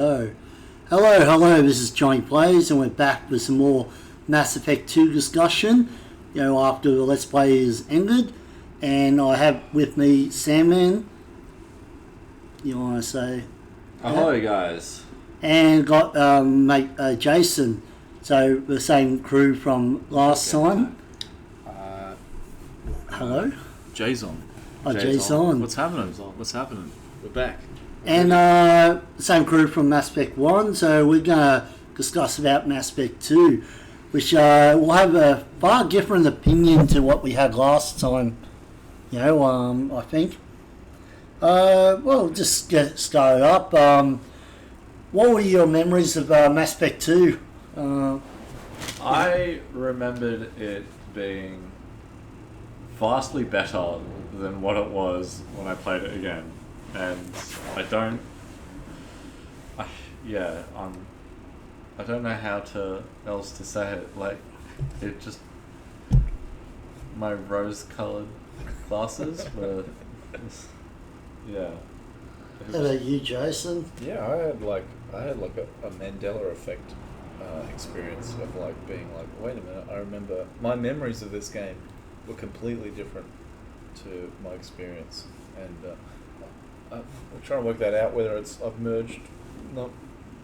Hello, hello, this is Johnny Plays, and we're back with some more Mass Effect 2 discussion, after the Let's Play is ended, and I have with me Sandman, you want to say? Ahoy, guys. And got mate Jason, so the same crew from last time. Hello? Jason. Jason. What's happening? We're back. And same crew from Mass Effect 1, so we're going to discuss about Mass Effect 2, which will have a far different opinion to what we had last time, I think. Well, just get started up. What were your memories of Mass Effect 2? I remembered it being vastly better than what it was when I played it again. And I don't know how else to say it. Like, it just, my rose-colored glasses were, yeah. How about you, Jason? Yeah, I had a Mandela effect experience of being wait a minute, I remember my memories of this game were completely different to my experience, and I'm trying to work that out, whether I've merged not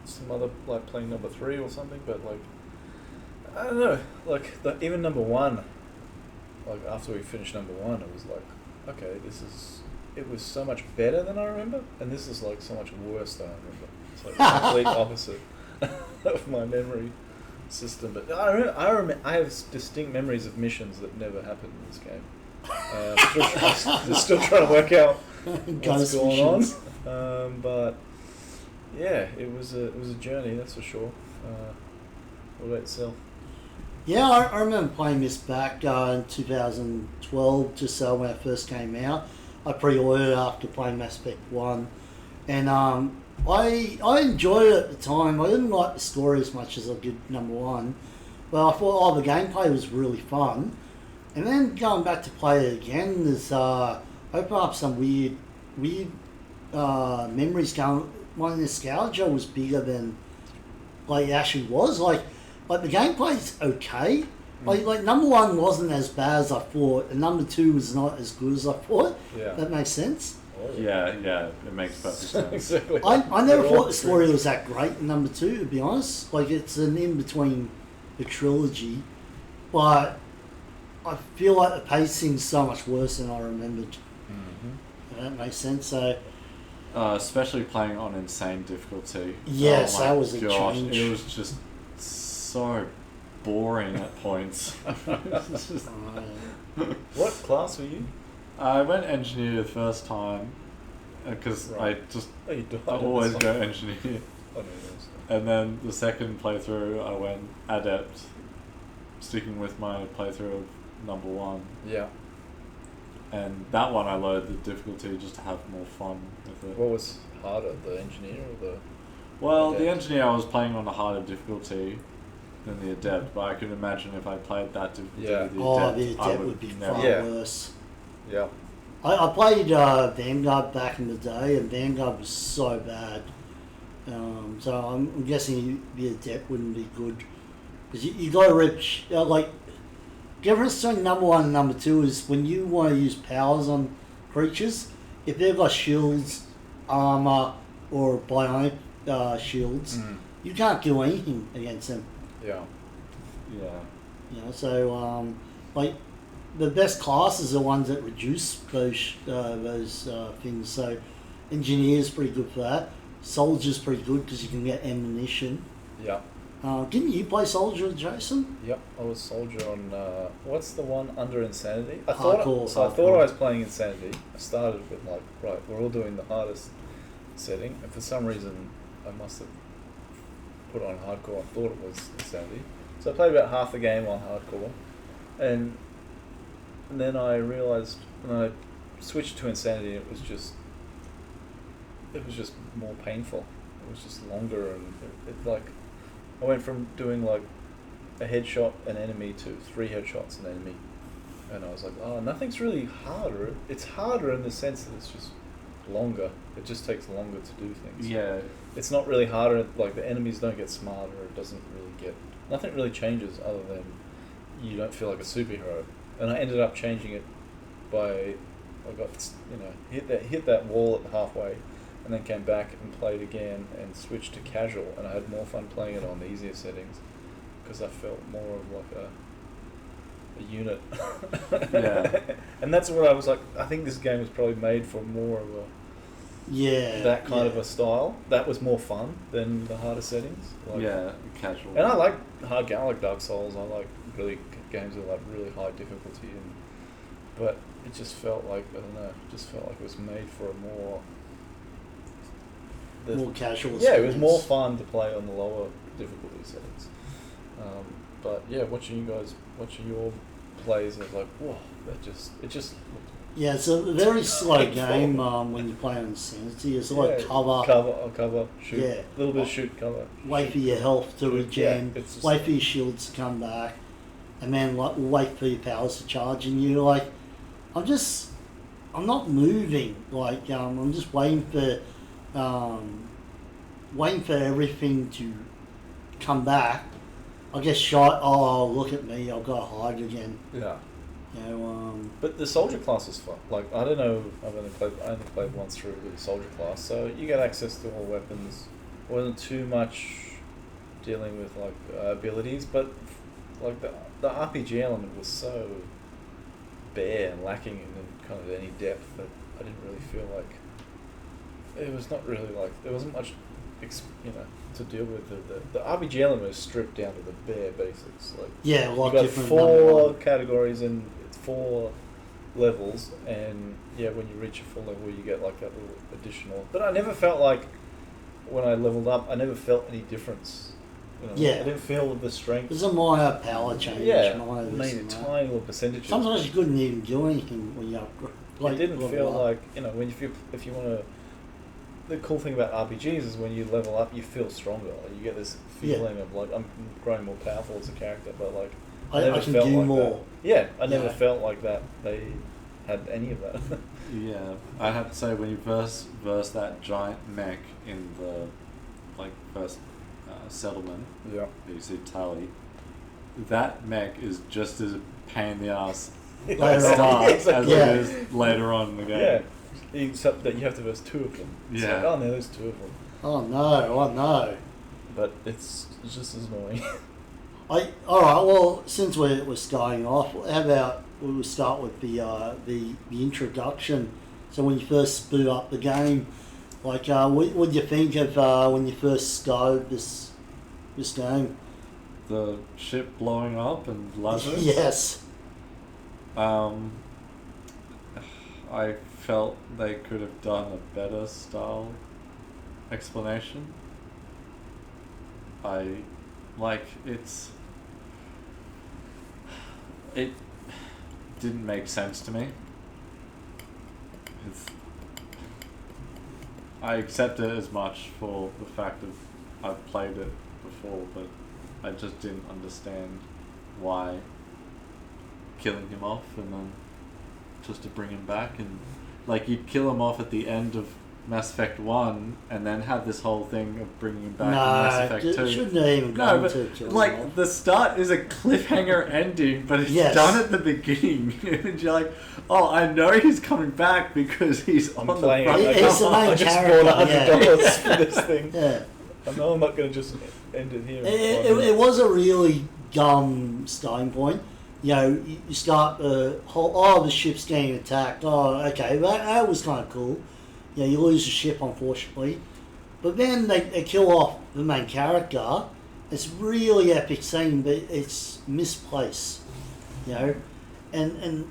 some other, playing number 3 or something, but I don't know, even number 1, after we finished number 1, it was okay, it was so much better than I remember, and this is so much worse than I remember. It's the complete opposite of my memory system. But I have distinct memories of missions that never happened in this game. I'm still trying to work out what's going on. But yeah, it was a journey, that's for sure. What about yourself? Yeah, I remember playing this back in 2012, just when it first came out. I pre-ordered it after playing Mass Effect 1, and I enjoyed it at the time. I didn't like the story as much as I did number 1, but I thought the gameplay was really fun. And then going back to play it again, there's opened up some weird memories going. My nostalgia was bigger than it actually was. Like the gameplay's okay. Like number 1 wasn't as bad as I thought, and number 2 was not as good as I thought. Yeah. That makes sense. Yeah, it makes perfect sense. Exactly. I never thought the story was that great in number 2, to be honest. It's an in-between the trilogy, but I feel like the pacing's so much worse than I remembered. Mm-hmm. That makes sense. So, especially playing on insane difficulty. Yes, that was a change. It was just so boring at points. What class were you? I went engineer the first time because I always go engineer. And then the second playthrough I went adept, sticking with my playthrough of number 1. Yeah. And that one I lowered the difficulty just to have more fun with it. What was harder, the engineer or the... Well, adept? the engineer I was playing on a harder difficulty than the adept, but I could imagine if I played that difficulty with the adept, would be far worse. Yeah. I played Vanguard back in the day, and Vanguard was so bad. So I'm guessing the adept wouldn't be good. Because you got to rip... the difference between number 1 and number 2 is when you want to use powers on creatures, if they've got shields, armor, or bionic shields, you can't do anything against them. Yeah. Yeah. So the best classes are ones that reduce those things. So engineer's pretty good for that. Soldier's pretty good because you can get ammunition. Yeah. Didn't you play Soldier, Jason? Yep, I was Soldier on, what's the one under Insanity? I thought I was playing Insanity. I started with we're all doing the hardest setting, and for some reason I must have put on hardcore. I thought it was Insanity. So I played about half the game on hardcore, and then I realised when I switched to Insanity, it was just more painful. It was just longer, and I went from doing a headshot an enemy to 3 headshots an enemy, and I was nothing's really harder. It's harder in the sense that it's just longer. It just takes longer to do things. Yeah. It's not really harder. Like the enemies don't get smarter. It doesn't really get. Nothing really changes other than you don't feel like a superhero. And I ended up changing it by I got hit that wall at the halfway, and then came back and played again and switched to casual, and I had more fun playing it on the easier settings because I felt more of like a unit. Yeah. And that's what I was like. I think this game was probably made for more of that kind of a style. That was more fun than the harder settings. Like, yeah, casual. And I like hard game, I like Dark Souls. I like really games with like really high difficulty, but it just felt like it just felt like it was made for a more casual. Yeah, it was more fun to play on the lower difficulty settings. But yeah, watching your plays, I was like, whoa, it just. Yeah, it's a very slow game when you play on Insanity. It's like cover, shoot, yeah, a little bit of shoot, cover. Wait for your health to regen, wait for your shields to come back, and then wait for your powers to charge. And you're like, I'm not moving. Like I'm just waiting for everything to come back. I get shot. Oh, look at me! I've got to hide again. Yeah. You know, but the soldier class is fun. Like I don't know, I only played once through with the soldier class, so you get access to all weapons. Wasn't too much dealing with like abilities, but like the RPG element was so bare and lacking in kind of any depth that I didn't really feel like it was not really like there wasn't much, to deal with. The RPG element was stripped down to the bare basics. Like yeah, you got 4 categories and 4 levels, and yeah, when you reach a full level, you get like that little additional. But I never felt like when I leveled up, I never felt any difference. Yeah, I didn't feel the strength. There's a minor power change. Yeah, maybe tiny little percentages. Sometimes you couldn't even do anything when you upgrade. It didn't feel like when if you want to. The cool thing about RPGs is when you level up, you feel stronger. Like you get this feeling of like I'm growing more powerful as a character, but like I never can felt do like more. That. Yeah, I never felt like that. They had any of that. Yeah, I have to say when you first verse that giant mech in the first settlement, yeah, you see Tali. That mech is just as a pain in the ass at Later the start as it is later on in the game. Yeah. Except that you have to verse 2 of them. It's Yeah. like, oh no, there's 2 of them. Oh no. But it's just as annoying. Alright, well, since we're starting off, how about we start with the introduction. So when you first boot up the game, what do you think of when you first started this game? The ship blowing up and Lazarus? Yes. I felt they could have done a better style explanation. It didn't make sense to me. I accept it as much for the fact that I've played it before, but I just didn't understand why killing him off and then just to bring him back, and you'd kill him off at the end of Mass Effect 1 and then have this whole thing of bringing him back in Mass Effect 2. Shouldn't have even gone to kill him off. The start is a cliffhanger ending, but it's done at the beginning. And you're like, oh, I know he's coming back because he's on the front. He's the main character. I just bought $100 for this thing. Yeah. I know I'm not going to just end it here. It was a really dumb starting point. You start the ship's getting attacked. Oh, okay, that was kind of cool. You lose the ship, unfortunately. But then they kill off the main character. It's really epic scene, but it's misplaced. And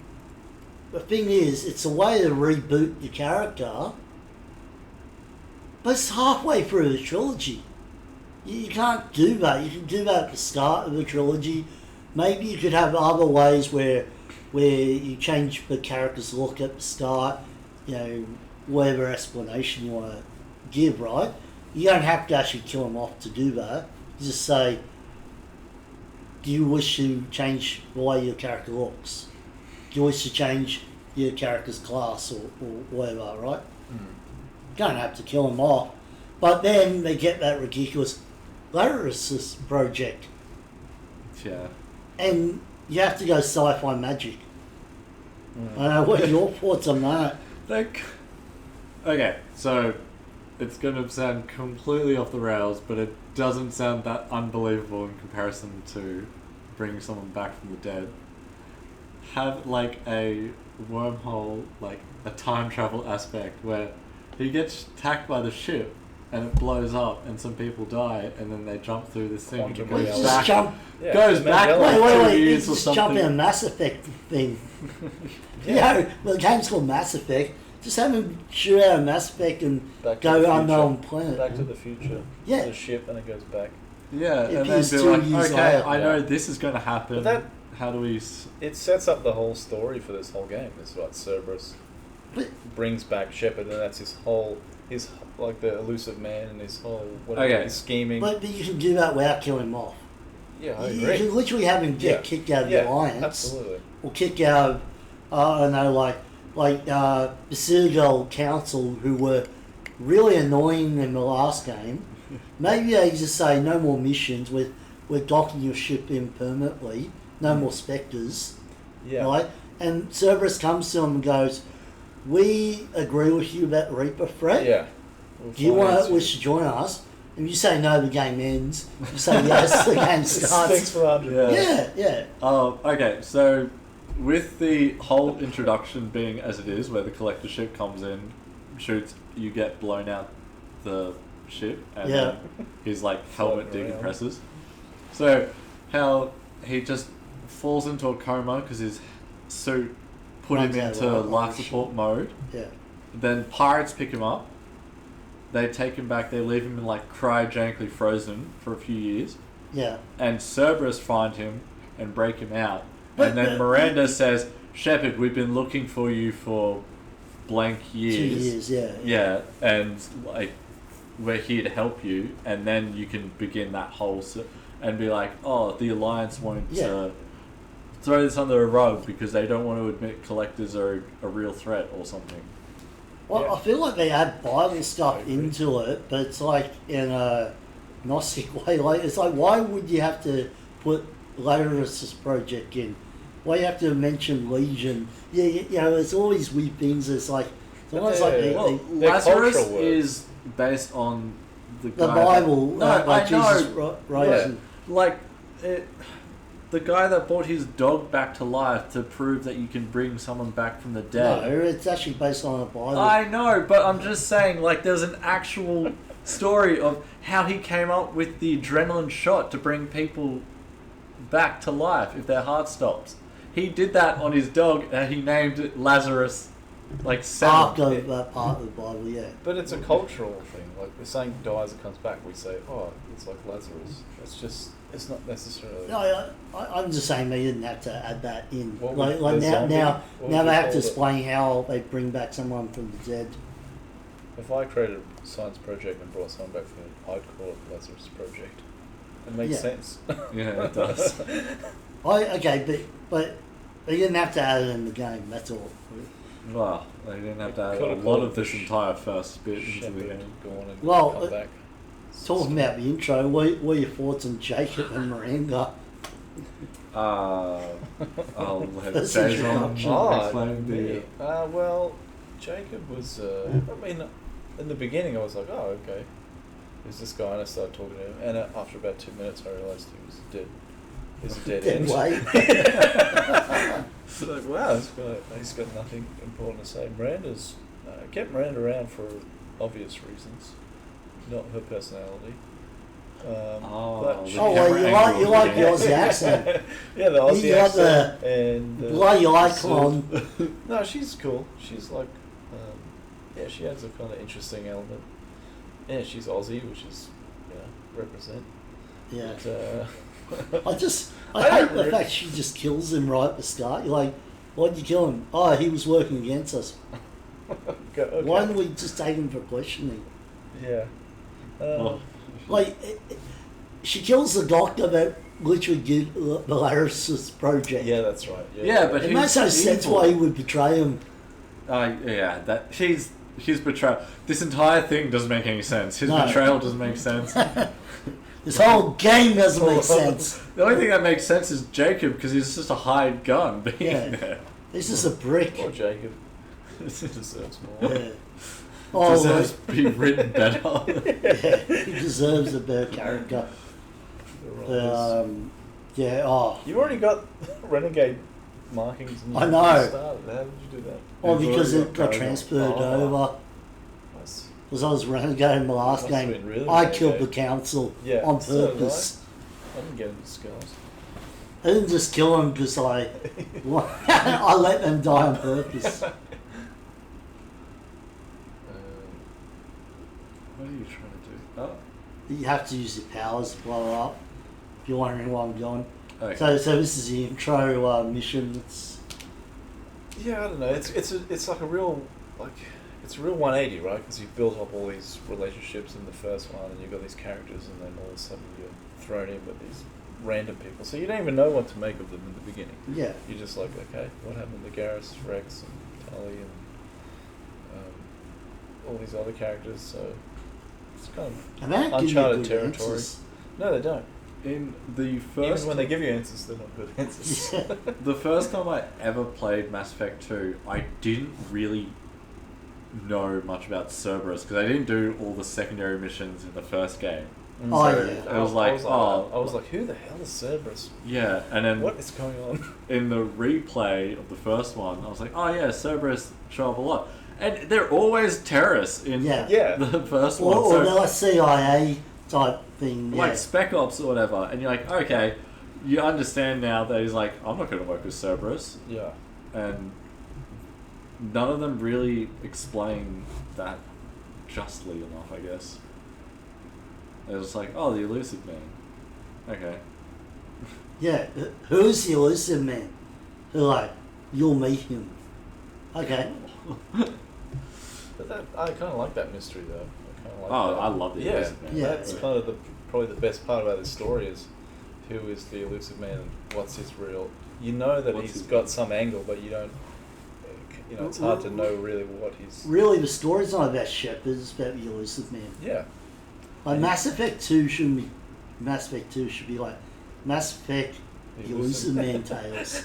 the thing is, it's a way to reboot your character, but it's halfway through the trilogy. You can't do that. You can do that at the start of the trilogy. Maybe you could have other ways where you change the character's look at the start, whatever explanation you want to give, right? You don't have to actually kill him off to do that. You just say, do you wish to change the way your character looks? Do you wish to change your character's class or whatever, right? Gonna have to kill him off. But then they get that ridiculous Lazarus project. Yeah. And you have to go sci-fi magic. I don't know, what are your thoughts on that? Okay, so it's going to sound completely off the rails, but it doesn't sound that unbelievable in comparison to bringing someone back from the dead. Have like a wormhole, like a time travel aspect where he gets attacked by the ship and it blows up and some people die and then they jump through this thing and Quantum goes reality. Just back, jump. goes back Mandela. like Wait, 2 you years or just jump in a something. Mass Effect thing. Yeah. Well, the game's called Mass Effect. Just have him shoot out a Mass Effect and Back to go the unknown future. planet. Back to the future. Yeah. The ship and it goes back. Yeah, It and then appears be 2 like, years okay, later. I know Yeah. this is going to happen. But that- How do we... It sets up the whole story for this whole game. It's what Cerberus But brings back Shepard, and that's his like the elusive man and his whole Okay. his scheming. But you can do that without killing him off. Yeah, I You agree. can literally have him get kicked out of the Alliance. Absolutely. Or kicked out of, I don't know, like the Citadel Council, who were really annoying in the last game. Maybe they just say, no more missions, we're docking your ship in permanently, no more Spectres. Yeah. Right? And Cerberus comes to him and goes, we agree with you about the Reaper threat. Yeah. Do you wish to join us? And you say no, the game ends. You say yes, the game Thanks starts. for the 100. Yeah. Okay, so with the whole introduction being as it is, where the collector ship comes in, shoots, you get blown out the ship, and Yeah. then his like helmet Floating around. decompresses. So how he just falls into a coma because his suit put him Runs out of into life life support. support mode. Yeah. Then pirates pick him up. They take him back. They leave him in like cryogenically frozen for a few years. Yeah. And Cerberus find him and break him out. But And then the- Miranda says, Shepard, we've been looking for you for blank 2 years. years, yeah. Yeah, and like we're here to help you, and then you can begin that whole and be like, oh, the Alliance won't Yeah. throw this under a rug because they don't want to admit collectors are a real threat or something. Well, Yeah. I feel like they add Bible I stuff agree. into it, but it's like in a Gnostic way. Like it's like, why would you have to put Lazarus Project in? Why you have to mention Legion? Yeah, you know, it's all these weird things. It's like it's But almost they're- like they, Well, They're Lazarus cultural words. is based on the the guy Bible, That, no, like I Jesus know. rising. Like, the guy that brought his dog back to life to prove that you can bring someone back from the No, dead. it's actually based on a Bible. I know, but I'm just saying, like, there's an actual story of how he came up with the adrenaline shot to bring people back to life if their heart stops. He did that on his dog, and he named it Lazarus, like, 7. After that part of the Bible, yeah. But it's a cultural thing. Like we're saying dies and comes back. We say, oh, it's like Lazarus. It's not necessarily. No, I'm just saying they didn't have to add that in. What Like, would like the now, zombie- now, what now would they you have to call it? explain how they bring back someone from the dead. If I created a science project and brought someone back from it, I'd call it Lazarus Project. It makes Yeah. sense. Yeah, it does. Okay, but they didn't have to add it in the game. That's all. Well, they didn't have to add Could a have lot called of this the entire first bit into the Shepard game. gone and Well, come back. Talking about the intro, what are your thoughts on Jacob and Miranda? I'll let That's Jason introduction. explain the... Well, Jacob was. I mean, in the beginning, I was like, oh, okay. Who's this guy? And I started talking to him, and after about 2 minutes, I realised he was dead. He's a dead Dead end. weight. So like, wow, he's got nothing important to say. Miranda's kept Miranda around for obvious reasons, not her personality. Oh, but the she- Oh, well, camera you like the angle. Aussie accent. Yeah, the Aussie You got accent and Bloody the icon. No, she's cool. She's like, yeah, she adds a kind of interesting element. Yeah, she's Aussie, which is, represent. Yeah. But, I I hate don't the re- fact she just kills him right at the start. You're like, why'd you kill him? Oh, he was working against us. okay. Why didn't we just take him for questioning? Yeah. Well, Like, she kills the doctor that literally did the Lazarus Project. Yeah, that's right. Yeah, but It he's makes no sense evil. why he would betray him. Yeah, that she's his betrayal. This entire thing doesn't make any sense. His No. betrayal doesn't make sense. This whole game doesn't make sense. The only thing that makes sense is Jacob, because he's just a hired gun being Yeah. there. He's just a brick. Poor Jacob. He deserves more. Yeah. Oh, Deserves to be written better. yeah, he deserves a better character. Yeah, oh. You already got Renegade markings. And I know. Started. How did you do that? Oh, He's because already it got got Koga. transferred Oh. over. Nice. Because I was renegade in the last Must have game. been really I killed the renegade. council Yeah, on so did purpose. I didn't get into skills. I didn't just kill them because I let them die on purpose. What are you trying to do? Oh. You have to use your powers to blow it up. If you're wondering why I'm going. Okay. So this is the intro mission. It's Yeah, I don't know. It's like a real it's a real 180, right? Because you've built up all these relationships in the first one, and you've got these characters, and then all of a sudden you're thrown in with these random people. So you don't even know what to make of them in the beginning. yeah. You're just like, okay, what happened to Garrus, Rex, and Tully, and all these other characters? So it's kind of And they don't give you uncharted good territory. answers. No, they don't. In the first, Even when they give you answers, they're not good answers. Yeah. the first time I ever played Mass Effect 2, I didn't really know much about Cerberus because I didn't do all the secondary missions in the first game. Oh, So yeah. it was like, I was like, who the hell is Cerberus? yeah, and then What is going on? in the replay of the first one, I was like, oh yeah, Cerberus show up a lot, and they're always terrorists in Yeah. Yeah. the first Or, one. or So they're like CIA type thing. Yeah. like Spec Ops or whatever, and you're like, okay, you understand now that he's like, I'm not going to work with Cerberus, Yeah. and none of them really explain that justly enough, I guess. It was like, oh, the elusive man. Okay. Yeah. Who's the elusive man? Who like you'll meet him. Okay. But I kind of like that mystery, though. I kind of like Oh, that. I love the yeah, elusive man. Yeah. That's kind of probably the best part about this story is who is the elusive man and what's his real. You know that What's he's his- got some angle, but you don't. You know, it's hard to know really what he's. Really, the story's not about Shepard. It's about the elusive man. Yeah. Like Mass Effect 2 shouldn't be. Mass Effect 2 should be like Mass Effect The the elusive man tales.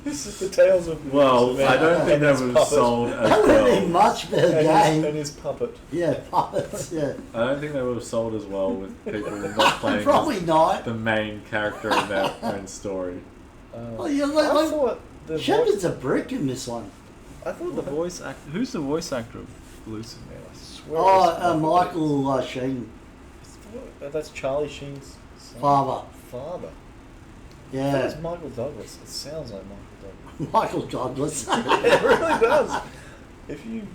This is the tales of. the Well, elusive man I don't think and that his was puppet. sold as That would have been well. much better game. And his puppet. Yeah, puppets. Yeah. I don't think they would have sold as well with people not playing Probably as not. the main character in their own story. Oh, yeah, like- I like- thought the Shepard's a brick in this one. I thought the voice actor. Who's the voice actor of Elusive Man? I swear. Oh, it's Michael Sheen, That's Charlie Sheen's son. father. Father. I thought it was Yeah, Michael Douglas. It sounds like Michael Michael Douglas. Douglas. It really does. If you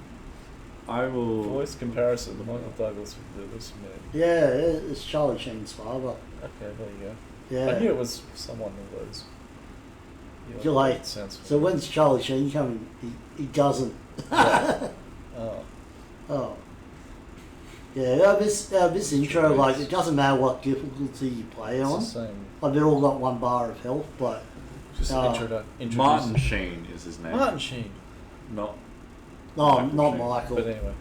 I will. voice comparison, Michael Douglas with the Elusive Man. Yeah, it's Charlie Sheen's father. Okay, there you go. Yeah. I knew it was someone of those. You're like, that sounds so when's Charlie Sheen coming? He doesn't. Yeah. Oh. Oh. Yeah, this intro, like, it doesn't matter what difficulty you play It's on. the same. Like, they've all got one bar of health, but Just introduce. Martin Sheen is his name. Martin Sheen. Not. no, Michael not Sheen. Michael. But anyway,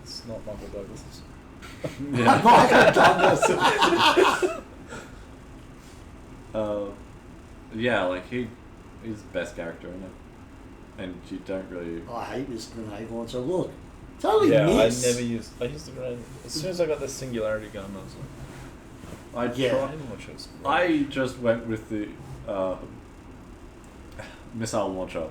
it's not Michael Douglas. Yeah. Michael Douglas. Yeah, like he's the best character in it, and you don't really. I hate this grenade launcher. Look, it's only Yeah, miss. I used the grenade. As soon as I got the singularity gun, I was like, I Yeah. tried. I didn't watch it. I just went with the missile launcher,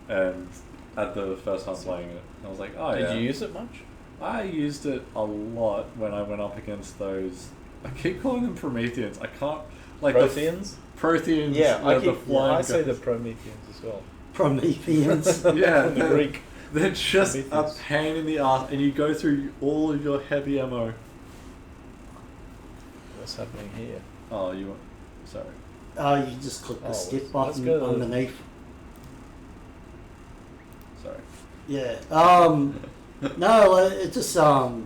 and at the first time playing it, I was like, oh yeah. Did you use it much? I used it a lot when I went up against those. I keep calling them Prometheans. I can't like Protheans? the Protheans. Yeah, I the keep. flying I say the guys. Prometheans as well. Prometheans. Yeah, The Greek. They're just a Prometheus. pain in the ass, and you go through all of your heavy ammo. What's happening here? Oh, you. Sorry. You just click the Oh, skip let's button go to the- underneath. Sorry. Yeah. No, it just Oh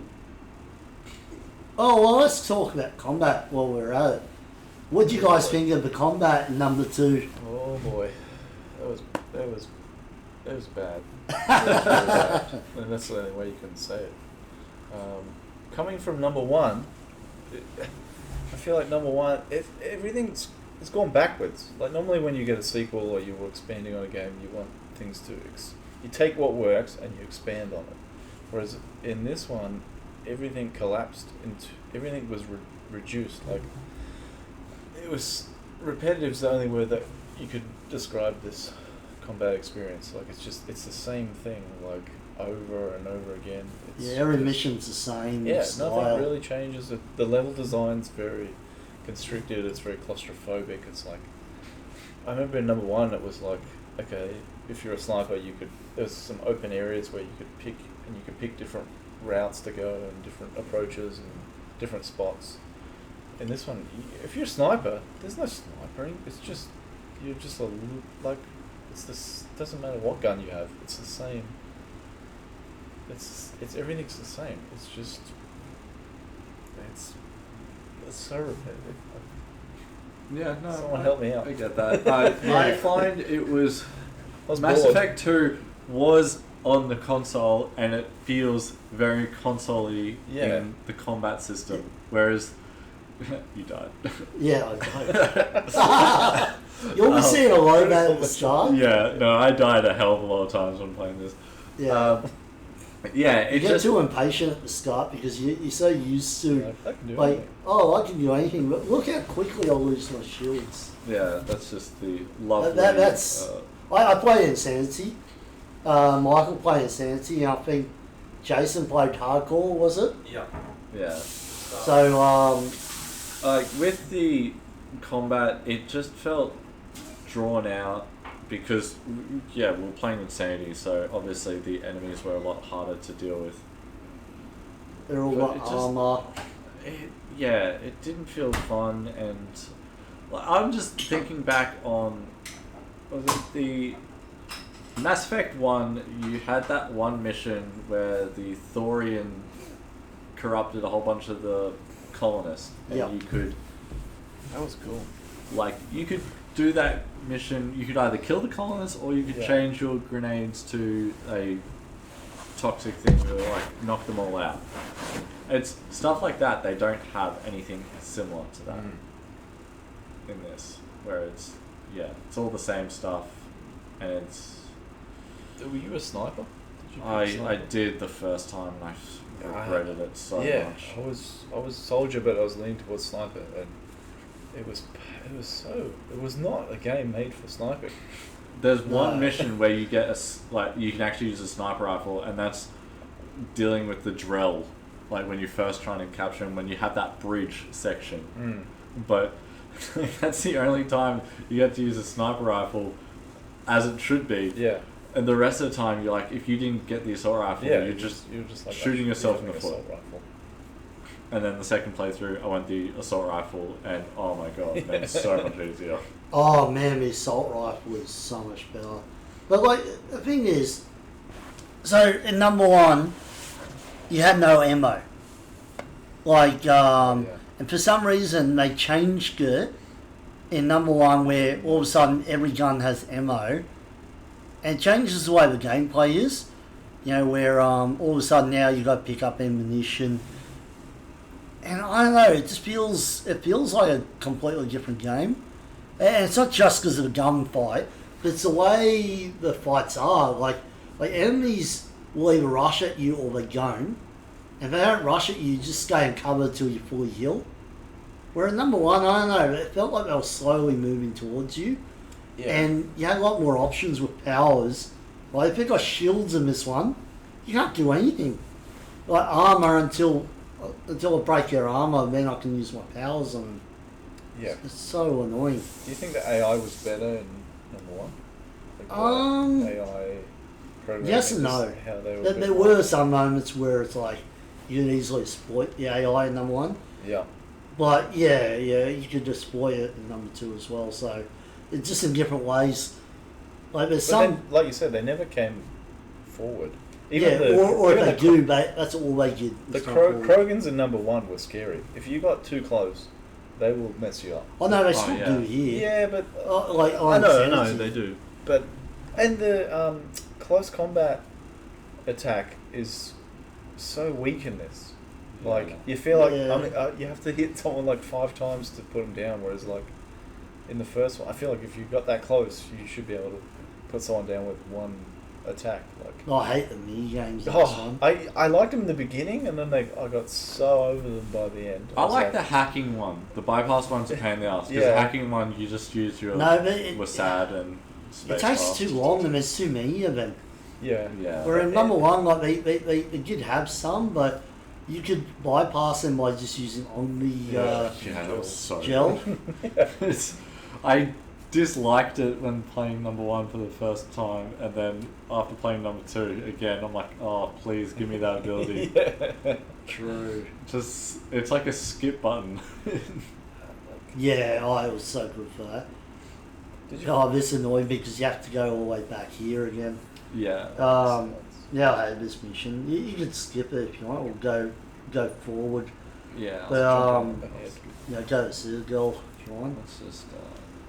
well, let's talk about combat while we're at it. What do you guys think of the combat in number 2? Oh boy, that was bad. And that's the only way you can say it. Coming from number one, I feel like number one, everything's it's gone backwards. Like normally when you get a sequel or you're expanding on a game, you want things to you take what works and you expand on it. Whereas in this one, everything collapsed into everything was reduced. Like it was repetitive is the only word that you could describe this combat experience. Like it's the same thing. Like over and over again. Every mission's the same. Yeah, style. nothing really changes. The level design's very constricted. It's very claustrophobic. It's like I remember in number one, it was like okay, if you're a sniper, there's some open areas where you could pick different routes to go and different approaches and different spots. In this one, if you're a sniper, there's no snipering. It's just you're just doesn't matter what gun you have. It's the same. It's everything's the same. It's just it's so repetitive. Yeah, no. Someone help me out. I get that. I find it was Mass bored. Effect 2 was on the console and it feels very console-y in the combat system, whereas you died. Yeah, I died. You'll be seeing a lot of that at the start. Yeah, no, I died a hell of a lot of times when playing this. Yeah. Yeah, you get too impatient at the start because you're so used to I can do like, anything. I can do anything. But look how quickly I lose my shields. Yeah, that's just the lovely... That's I played Insanity. Michael played Insanity, and I think Jason played Hardcore. Was it? Yeah. Yeah. So like with the combat, it just felt drawn out. Because, we were playing Insanity, so obviously the enemies were a lot harder to deal with. they're all got armor. It didn't feel fun, and I'm just thinking back on the Mass Effect 1, you had that one mission where the Thorian corrupted a whole bunch of the colonists, and you could... That was cool. Like, you could do that mission, you could either kill the colonists or you could change your grenades to a toxic thing to like knock them all out. It's stuff like that. They don't have anything similar to that in this, where it's all the same stuff, and it's. Were you a sniper? I did the first time, and I regretted it so much. I was soldier, but I was leaning towards sniper, and it was not a game made for sniping. There's one mission where you get you can actually use a sniper rifle, and that's dealing with the Drell, like when you're first trying to capture them, when you have that bridge section. But that's the only time you get to use a sniper rifle as it should be. Yeah. And the rest of the time, you're like, if you didn't get the assault rifle, you're just like shooting yourself in the foot. And then the second playthrough, I went the assault rifle, and oh my god, it made it so much easier. Oh man, the assault rifle is so much better. But like, the thing is, so in number one, you had no ammo. Like, and for some reason they changed it in number one where all of a sudden every gun has ammo. And it changes the way the gameplay is. You know, where all of a sudden now you got to pick up ammunition. And I don't know, it feels like a completely different game. And it's not just because of the gunfight, but it's the way the fights are. Like enemies will either rush at you or they don't. If they don't rush at you, just stay in cover until you fully heal. Where in number one, I don't know, it felt like they were slowly moving towards you. Yeah. And you had a lot more options with powers. Like if you got shields in this one, you can't do anything. Like armor until I break your armor, then I can use my powers on them. Yeah. It's so annoying. Do you think the AI was better in number one? Like AI programming. Yes and no. How they were there were some moments where it's like you can easily exploit the AI in number one. Yeah. But yeah, you could exploit it in number two as well. So it's just in different ways. Like there's some, like you said, they never came forward. Even or if they do, that's all they did. The Krogans in number one were scary. If you got too close, they will mess you up. Oh no, they still do here. Yeah, but I know they do. But and the close combat attack is so weak in this. Like, Yeah. you feel like Yeah. you have to hit someone like 5 times to put them down, whereas like in the first one, I feel like if you got that close, you should be able to put someone down with one attack. Like, I hate the mini games. In this one. I liked them in the beginning, and then I got so over them by the end. I was like the hacking one. The bypass one's a pain in the ass. Because Yeah. the hacking one, you just use your No, but it- WASD and It spacebar. takes too long, and there's too many of them. Yeah. Yeah. Where in number one, like they did have some, but you could bypass them by just using only Yeah, that was so gel. It's, I disliked it when playing number one for the first time, and then after playing number two again, I'm like, oh, please give me that ability. Yeah. True. Just, it's like a skip button. Yeah, I was so good for that. Did you? Oh, this annoyed me because you have to go all the way back here again. Yeah. Yeah, I had this mission. You could skip it if you want, or go forward. Yeah. But ahead. go to Citadel if you want. Let's just.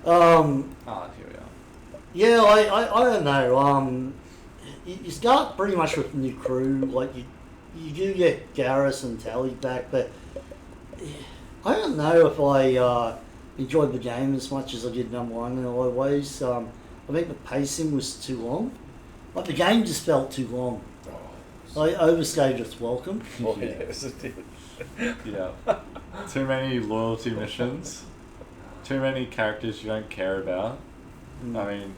Here we are. Yeah, I don't know. You start pretty much with new crew. Like you do get Garrus and Tally back, but I don't know if I enjoyed the game as much as I did number one. And always, I think the pacing was too long. Like the game just felt too long. I overstayed its welcome. Oh, yes, it did. Yeah. Too many loyalty missions. Too many characters you don't care about. I mean,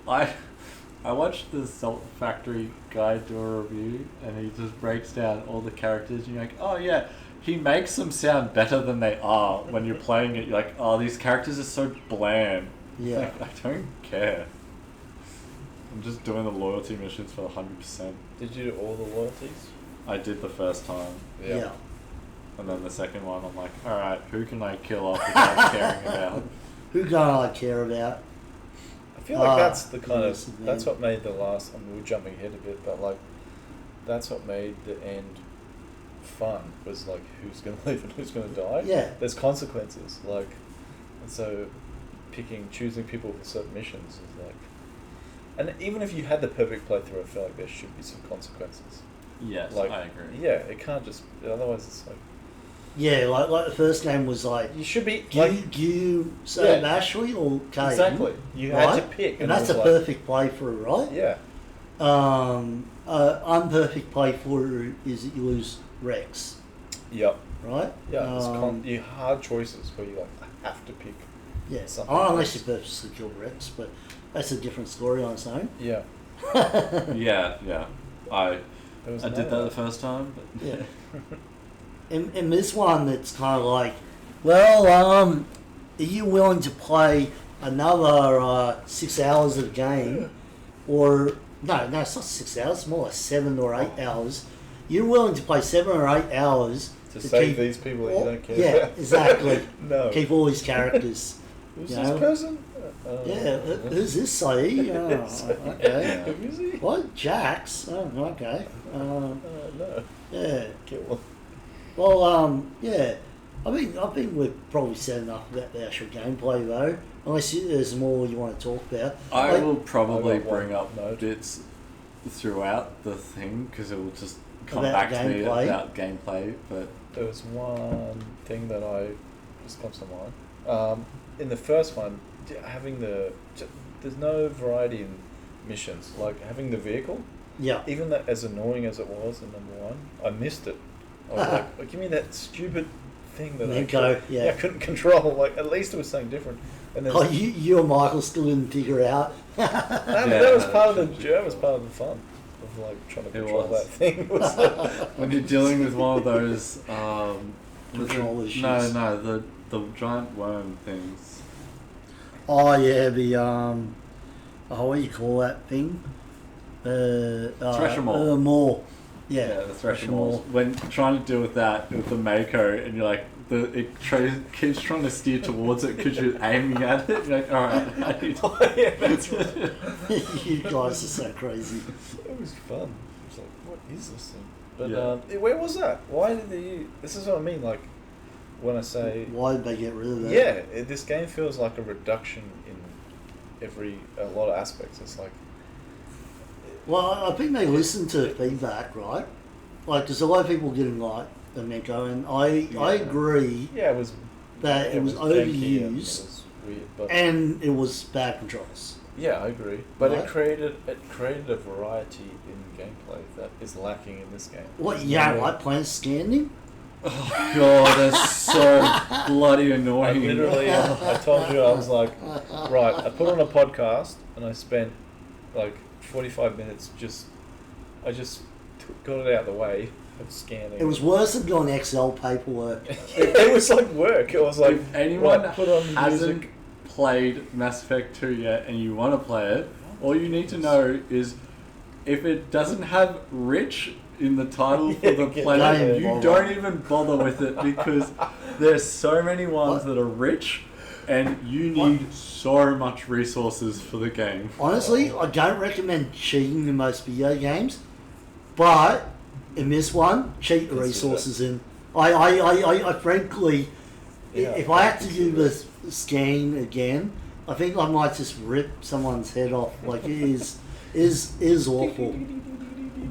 I watched the Salt Factory guy do a review, and he just breaks down all the characters, and you're like, oh yeah, he makes them sound better than they are when you're playing it. You're like, oh, these characters are so bland. Yeah. Like, I don't care. I'm just doing the loyalty missions for 100%. Did you do all the loyalties? I did the first time, Yeah. and then the second one, I'm like, alright, who can I kill off without caring about? Who don't I care about? I feel like that's the kind yes, of man. that's what made the last. I mean, we're jumping ahead a bit, but like that's what made the end fun. Was like who's gonna live and who's gonna die. Yeah. There's consequences, like, and so choosing people for certain missions is like, and even if you had the perfect playthrough, I feel like there should be some consequences. Yes, Like, I agree. yeah, it can't just. Otherwise, it's like Yeah, like the first game was like, you should be do like you save Yeah. Ashley or Kane? exactly. You right? had to pick, and that's it a was perfect playthrough, right? Yeah. Unperfect playthrough is that you lose Rex, Yep. right? Yeah. You hard choices where you like I have to pick. Yeah, something unless you else. purposely kill Rex, but that's a different story on its own. Yeah. Yeah. I There was did that no- the first time, but Yeah. In this one, it's kind of like, well, are you willing to play another 6 hours of the game, or no, it's not 6 hours. It's more like 7 or 8 hours. You're willing to play 7 or 8 hours to save keep these people that you don't care Yeah, about. exactly. No. Keep all these characters. Who's you this know? person? Yeah, who's this Saeed? Oh, okay. Who is he? What? Jax? Oh, okay. No. Yeah. Kill one. Well, yeah. I think we've probably said enough about the actual gameplay though. Unless there's more you want to talk about. I Like- will probably I got one bring up note. bits throughout the thing because it will just come About back to me gameplay? about gameplay. But There was one thing that just comes to mind. In the first one, having there's no variety in missions. Like having the vehicle, Yeah. even that as annoying as it was in number one, I missed it. I was like, oh, give me that stupid thing that I couldn't control. Like at least it was something different. And then Oh, you and Michael still didn't figure out. that was part of the fun of like trying to It control was. that thing. It was like, when you're dealing with one of those, Control issues. no, the giant worm things. Oh yeah, the what do you call that thing? Thresher Maul. Maul. Yeah, the Thresher Mauls. When trying to deal with that with the Mako, and you're like, keeps trying to steer towards it because you're aiming at it. You're like, all right, I need to. yeah, that's right. You guys are so crazy. It was fun. It was like, what is this thing? But Yeah. where was that? Why did they? This is what I mean. Like when I say, Why did they get rid of that? yeah, this game feels like a reduction in a lot of aspects. It's like Well, I think they listen to feedback, right? Like, there's a lot of people getting like the Meko, and I agree Yeah, it was. that it was janky and it overused was weird, but and it was bad controls. yeah, I agree. But Right. it created a variety in gameplay that is lacking in this game. What, There's you don't no- like playing standing? Oh god, that's so bloody I annoying. literally, I told you, I was like, right, I put on a podcast and I spent like 45 minutes I just got it out of the way of scanning. It was worse than doing Excel paperwork. it was like work. It was like, If anyone right, put on the hasn't music. played Mass Effect 2 yet and you want to play it, all you need to know is if it doesn't have Rich in the title for the Get planet, don't you bother. don't even bother with it because there's so many ones What? that are rich and you need so much resources for the game. Honestly, I don't recommend cheating in most video games, but in this one, cheat the Consider resources in. I frankly, Yeah, if I had to do consider the scan again, I think I might just rip someone's head off. Like it is awful.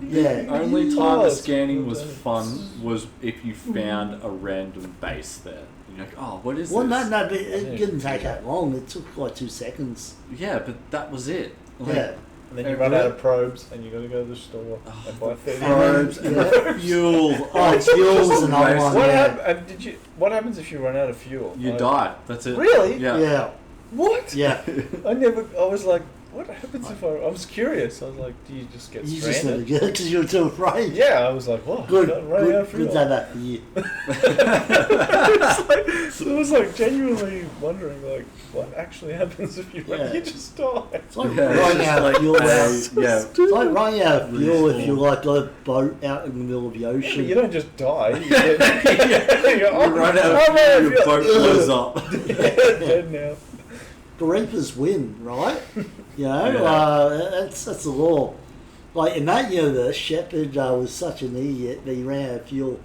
Yeah. The only time Oh, the it's scanning was good. fun was if you found a random base there. You're like, oh, what is Well, this? no, but it didn't take that long. It took like 2 seconds. Yeah, but that was it. Like, Yeah. And then you run out of probes and you got to go to the store and buy 30 Probes And and then- fuel. Oh, fuel's another waste. one. What, Yeah. what happens if you run out of fuel? You Like, die. That's it. Really? Yeah. Yeah. What? Yeah. I was like, what happens if I was curious. I was like, do you just get You just never stranded? get it because you're too afraid. Yeah, I was like, what? Good, Running out good, of good fuel. to have that for you. I was like genuinely wondering, like, what actually happens if you run? Yeah. You just die. It's like Yeah, it's running just out like of fuel. yeah. It's like running out of fuel if you Respawn. like got a boat out in the middle of the Yeah, ocean. but you don't just die. You get, You run out of fuel, your boat blows up. Dead now. The Reapers win, right? You know, Yeah. that's the law. Like in that universe, Shepard was such an idiot that he ran out of fuel,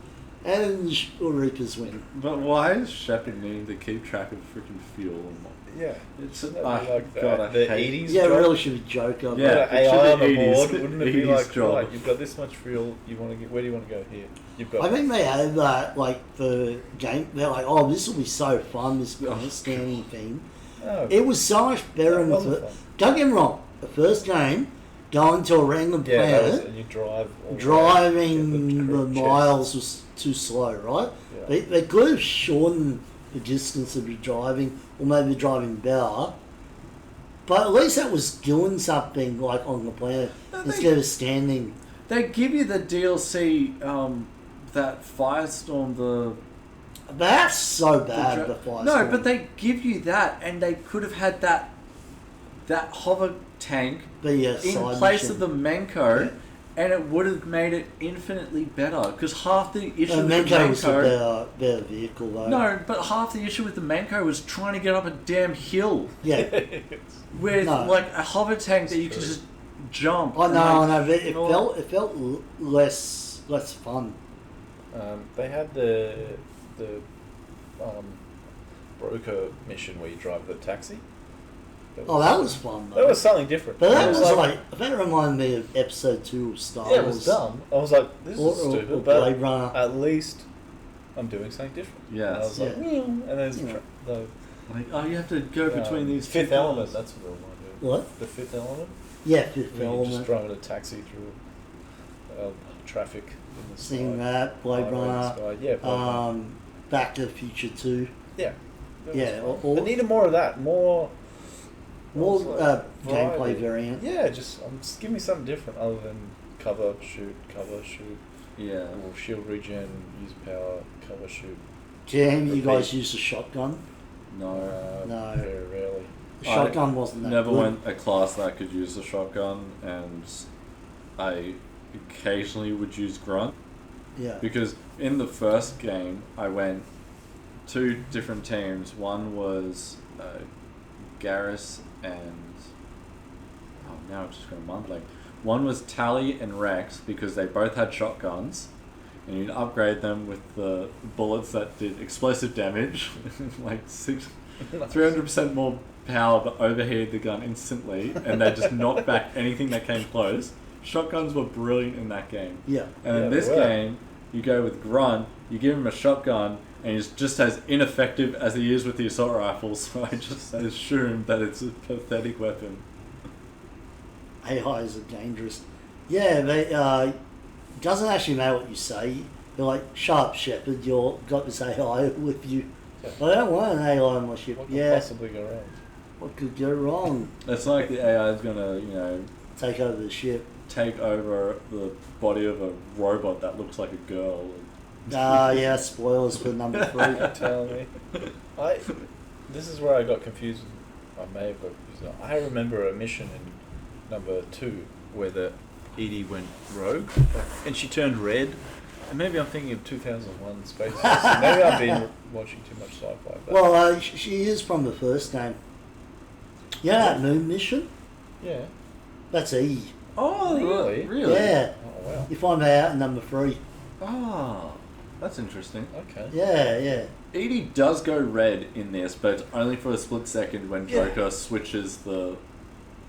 and the Reapers win. But why is Shepard needing to keep track of freaking fuel? And what? Yeah. It's Shouldn't that be oh, like God, I the hate 80s Yeah, it job? really should be Joker. Yeah. Got an it should AI on be the 80s board. Wouldn't it be 80s like, job. right, you've got this much fuel, you want to get, where do you want to go here? You've got. I think they had that, like, the game, they're like, oh, this will be so fun, this Oh, scanning thing. Oh, It was so much better in the wasn't first. fun. Don't get me wrong, the first game, going to a random Yeah, that was, planet, and you drive. all driving the way, the get miles was too slow, right? Yeah. They could have shortened the distance of the driving, or maybe driving better. But at least that was doing something, like, on the planet, No, instead of standing. They give you the DLC, that Firestorm, the That's so bad, dra- the fire No, storm. but they give you that, and they could have had that hover tank The in side place mission. of the Menko, Yeah. and it would have made it infinitely better. Because half the issue And with the Menko was a Menko, better vehicle, though. no, but half the issue with the Menko was trying to get up a damn hill Yeah. with No. like a hover tank that you It's could true. just jump. I and, know, like, I know, but it you know felt less fun. They had the broker mission where you drive the taxi. Oh, that was fun, though. That was something different. But that It was like, that reminded me of episode 2 of Star yeah, it Wars. was dumb. I was like, this Or, is stupid, or but Blade Runner. at least I'm doing something different. Yes. And I was like, Yeah. "Meow," and there's Yeah. the Like, oh, you have to go between these Fifth two Element. cars. That's what it reminded me of. What? The Fifth Element. Yeah, Fifth Where you're just Element. driving a taxi through traffic in the Seeing sky. that, Blade Highway in the Runner. sky. Yeah, Blade Runner. Back to the Future 2. Yeah. That was Yeah, fun. or- I needed more of that. More More what was it? gameplay Variety. variant. Yeah, just give me something different other than cover, shoot, Yeah. or shield regen, use power, cover, shoot. Jam, you Repeat. guys used a shotgun? No. No. Very rarely. The shotgun wasn't that Never good. went a class that could use a shotgun, and I occasionally would use grunt Yeah. because in the first game I went 2 different teams. One was Garrus and now I'm just going to mind blank. One was Tally and Rex because they both had shotguns, and you'd upgrade them with the bullets that did explosive damage, like 300% more power, but overheated the gun instantly, and they just knocked back anything that came close. shotguns were brilliant in that game. Yeah. And in Yeah, this they were. game, you go with Grunt, you give him a shotgun, and he's just as ineffective as he is with the assault rifle, so I just assume that it's a pathetic weapon. AIs are dangerous. Yeah, they doesn't actually matter what you say. They're like, sharp shepherd, you've got this AI with you. Yeah. I don't want an AI on my ship. What could Yeah, possibly go wrong? what could go wrong? It's not like the AI is gonna, Take over the ship. take over the body of a robot that looks like a girl. Yeah, spoilers for number 3. Tell me. This is where I got confused. I may have got confused. I remember a mission in number 2 where the Edie went rogue and she turned red. And maybe I'm thinking of 2001 Space Odyssey. Maybe I've been watching too much sci-fi. But Well, she is from the first game. You know that moon mission? yeah. That's E. Oh, Really? Really? Yeah. Oh wow. You find that out in number 3. Ah, that's interesting. Okay. Yeah, yeah. Edie does go red in this, but it's only for a split second when Yeah. Joker switches the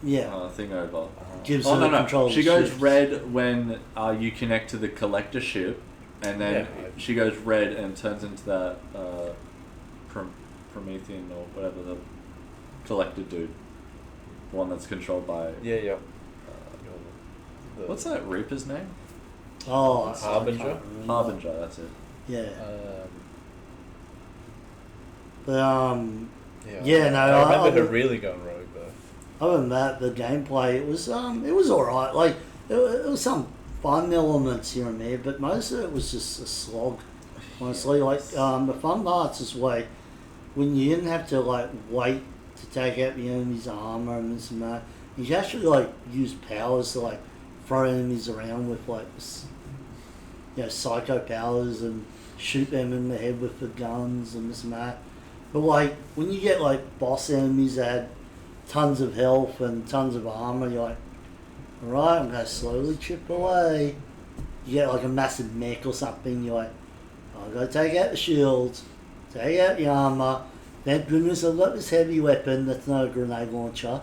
Yeah. thing over. Gives Oh her no, the no. control of She the goes ship. red when you connect to the collector ship, and then Yeah. she goes red and turns into that Promethean or whatever the collector dude, the one that's controlled by. Yeah, yeah. What's that Reaper's name? Oh, I Harbinger? can't remember. Harbinger. That's it. Yeah. Yeah. But, Yeah. Yeah, no, I remember I- her really going rogue though. other than that, the gameplay, it was alright. Like, it was some fun elements here and there, but most of it was just a slog. Honestly, like, the fun parts is like, when you didn't have to, like, wait to take out the enemy's armor and this and that, you could actually, like, use powers to, like, throw enemies around with, like, psycho powers and shoot them in the head with the guns and this and that. But, like, when you get, like, boss enemies that had tons of health and tons of armor, you're like, alright, I'm going to slowly chip away. You get, like, a massive mech or something, you're like, I've got to take out the shields, take out the armor. Thank goodness I've got this heavy weapon that's not a grenade launcher.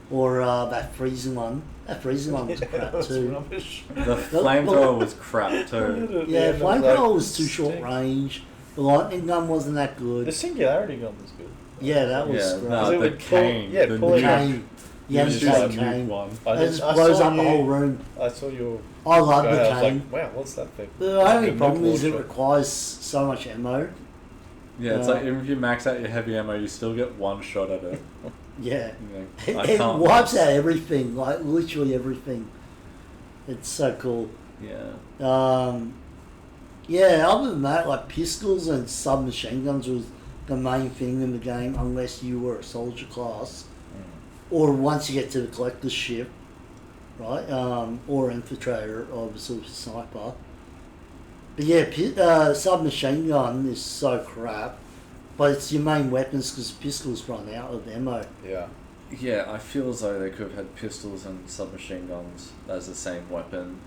Or that freezing one. That freezing one was crap That's too. rubbish. The flamethrower was crap too. Yeah, it flamethrower like was too short stinks. range. The lightning gun wasn't that good. The singularity gun was good. Yeah, that was Yeah, great. no, it the would pull- cane. yeah, the pull it nuke. out. Cane. Yeah, You the just use the cane. nuke one. It just blows up the whole room. I saw your. I love guy, the I was cane. like, wow, what's that thing? The It's only like a problem nuke is it launcher. requires so much ammo. Yeah, it's Yeah. like even if you max out your heavy ammo, you still get one shot at it. Yeah. You know, I It can't wipes miss. out everything, like literally everything. It's so cool. Yeah. Yeah, other than that, like pistols and submachine guns was the main thing in the game, unless you were a soldier class, or once you get to the collector's ship, right? Or infiltrator, obviously sniper. But yeah, submachine gun is so crap, but it's your main weapons because pistols run out of ammo. Yeah. Yeah, I feel as though they could have had pistols and submachine guns as the same weapon.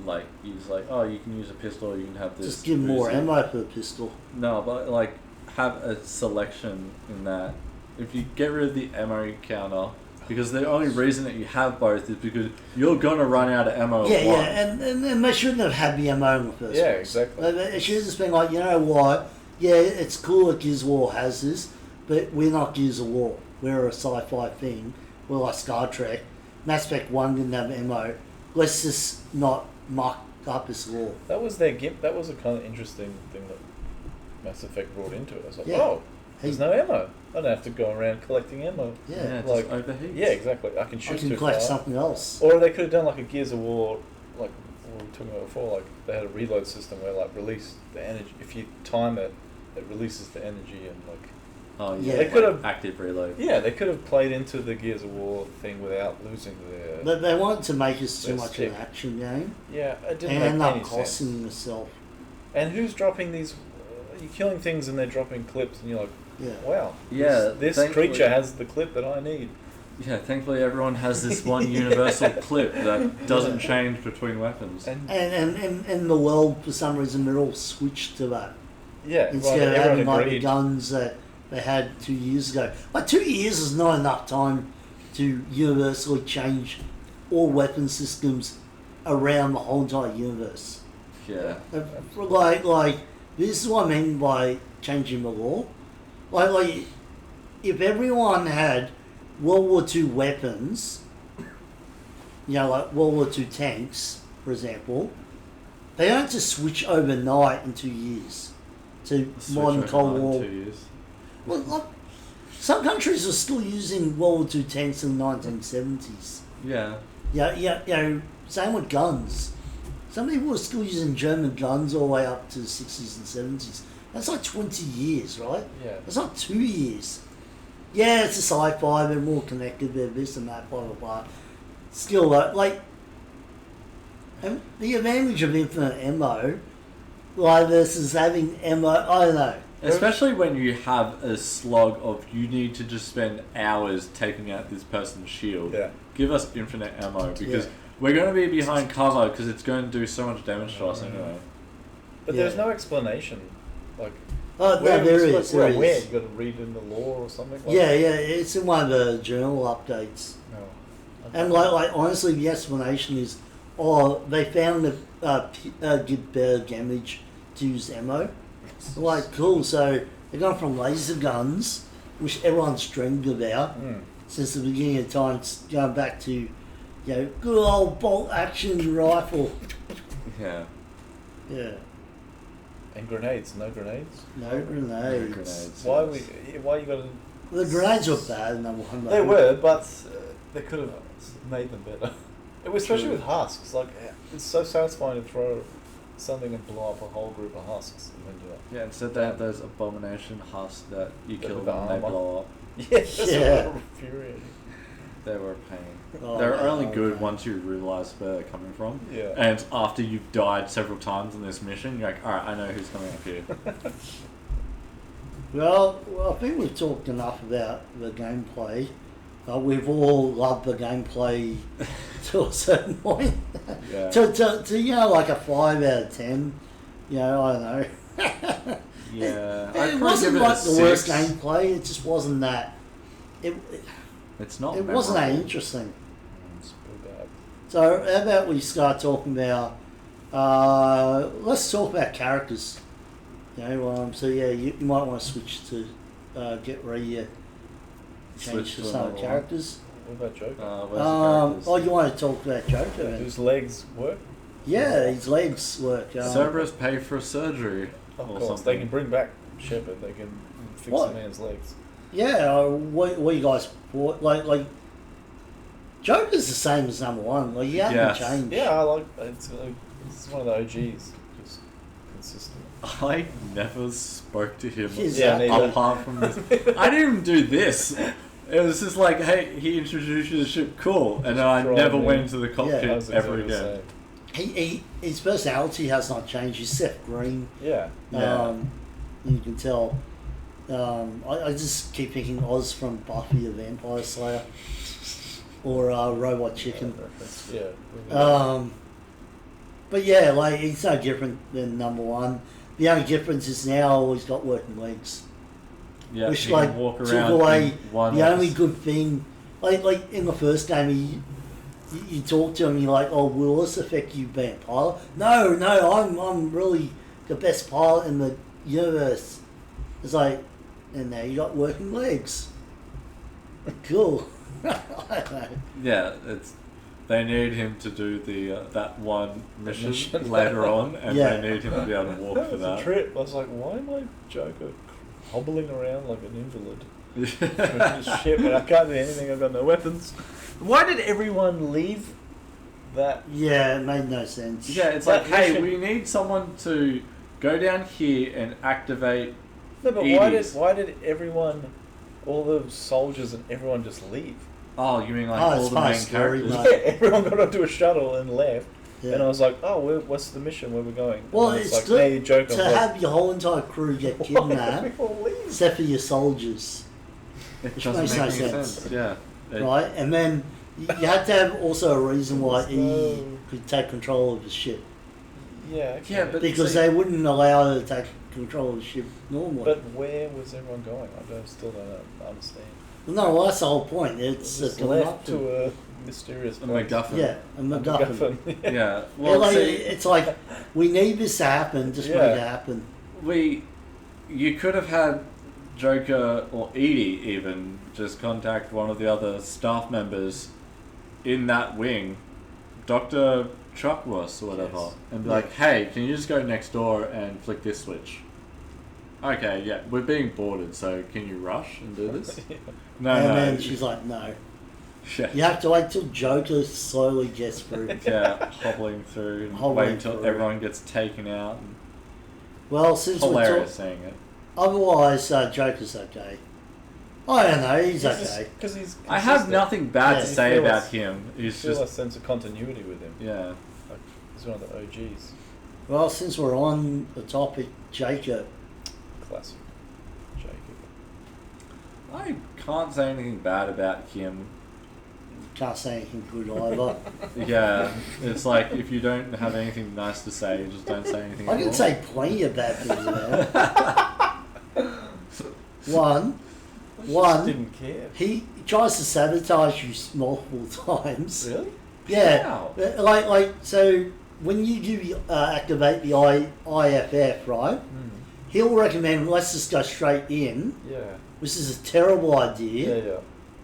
Like, use like, oh, you can use a pistol, you can have this. Just give more Uzi. ammo for the pistol. No, but like, have a selection in that. If you get rid of the ammo counter, because the only reason that you have both is because you're gonna run out of ammo. Yeah, at yeah, once. and they shouldn't have had the ammo in the first Yeah, place. exactly. It should have just been like, you know what? Yeah, it's cool that Gears of War has this, but we're not Gears of War. We're a sci-fi thing. We're like Star Trek. Mass Effect 1 didn't have ammo. Let's just not muck up this law. That was their gimp. That was a kind of interesting thing that Mass Effect brought into it. I was like, Yeah. oh, there's Hey. no ammo. I don't have to go around collecting ammo. Yeah, Yeah, it like- just overheats. Yeah, exactly. I can I shoot can too collect far. something else. Or they could have done like a Gears of War, like we were talking about before. Like they had a reload system where like release the energy. If you time it, it releases the energy and like. Oh Yeah. yeah. They could have- active reload. Yeah, they could have played into the Gears of War thing without losing their. But they wanted to make this too Let's much of an check. action game, Yeah, it didn't and make end up any costing sense. yourself. And who's dropping these? You're killing things and they're dropping clips, and you're like, Yeah. wow. Yeah, This thankfully- creature has the clip that I need. Yeah, thankfully everyone has this one universal clip that doesn't change between weapons. And And in the world, for some reason, they're all switched to that. yeah, Instead right, of having everyone like the agreed. guns that they had 2 years ago. Like 2 years is not enough time to universally change all weapon systems around the whole entire universe. Yeah. Like this is what I mean by changing the law. Like if everyone had World War II weapons, like World War II tanks, for example, they don't just switch overnight in 2 years to modern Cold War. 2 years. Well, like, some countries are still using World War II tanks in the 1970s. Yeah. Yeah, same with guns. Some people are still using German guns all the way up to the 60s and 70s. That's like 20 years, right? Yeah. That's not 2 years. Yeah, it's a sci-fi, they're more connected, they're this and that, blah, blah, blah. Still, and the advantage of infinite ammo, versus having ammo, I don't know. Especially when you have a slog of you need to just spend hours taking out this person's shield. Yeah. Give us infinite ammo because we're going to be behind cover because it's going to do so much damage to us anyway. But there's no explanation. Like, There is. Where? You got to read in the law or something? It's in one of the journal updates. No. And like honestly, the explanation is, they found that give better damage to use ammo. Like, cool. So they're going from laser guns, which everyone's dreamed about since the beginning of time, going back to, good old bolt action rifle. Yeah. Yeah. And grenades? No grenades? No grenades. Why you got to? The grenades were bad, number one. They were, but they could have made them better. Especially with husks. Like, it's so satisfying to throw something and blow up a whole group of husks. Yeah, instead they have those abomination husks that you kill with them and they armor. blow up. That's infuriating. They were a pain. Oh, They're only man. good once you realise where they're coming from. Yeah. And after you've died several times in this mission, you're like, alright, I know who's coming up here. Well, I think we've talked enough about the gameplay. We've all loved the gameplay to a certain point. Yeah. to like a 5 out of 10, I don't know. Yeah. It wasn't give it like a the worst 6. gameplay. It just wasn't that. It's not. It wasn't that memorable. interesting. It's pretty bad. So how about we start talking about? Let's talk about characters. So you might want to switch to get ready. Change Switch to to some another one. characters. What about Joker? Where's the characters? You want to talk about Joker? Man? Whose legs work? Yeah, his legs work. Cerberus pay for surgery Of or course, something. they can bring back Shepard. They can fix What? a man's legs. Yeah, what you guys bought? Like Joker's the same as number one. Like, he hasn't Yes. changed. Yeah, I like it's one of the OGs. Just consistent. I never spoke to him Yeah, neither. apart from this. I didn't even do this. It was just like, hey, he introduced you to the ship, cool, and then I Right, never man. went into the cockpit Yeah, I was ever exactly the again. same. His personality has not changed. He's Seth Green. Yeah. Yeah. You can tell. I just keep thinking Oz from Buffy the Vampire Slayer, or Robot Chicken. Yeah. But yeah, like he's no different than number one. The only difference is now he's got working legs, Yeah, which you like can walk took around away in one the only office. good thing. Like in the first game, you talk to him, you're like, oh, will this affect you being a pilot? No, I'm really the best pilot in the universe. It's like, and now you got working legs. Cool. I don't know. Yeah, they need him to do the that one mission later on, and Yeah. they need him to be able to walk That for was a that. trip. I was like, why am I Joker hobbling around like an invalid? Shit, but I can't do anything. I've got no weapons. Why did everyone leave that? Yeah, it made no sense. Yeah, it's That like, hey, mission- we need someone to go down here and activate. No, but Edie's. why did everyone, all the soldiers and everyone just leave? Oh, you mean like Oh, all it's the part of main story, characters? mate. Yeah, everyone got onto a shuttle and left. Yeah. And I was like, oh, what's the mission? Where we're going? Well, And it's like, good hey, Joker. to have your whole entire crew get Why did we kidnapped, all leave? except for your soldiers, It Which doesn't makes make no any sense. Yeah. It- right? And then you had to have also a reason why he No. could take control of the ship, Yeah, okay. Yeah, but- because see- they wouldn't allow her to take control of the ship normally. But where was everyone going? Still don't understand. No, well, that's the whole point. It's Just a left MacGuffin. to a mysterious A place. MacGuffin. Yeah, a MacGuffin. Yeah. Yeah, Well, like, see, it's like, we need this to happen, just make Yeah. it happen. you could have had Joker or Edie even just contact one of the other staff members in that wing, Dr. Chuckworth or whatever, Yes. and be like, hey, can you just go next door and flick this switch? Okay, yeah, we're being boarded, so can you rush and do this? No, And no. then she's like, no. Yeah. You have to wait till Joker slowly gets through. Yeah, hobbling through and Hobbling wait until through. everyone gets taken out. And Well, since we're hilarious saying it. otherwise, Joker's okay. I don't know, he's okay. Because he's. I have consistent. nothing bad Yeah. to You say feel about a- him. He's Feel a just sense of continuity with him. yeah. Like, he's one of the OGs. Well, since we're on the topic, Jacob, Classic. Jacob. I can't say anything bad about him. can't say anything good either. Yeah, it's like if you don't have anything nice to say, just don't say anything. I at can all. say plenty of bad things about him. One, Just didn't care. he tries to sabotage you multiple times. Really? Yeah, How? like so when you do activate the IFF, right? He'll recommend let's just go straight in, Yeah. which is a terrible Yeah, idea, yeah.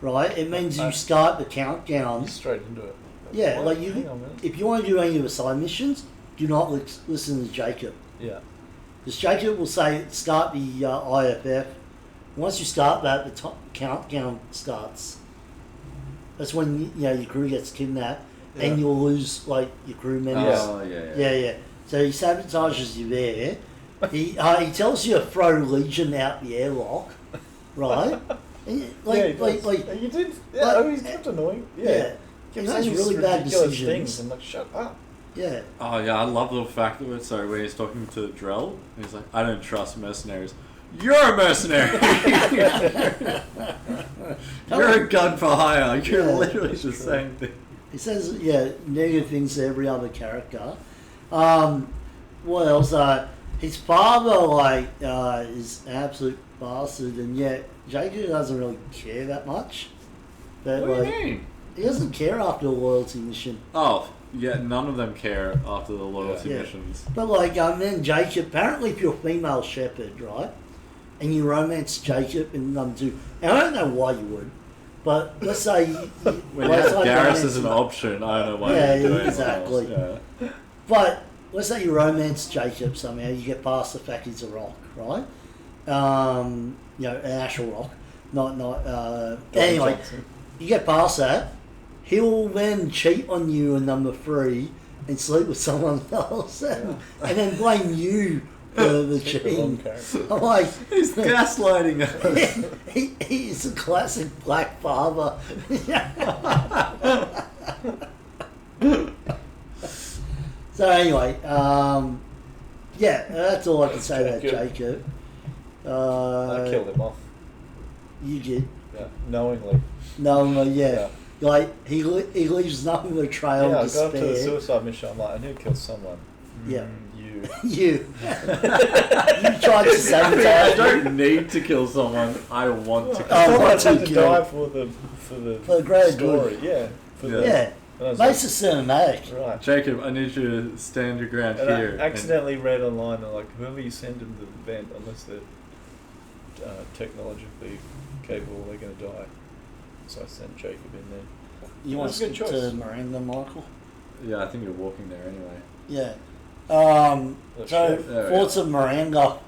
right? It means you I- start the countdown. He's straight into it. Yeah, What? like Hang you. on a minute. If you want to do any of the side missions, do not listen to Jacob. Yeah. Because Jacob will say start the IFF. Once you start that, the countdown starts. That's when your crew gets kidnapped, Yeah. and you'll lose like your crew members. Oh yeah. Yeah. So he sabotages you there. He tells you to throw Legion out the airlock, right? And Yeah, like, he does. like, You did. Yeah, like- oh, he's kept annoying. yeah. Yeah. He Kept makes saying these really bad ridiculous decisions. things. I'm like, shut up. Yeah. Oh yeah, I love the fact that when he's talking to Drell, he's like, I don't trust mercenaries. You're a mercenary. You're a gun for hire. You're Yeah, literally that's the true. same thing. He says, negative things to every other character. What else? His father, is an absolute bastard, and yet Jacob doesn't really care that much. But, What do you mean? he doesn't care after a loyalty mission. Oh, yeah, none of them care after the loyalty Yeah. missions. But, then Jacob, apparently if you're a female shepherd, right, and you romance Jacob in number 2, and I don't know why you would, but let's say... When you let's have say Garrus romance as an him. option, I don't know why Yeah, you're doing exactly. Else. Yeah. But let's say you romance Jacob somehow, you get past the fact he's a rock, right? An actual rock, not. Anyway, Johnson. you get past that, he'll then cheat on you in number 3 and sleep with someone else, and then blame you for the Pick the wrong cheating. character. I'm like, He's gaslighting us. he's a classic black father. So anyway, that's all I can say about Jacob. I killed him off. You did. Yeah. Knowingly. No, Yeah. like he leaves nothing but a trail Yeah, I of got up to the despair. suicide mission. I'm like, I need to kill someone. Yeah. You. You tried to I sabotage. don't need to kill someone. I want to kill Oh, Someone want to had to kill. die for the For the greater story. Yeah. For Yeah. the, Yeah, and I was makes it cinematic. like, right. Jacob, I need you to stand your ground And here. I accidentally read online that like whoever you send into the event, unless they're technologically capable, they're going to die. So I sent Jacob in there. You want to That's a skip good to choice. Miranda, Michael? Yeah, I think you're walking there anyway. Yeah. That's So true. There we thoughts of Miranda?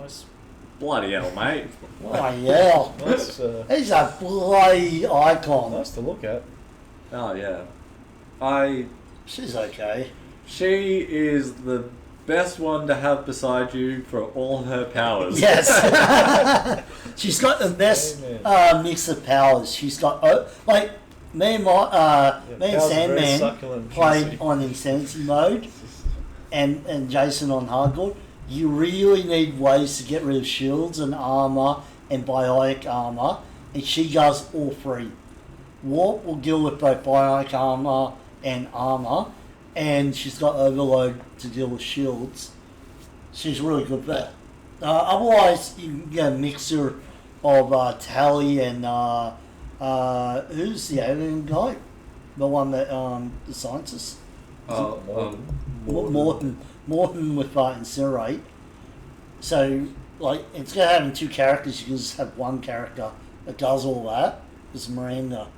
Nice. Bloody hell, mate. Oh yeah, Nice. he's a bloody icon. Nice to look at. Oh yeah. She's okay. She is the best one to have beside you for all her powers. Yes. She's got the best mix of powers. She's got me and Powers are very Sandman succulent and played juicy. on Insanity mode, and Jason on hardcore. You really need ways to get rid of shields and armor and biotic armor, and she does all 3. Warp will deal with both biotic armor and armor, and she's got overload to deal with shields. She's really good at that. Otherwise, you can get a mixture of Tally and who's the alien guy? The one that the scientist. Morton with Incinerate. So like instead of having two characters, you can just have one character that does all that. It's Miranda.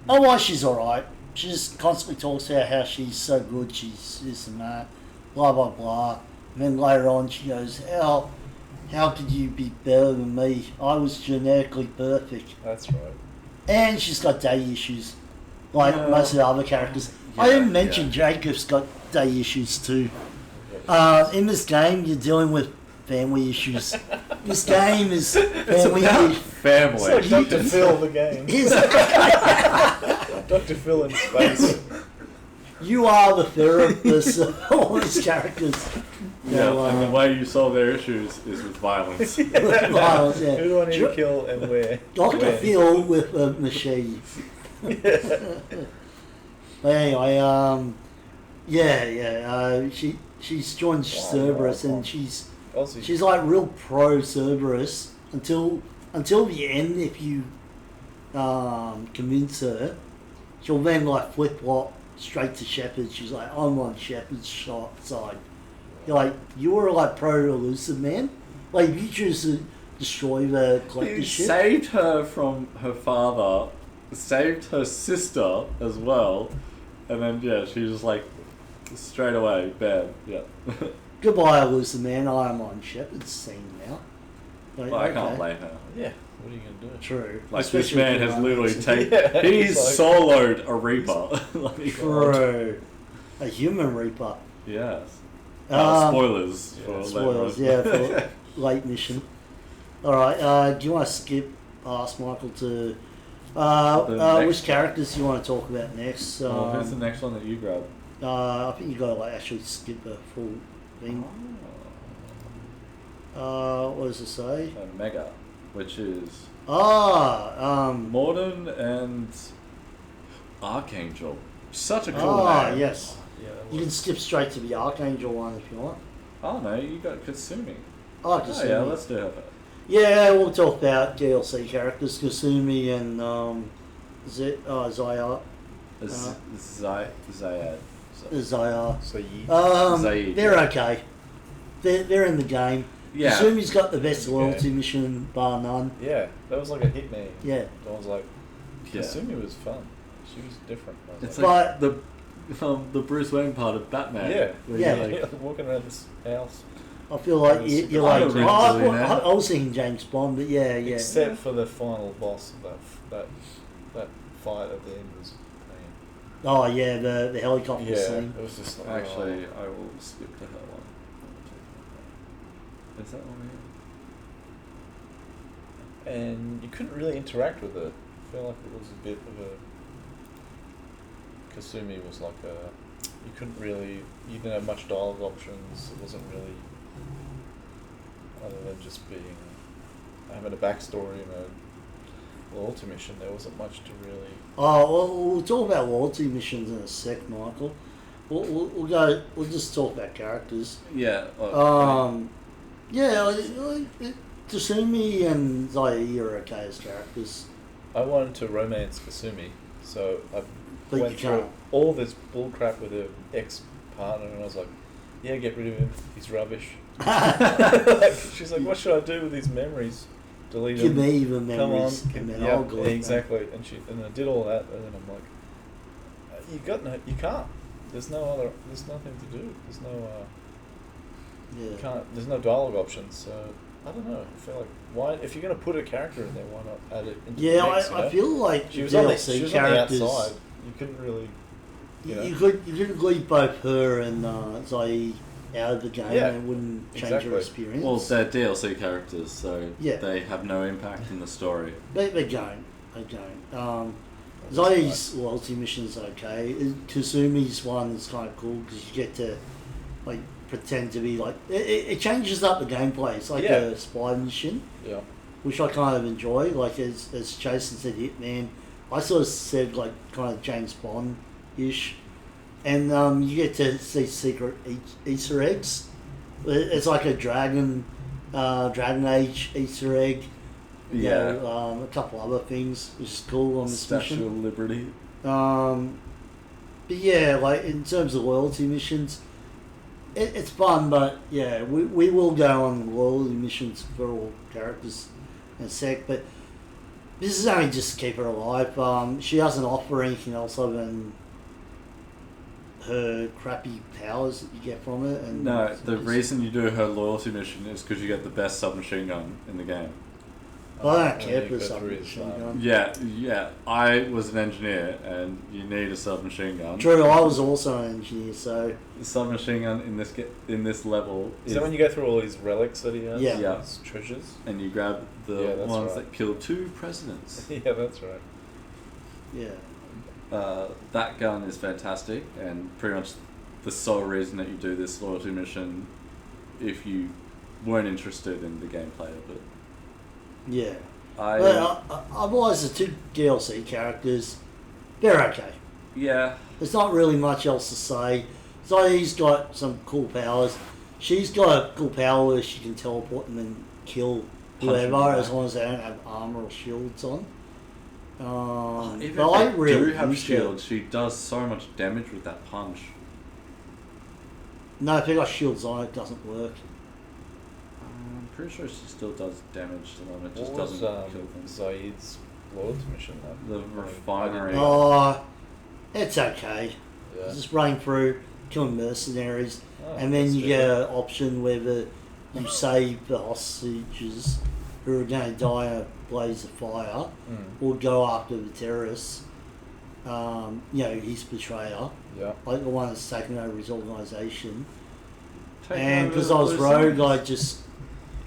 Otherwise, she's alright. She just constantly talks about how she's so good, she's this and that, blah blah blah. And then later on, she goes, how could you be better than me? I was genetically perfect. That's right. And she's got day issues, like most of the other characters. I didn't mention Jacob's got day issues too. In this game, you're dealing with family issues. This game is family issues. Family. It's like Dr. Phil, the game. Dr. Phil in space. You are the therapist of all these characters. Yeah, and the way you solve their issues is with violence. Violence, yeah. Who do I need to kill and where? Dr. Phil with a machine. But anyway, she's joined Cerberus and she's like real pro Cerberus until the end. If you convince her, she'll then like flip flop straight to Shepard. She's like, I'm on Shepard's side. You're like, you were like pro elusive man. Like if you choose to destroy the collector You ship. saved her from her father, saved her sister as well, and then she's just like straight away bad. Yeah. Goodbye, elusive man. I am on Shepard's team now. Like, Well, I can't blame her. Yeah, what are you going to do? True. Like Especially this man if has you're literally honest. taken. He's He's soloed a Reaper. Like, True. A human reaper. yes. Um, Spoilers for Spoilers, later on. yeah, for late mission. Alright, do you want to skip past Michael to next which characters do you want to talk about next? Well, who's the next one that you grab? I think you got to like actually skip a full thing. What does it say? Mega, which is Morden Morden and Archangel. Such a cool name. yes. Yeah, You can skip straight to the Archangel one if you want. Oh no, you got Kasumi. I like Oh Kasumi. yeah, let's do her. Yeah, we'll talk about DLC characters, Kasumi and Zaya. Zayad. Zaya. So you. Zaid, They're yeah. okay. They're in the game. Yeah. Kasumi's got the best Okay. loyalty mission, bar none. Yeah, that was like a hit name. Yeah. I was like, Yeah. Kasumi was fun. She was different. I was It's like, like the Bruce Wayne part of Batman. Yeah. where Yeah. you're like, walking around this house. I feel like That was- you're I like, don't I really know. was thinking James Bond, but yeah. Except for the final boss of that fight at the end was pain. Oh yeah, the helicopter Yeah, scene. it was just like, actually, I will skip to her one. Is that one here? and you couldn't really interact with it. I feel like it was a bit of a. Kasumi was like a. You couldn't really. You didn't have much dialogue options. It wasn't really. Other than just being. Having a backstory and a loyalty mission, there wasn't much to really. Oh well, we'll talk about loyalty missions in a sec, Michael. We'll go. We'll just talk about characters. Yeah. Kasumi and Zaya are okay as characters. I wanted to romance Kasumi, so I But went you through can't. all this bullcrap with her ex-partner, and I was like, yeah, get rid of him. He's rubbish. She's like, what should I do with these memories? Delete Give them. me the Come on. memories, and then Yeah, I'll go. with them. exactly. And I did all that, and then I'm like, you can't. There's nothing to do. There's no, Yeah. there's no dialogue options, so I don't know. I feel like, why, if you're going to put a character in there, why not add it into the Yeah, mix, you I know? feel like She the was on the DLC characters. outside. You couldn't really. You could leave both her and Zaya out of the game, Yeah, and it wouldn't change exactly. her experience. Well, they're DLC characters, so Yeah. they have no impact in the story. They don't. They don't. That's Zaya's loyalty mission's okay. Kasumi's one is kind of cool because you get to like pretend to be like it changes up the gameplay. It's like Yeah. a spy mission, Yeah. which I kind of enjoy. Like as Jason said, Hitman. I sort of said like kind of James Bond ish, and you get to see secret Easter eggs. It's like a Dragon Age Easter egg. a couple other things, which is cool on this Statue mission. of Liberty. But yeah, like in terms of loyalty missions, it's fun, but yeah, we will go on loyalty missions for all characters in a sec, but this is only just to keep her alive. She doesn't offer anything else other than her crappy powers that you get from it. And No, the reason you do her loyalty mission is because you get the best submachine gun in the game. I don't care for the submachine gun. Yeah. I was an engineer, and you need a submachine gun. True, I was also an engineer, so The submachine gun in this level Is that when you go through all these relics that he has? Yeah. Yeah. His treasures? and you grab the Yeah, that's ones right. that kill 2 presidents. Yeah, that's right. yeah. That gun is fantastic, and pretty much the sole reason that you do this loyalty mission, if you weren't interested in the gameplay of it. Yeah. Otherwise, the 2 DLC characters, they're okay. Yeah, There's not really much else to say. So he's got some cool powers. She's got a cool power where she can teleport and then kill whoever, them as back. long as they don't have armor or shields on. even But I if they really do have used shields, she does so much damage with that punch. No, if they got shields on, it doesn't work. I'm pretty sure she still does damage to them, it just What was doesn't kill them. Zaid's loyalty mission like? The refinery. Oh, it's okay. Yeah. Just running through, killing mercenaries, Oh, and then that's you good. get an option whether you save the hostages who are going to die in a blaze of fire, or go after the terrorists. His betrayer, Yeah. like the one that's taken over his organisation. Take And over because I was those rogue, things. I just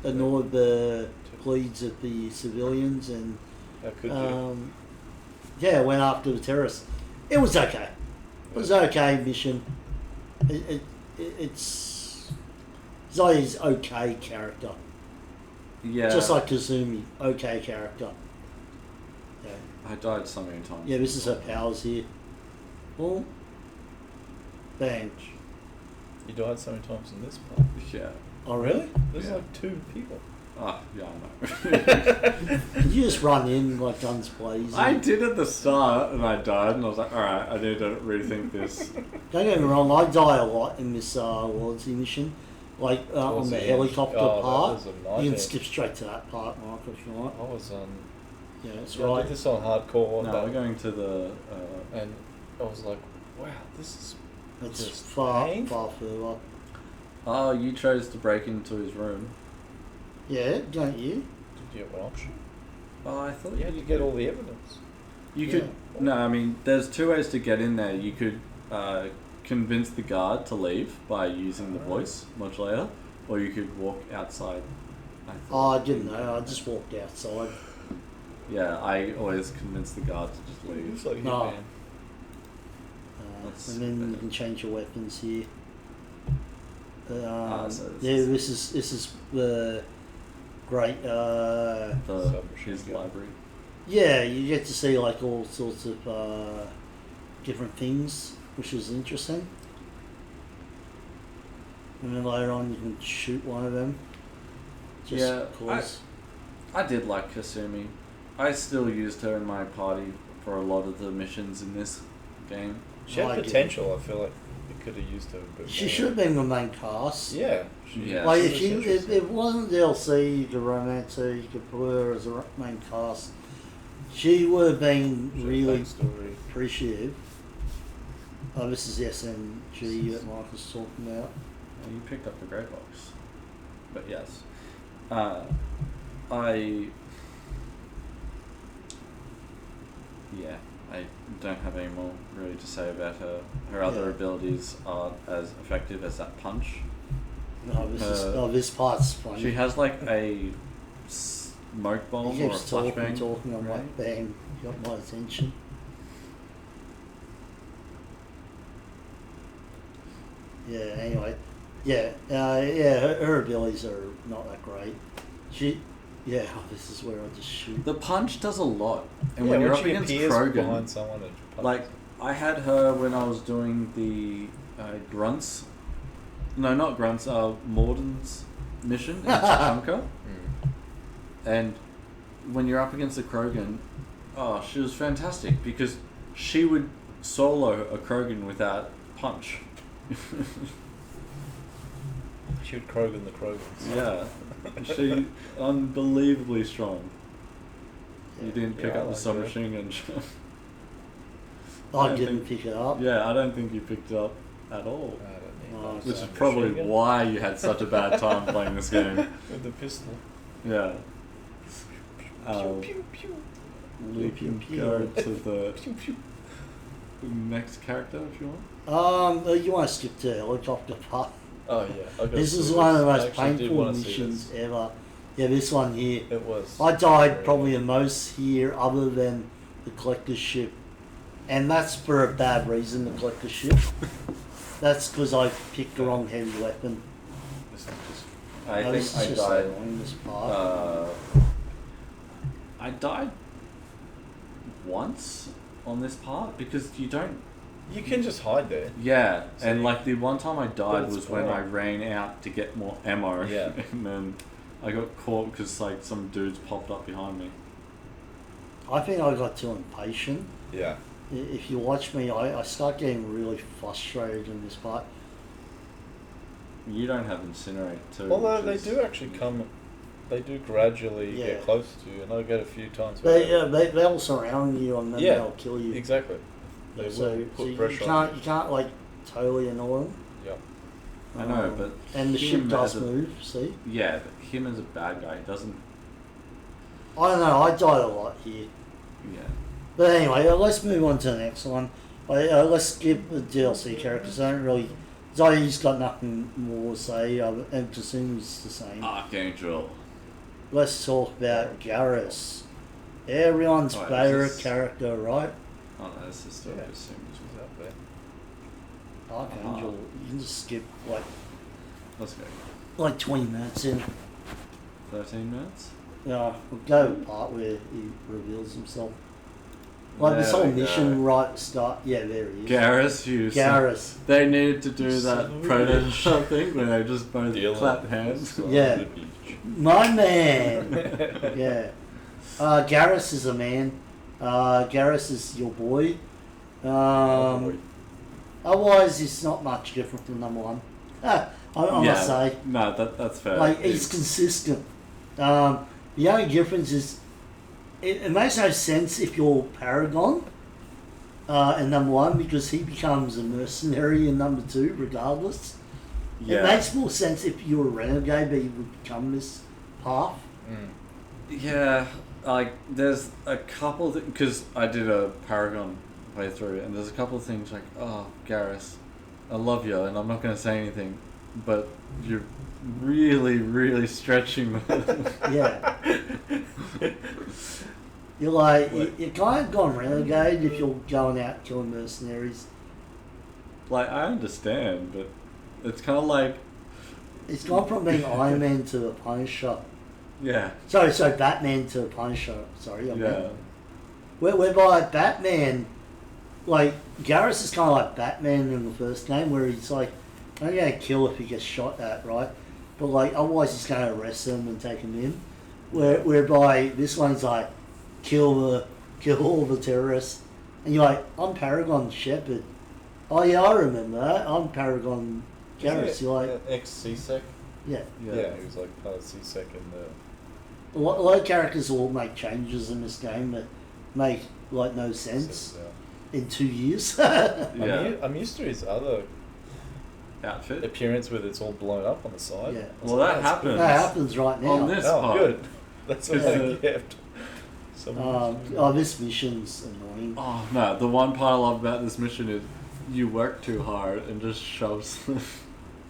ignored the pleas of the civilians and How could you? went after the terrorists. It was okay. It was an okay mission. It's Zoe's okay character. Yeah. Just like Kazumi, okay character. Yeah. I died so many times. Yeah, this is her powers here. Boom. Bang. You died so many times in this part. Yeah. Oh, really? There's Yeah. like 2 people. Ah, yeah, I know. Did you just run in like guns blazing? I did at the start, and I died, and I was like, alright, I need to rethink this. Don't get me wrong, I die a lot in this loyalty mission. Like on the helicopter part. That was a You nightmare. can skip straight to that part, Michael, if you want. I was on. Yeah, that's I right. did this on hardcore. No, we're going to the... And I was like, wow, this is. It's just far painful. further. Oh, you chose to break into his room. Yeah, don't you? Did you have an option? Oh, I thought You had to get all the evidence. You Yeah. could... No, I mean, there's 2 ways to get in there. You could convince the guard to leave by using the voice modulator, or you could walk outside. Oh, I didn't know. I just walked outside. Yeah, I always convince the guard to just leave. It's like No. Hitman. That's And then you better. can change your weapons here. So Yeah, this is the great. The Submachine his gun. library. Yeah, you get to see like all sorts of different things, which is interesting. And then later on, you can shoot one of them. Just Yeah, cause. I did like Kasumi. I still used her in my party for a lot of the missions in this game. She had I get it. potential. I feel like you could have used her a bit She more. should have been the main cast. Yeah. Yeah. Like she if was you if interesting. it wasn't DLC, you could romance her, you could put her as a main cast. She would have been She had really backstory. appreciative. Oh, this is the SMG that Michael's talking about. And you picked up the grey box. But yes. I don't have any more really to say about her. Her other Yeah. abilities aren't as effective as that punch. No, this part's funny. She has like a smoke bomb He or a keeps talking, flashbang. talking. I'm right? like, bang, you got my attention. Yeah. Anyway, yeah, her abilities are not that great. This is where I just shoot. The punch does a lot, and Yeah, when you're up she against appears Krogan, behind someone and punches like them. I had her when I was doing the grunts. No, not grunts. Morden's mission in Tachanka, Mm. and when you're up against a Krogan, oh, she was fantastic because she would solo a Krogan without punch. She would Krogan the Krogans. Yeah, she unbelievably strong. You didn't pick up the submachine gun. I didn't pick it up. Yeah, I don't think you picked it up at all. I don't Oh, need Which is that. probably Machine gun. why you had such a bad time playing this game. With the pistol. Yeah. Pew, pew, We Pew, can pew, go pew. to the pew, pew. next character if you want. You want to skip to helicopter part? Oh yeah. I gotta This see is one of the I most actually did painful wanna see missions this. ever. Yeah, this one here. It was. I died very- probably the most here other than the collector's ship. And that's for a bad reason, the collector's ship. That's because I picked the wrong heavy weapon. This is just- I No, think this is I just died. annoying, this part. I died once on this part because you don't. You can just hide there. Yeah, So and you- like the one time I died it's was when I boring. ran out to get more ammo. Yeah. And then I got caught because like some dudes popped up behind me. I think I got too impatient. Yeah. If you watch me, I start getting really frustrated in this part. You don't have incinerate too. Although which they is- do actually come, they do gradually Yeah. get close to you, and I get a few times. where They'll surround you and then Yeah, they'll kill you. Exactly. They So, will so put you pressure can't on you can't like totally annoy them. Yep. I know, but and the him ship does as a- move. See, Yeah, but him as a bad guy doesn't. I don't know. I died a lot here. Yeah. But anyway, let's move on to the next one. Let's skip the DLC characters. I don't really. Zoe's got nothing more to say, and Kasumi's the same. Archangel. Let's talk about Garrus. Everyone's Oh, favourite this is- character, right? Oh no, this is still Yeah. assumed. She's up there. Archangel. You can just skip Let's go. like 20 minutes in. 13 minutes? Yeah, we'll go to the part where he reveals himself. Like this There whole we mission go. right at the start. Yeah, there he is. Garrus Hughes. Garrus. They needed to do Son that of a Predator thing where they just both Deal clap with hands. this on Yeah. the beach. My man. Yeah. Garrus is a man. Garrus is your boy. Otherwise, it's not much different from number one. I must say. No, that's fair. Like, he's consistent. The only difference is it makes no sense if you're Paragon in number one because he becomes a mercenary in number two, regardless. yeah. It makes more sense if you were a renegade, but you would become this path. Yeah, like there's a couple because I did a Paragon playthrough, and there's a couple of things like, oh, Garrus, I love you, and I'm not going to say anything, but you're really, really stretching the. Yeah. You're like, you're kind of gone renegade if you're going out killing mercenaries. Like I understand, but it's kind of like, It's gone from being Iron Man to the Punisher. yeah, Sorry, Batman to the Punisher. Sorry, I yeah, meant. Whereby Batman, like, Garrus is kind of like Batman in the first game, where he's like, I'm going to kill if he gets shot at, right? But, like, otherwise he's going to arrest him and take him in. Whereby this one's like, kill all the terrorists. And you're like, I'm Paragon Shepherd. Oh, yeah, I remember that. I'm Paragon Garrus. You're like, ex-CSEC? yeah. Yeah, he was like part of CSEC in the... A lot of characters will make changes in this game that make, like, no sense in 2 years. yeah. I'm used to his other Outfit. appearance with it's all blown up on the side. Yeah. Well, that happens. That happens right now. On this Oh, part. good. That's what Yeah. I kept. This mission's annoying. Oh no, the one part I love about this mission is you work too hard and just shoves the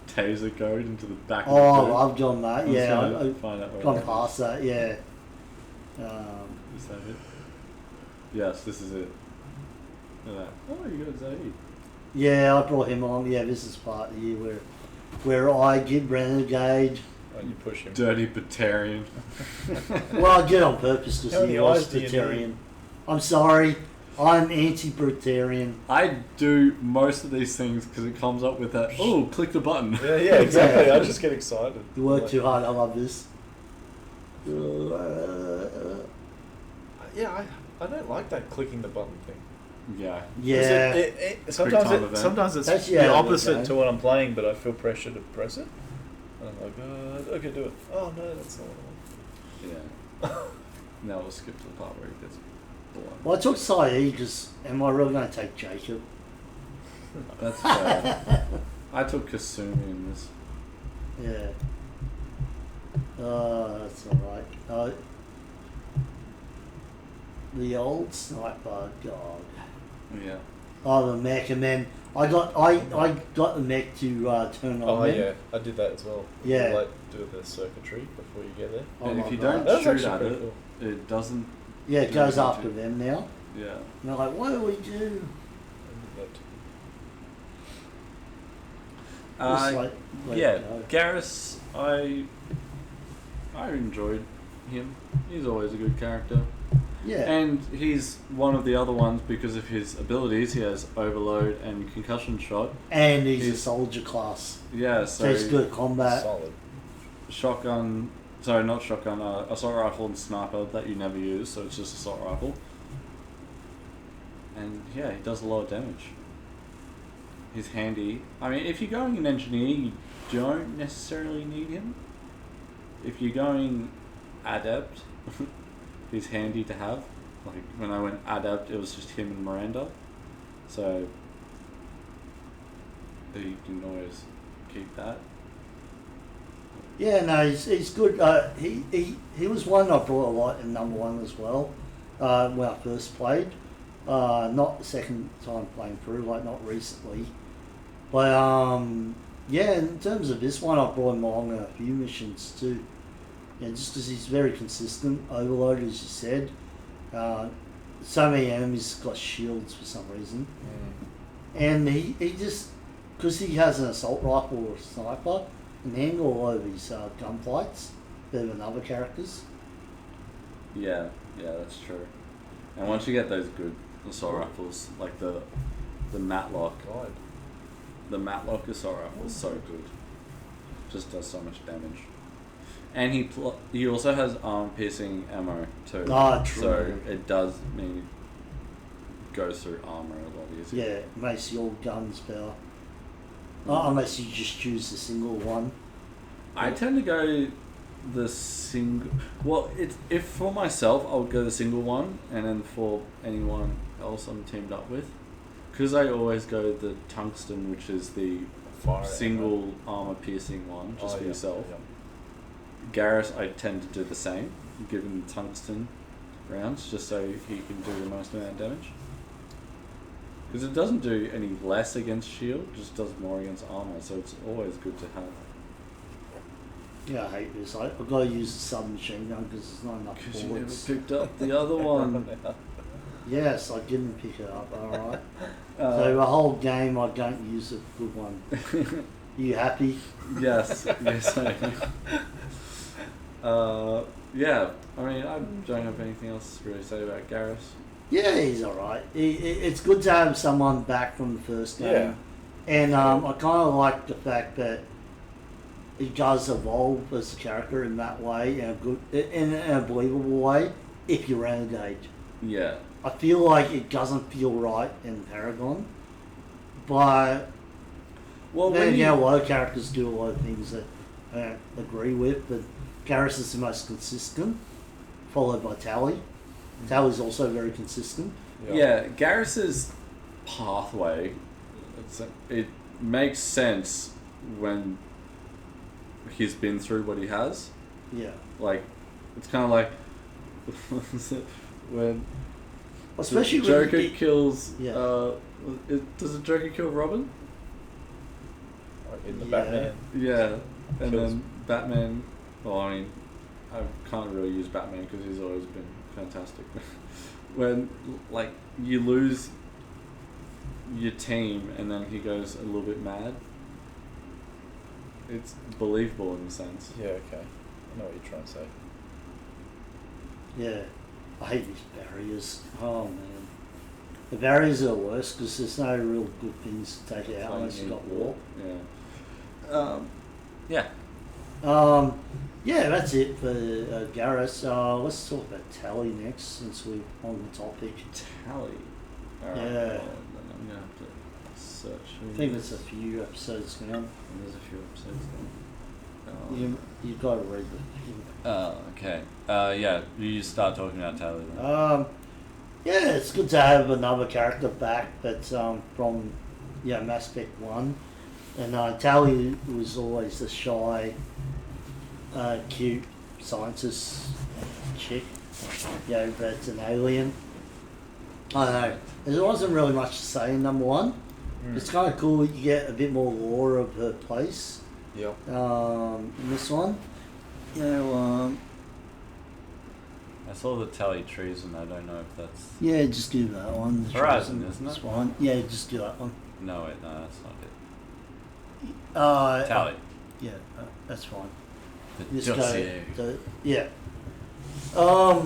taser code into the back of the Oh, boat. I've done that. I'm Yeah, trying to I've find out where gone that is. past that. Yeah. Is that it? Yes, this is it. Look at that. Oh, you got Zaid. Yeah, I brought him on. Yeah, this is part here where I get renegade. Oh, you push him. Dirty Batarian. Well, I did on purpose How because many he was eyes do you Brutarian. need? I'm sorry, I'm anti-Brutarian. I do most of these things because it comes up with that, oh, click the button. Yeah, exactly. I just get excited. You work Like, too hard. I love this. Yeah, I don't like that clicking the button thing. Yeah. 'Cause Yeah. Sometimes it's That's the the opposite game. to what I'm playing, but I feel pressure to press it. And I'm like, okay, do it. Oh no, that's not what Yeah. Now we'll skip to the part where he gets blown. Well, I took Saeed because am I really going to take Jacob? That's fair. I took Kasumi in this. Yeah. That's alright. The old sniper, God. Yeah. Oh, the mech, and then I got the mech to turn on. Oh them. yeah, I did that as well. Yeah. You, like do the circuitry before you get there. Oh And my if you God. don't That's shoot actually at pretty it, cool. it doesn't. Yeah, it do goes anything after to- them now. Yeah. And they're like, what do we do? I did that. Just like, let it Yeah, go. Garrus, I enjoyed him. He's always a good character. Yeah. And he's one of the other ones because of his abilities. He has overload and concussion shot. And he's a he's- soldier class. Yeah, So he's good at combat. Solid. shotgun. Sorry, not shotgun. Assault rifle and sniper that you never use, so it's just assault rifle. And yeah, he does a lot of damage. He's handy. I mean, if you're going in engineer, you don't necessarily need him. If you're going adept, he's handy to have. Like when I went adept, it was just him and Miranda, so you can always keep that. Yeah, no, he's good. He was one I brought a lot in number one as well. When I first played, not the second time playing through, like not recently. But yeah, in terms of this one, I brought him along a few missions too. Yeah, just because he's very consistent. Overload, as you said. So many enemies got shields for some reason, and he just because he has an assault rifle or a sniper. And handle all of his gunfights better than other characters. Yeah, that's true. And once you get those good assault rifles, like the Matlock, God. the Matlock assault rifle is so good. Just does so much damage. And he also has arm piercing ammo too. Ah, true. So it does mean it goes through armor a lot easier. Yeah, it makes your guns better. Unless you just choose the single one. I tend to go the single. Well, if for myself, I would go the single one, and then for anyone else I'm teamed up with, because I always go the tungsten, which is the Fire single armor piercing one, just for yeah, yourself. yeah. Garrus, I tend to do the same, give him tungsten rounds, just so he can do the most amount of damage. Because it doesn't do any less against shield, just does more against armor, so it's always good to have. Yeah, I hate this. I've got to use the submachine gun because there's not enough Because you never bullets. picked up the other one. Yes, I didn't pick it up, alright. Uh, So the whole game I don't use a good one. You happy? Yes, yes I am. Yeah, I mean, I don't have anything else to really say about Garrus. Yeah, he's alright. It's good to have someone back from the first game. Yeah. And I kind of like the fact that he does evolve as a character in that way, in a believable way, if you renegade. Yeah. I feel like it doesn't feel right in Paragon, but Well, then when again, a lot of characters do a lot of things that I don't agree with, but Garrus is the most consistent, followed by Tally. Tally's also very consistent. Yeah, Garrus's pathway, it makes sense when he's been through what he has. Yeah. Like, it's kind of like when Especially the Joker when you, kills. Yeah. Does the Joker kill Robin? In the Yeah. Batman. Yeah, and Kills- then Batman. Well, I mean, I can't really use Batman because he's always been fantastic. When like you lose your team and then he goes a little bit mad, it's believable in a sense. Yeah, okay. I know what you're trying to say. yeah, I hate these barriers. Oh man, the barriers are worse because there's no real good things to take it out unless you got warp. Yeah. Yeah. Yeah, that's it for Garrus. Let's talk about Tally next, since we're on the topic. Tally. Alright, Yeah. well, then I'm gonna have to search. I think there's a few episodes now. There's a few episodes now. You've got to read the thing. Oh, okay. Yeah, you start talking about Tally then. Yeah, it's good to have another character back, but from Mass Effect 1. And Tally was always the shy, cute scientist chick, but it's an alien. I don't know. There wasn't really much to say in number 1. It's kind of cool that you get a bit more lore of her place. Yeah. In this one. I saw the Tally trees and I don't know if that's... Yeah, just do that one. The Horizon, chosen- isn't it? it's fine. Yeah, just do that one. No, wait, no, that's not it. Tally. Yeah, that's fine. The Just dossier. yeah. I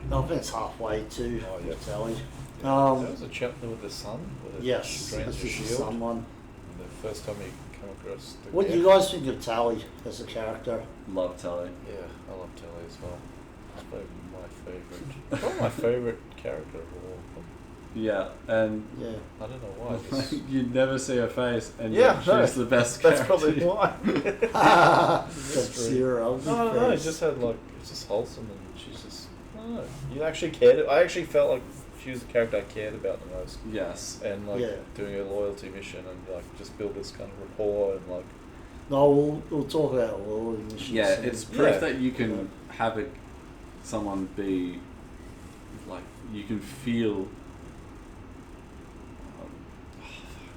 think it's halfway to Oh, yeah. Tally. That was a chapter with the sun. With the Yes, strange that's just the shield. someone. And the first time you come across the What do you guys think of Tally as a character? Love Tally. Yeah, I love Tally as well. It's probably my favourite. Probably my favourite character of all of them. Yeah, and Yeah. I don't know why. Just, you never see her face, and Yeah, yet no, she's the best that's character. probably why. That's Mystery. zero. No, it just had like it's just wholesome and she's just I don't know. You actually cared. I actually felt like she was the character I cared about the most. Yes. And like Yeah. doing a loyalty mission and like just build this kind of rapport and like No, we'll talk about all of the missions. Yeah, soon. it's proof Yeah. that you can have someone be like you can feel.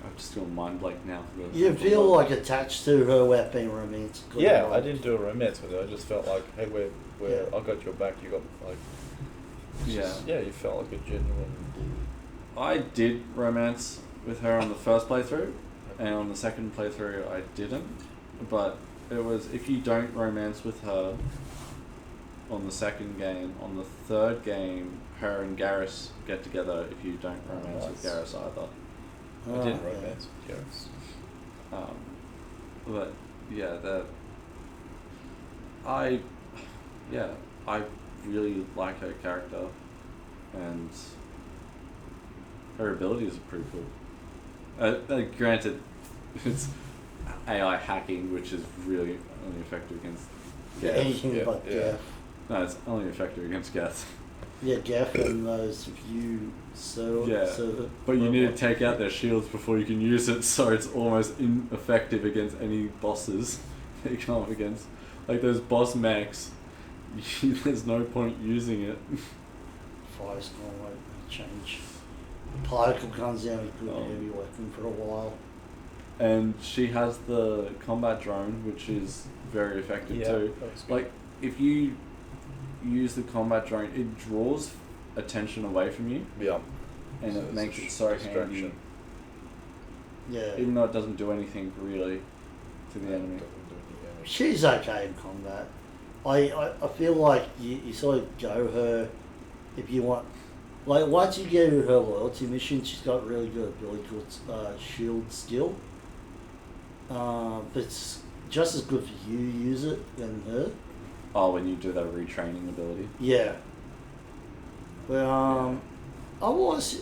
I'm just going mind blank now. You feel like attached to her without being romantic. or yeah, I like- didn't do a romance with her. I just felt like, hey, we're Yeah. I got your back. You got like Yeah. yeah. You felt like a genuine. I did romance with her on the first playthrough, and on the second playthrough I didn't. But it was if you don't romance with her on the second game, on the third game, her and Garrus get together. If you don't romance with Nice. Garrus either. I didn't yeah. romance with Garrus. But yeah, I really like her character, and her abilities are pretty cool. Granted, it's AI hacking, which is really only effective against Geth. Anything Yeah, but yeah. Geth. No, it's only effective against Geth. Yeah, Geth and those view Yeah, server. but you need to take out their shields before you can use it, so it's almost ineffective against any bosses that you come up against. Like those boss mechs, there's no point using it. Fire's gone like change. Particle guns the only good Oh. heavy weapon for a while. And she has the combat drone, which is very effective Yeah, too. that was good. Like, if you use the combat drone, it draws attention away from you, Yeah. and So it it's makes a it so distraction. handy, Yeah. even though it doesn't do anything really to the enemy. Doesn't do any damage. She's okay in combat. I feel like you sort of go her if you want. Like, once you get her loyalty mission, she's got really good ability called shield skill. But it's just as good for you to use it than her. Oh, when you do that retraining ability. Yeah. But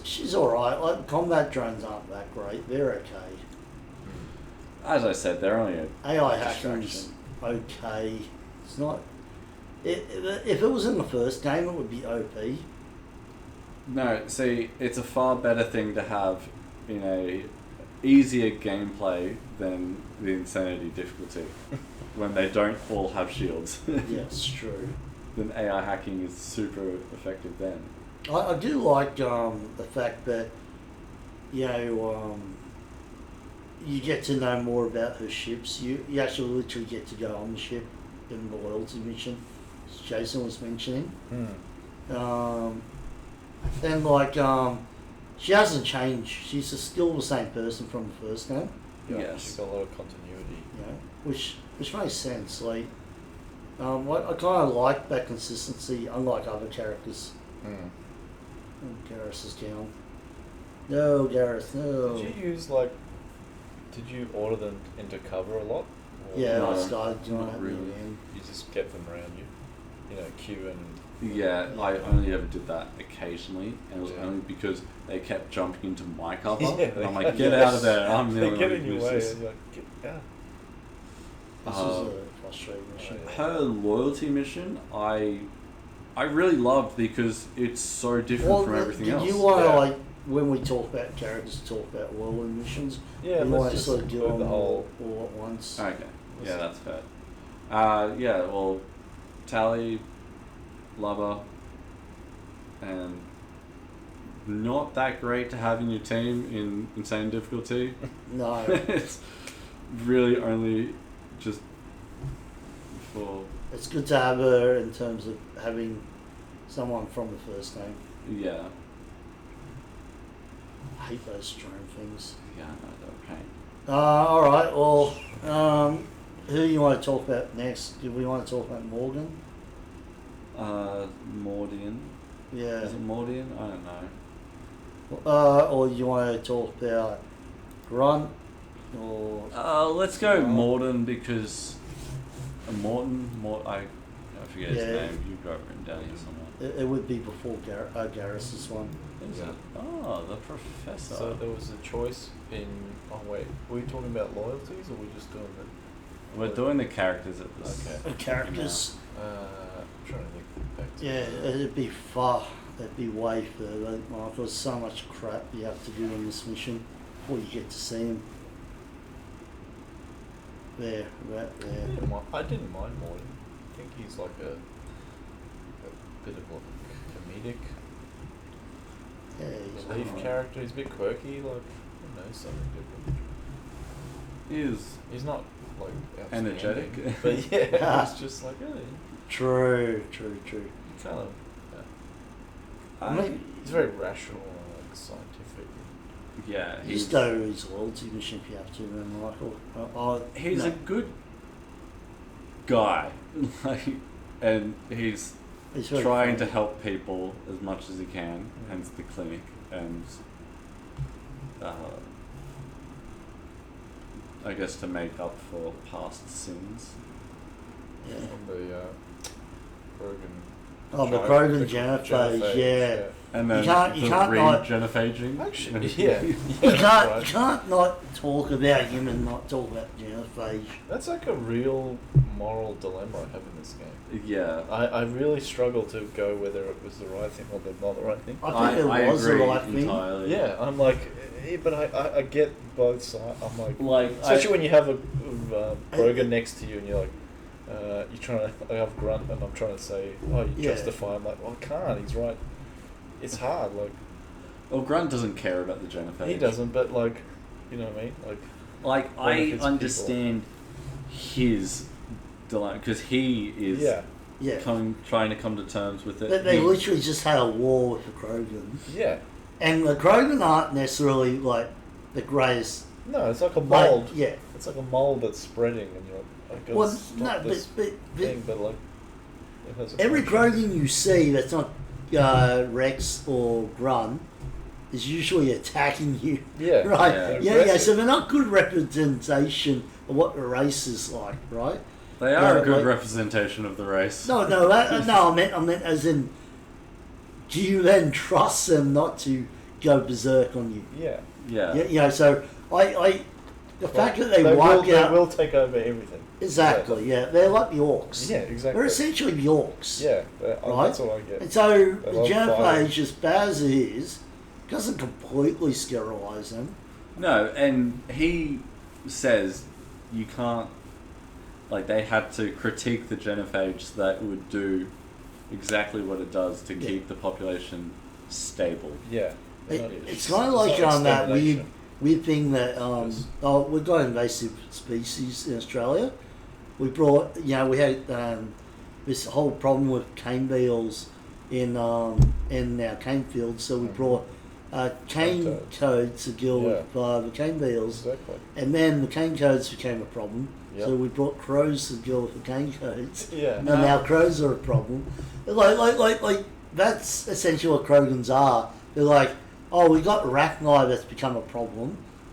she's alright. Like, combat drones aren't that great. They're okay. As I said, they're only a AI hacking's distraction. okay. It's not. If it was in the first game, it would be OP. No, see, it's a far better thing to have in a easier gameplay than the Insanity difficulty, when they don't all have shields. Yeah, it's true. Then AI hacking is super effective then. I do like the fact that you get to know more about her ships. You actually literally get to go on the ship in the loyalty mission, as Jason was mentioning. And she hasn't changed. She's still the same person from the first game. Yeah, Yes. she's got a lot of continuity. Which makes sense. I kind of like that consistency, unlike other characters. Garrus is down. No, Garrus, no. Did you order them into cover a lot? Yeah, No, I started doing not it. really. You just kept them around you. You know, Q and... Yeah, I only ever did that occasionally, and it was Yeah. only because they kept jumping into my cover, Yeah, and I'm they- like, get yes. out of there, I'm the They only get one in who your uses way this. and you're like, get out. This is a frustrating mission. Yeah. Her loyalty mission, I really loved because it's so different Well, from everything did else. you want to, Yeah. like, when we talk about characters, talk about world missions? Yeah, you let's want to just sort of do include them the whole... all at once? Okay, yeah, Listen. that's fair. Yeah, well, Tally, Lover, and not that great to have in your team in insane difficulty. No. It's really only just for It's good to have her in terms of having someone from the first game. yeah. I hate those drone things. Yeah, I know they're a pain. Alright, well, who do you want to talk about next? Do we want to talk about Morgan? Mordian. Yeah. Is it Mordian? I don't know. Or you want to talk about Grunt? Or Let's go No. Morden because I forget his Yeah. name. You've got it written down here somewhere. it would be before Garrus's one. Is Yeah. it? Oh, the professor. So there was a choice in... Oh wait, were we talking about loyalties or were we just doing the... We're doing the characters at this. Okay. Characters. I'm trying to think back to... Yeah, it'd be way further. Like, there's so much crap you have to do in this mission before you get to see him. There, right there. I didn't mind Morty. I think he's like a bit of a comedic Yeah, he's relief alright. character. He's a bit quirky, like, I don't know, something different. He is He's not like outstanding, energetic. but yeah, it's just like, oh, True. kind of. Yeah. I mean, He's very rational and like scientific. yeah, just go to his loyalty mission if you have to, then, Michael. he's no, a good guy, like, and he's he's very trying to funny. help people as much as he can, hence the clinic, and I guess to make up for past sins. Yeah. On the Krogan. Oh, the Krogan genophage, yeah. And You then can't- the you can't not- regenephaging. Actually, yeah. You That's can't, right. you can't not talk about him and not talk about genophage. That's like a real moral dilemma I have in this game. Yeah. I really struggle to go whether it was the right thing or not the right thing. I think it was the agree right thing. entirely. Yeah, I'm like, but I get both sides. I'm like, Like, especially when you have a Krogan next to you and you're like, you're trying to, I have Grunt and I'm trying to say, oh, you Yeah. justify. I'm like, well, I can't. He's right. It's hard. Like, Well, Grunt doesn't care about the genophage. he doesn't, but like, you know what I mean? Like, Like, I benefits understand his dilemma because he is Yeah. trying to come to terms with it. They He- literally just had a war with the Krogan. yeah. And the Krogan aren't necessarily, like, the greatest. No, it's like a Like, mold. yeah. It's like a mold that's spreading, and you're like, I gotta Well, stop no, this but thing, but like, it has a every function. Krogan you see that's not Rex or Grun is usually attacking you. Yeah. Right? Yeah. Yeah, yeah, so they're not good representation of what the race is like, right? They are No, a good like- representation of the race. No, I meant as in, do you then trust them not to go berserk on you? Yeah. Yeah. Yeah, you know, so the fact that they will, wipe out, they will take over everything. exactly, yeah, they're like the orcs. Yeah, exactly. They're essentially the orcs. Yeah, Right? that's what I get. And so the love genophage, fighting. as bad as it is, doesn't completely sterilise them. No, and he says you can't. Like, they had to critique the genophage so that it would do exactly what it does to Yeah. keep the population stable. Yeah. It's kind of like that weird thing that Yes. we've got invasive species in Australia. We brought, we had this whole problem with cane beetles in our cane fields, so we Mhm. brought cane toads to deal with the cane beetles, Exactly. and then the cane toads became a problem. Yep. So we brought crows to deal with the cane toads. Yeah. And now crows are a problem. Like that's essentially what Krogans are. They're like, oh, we got arachnite that's become a problem.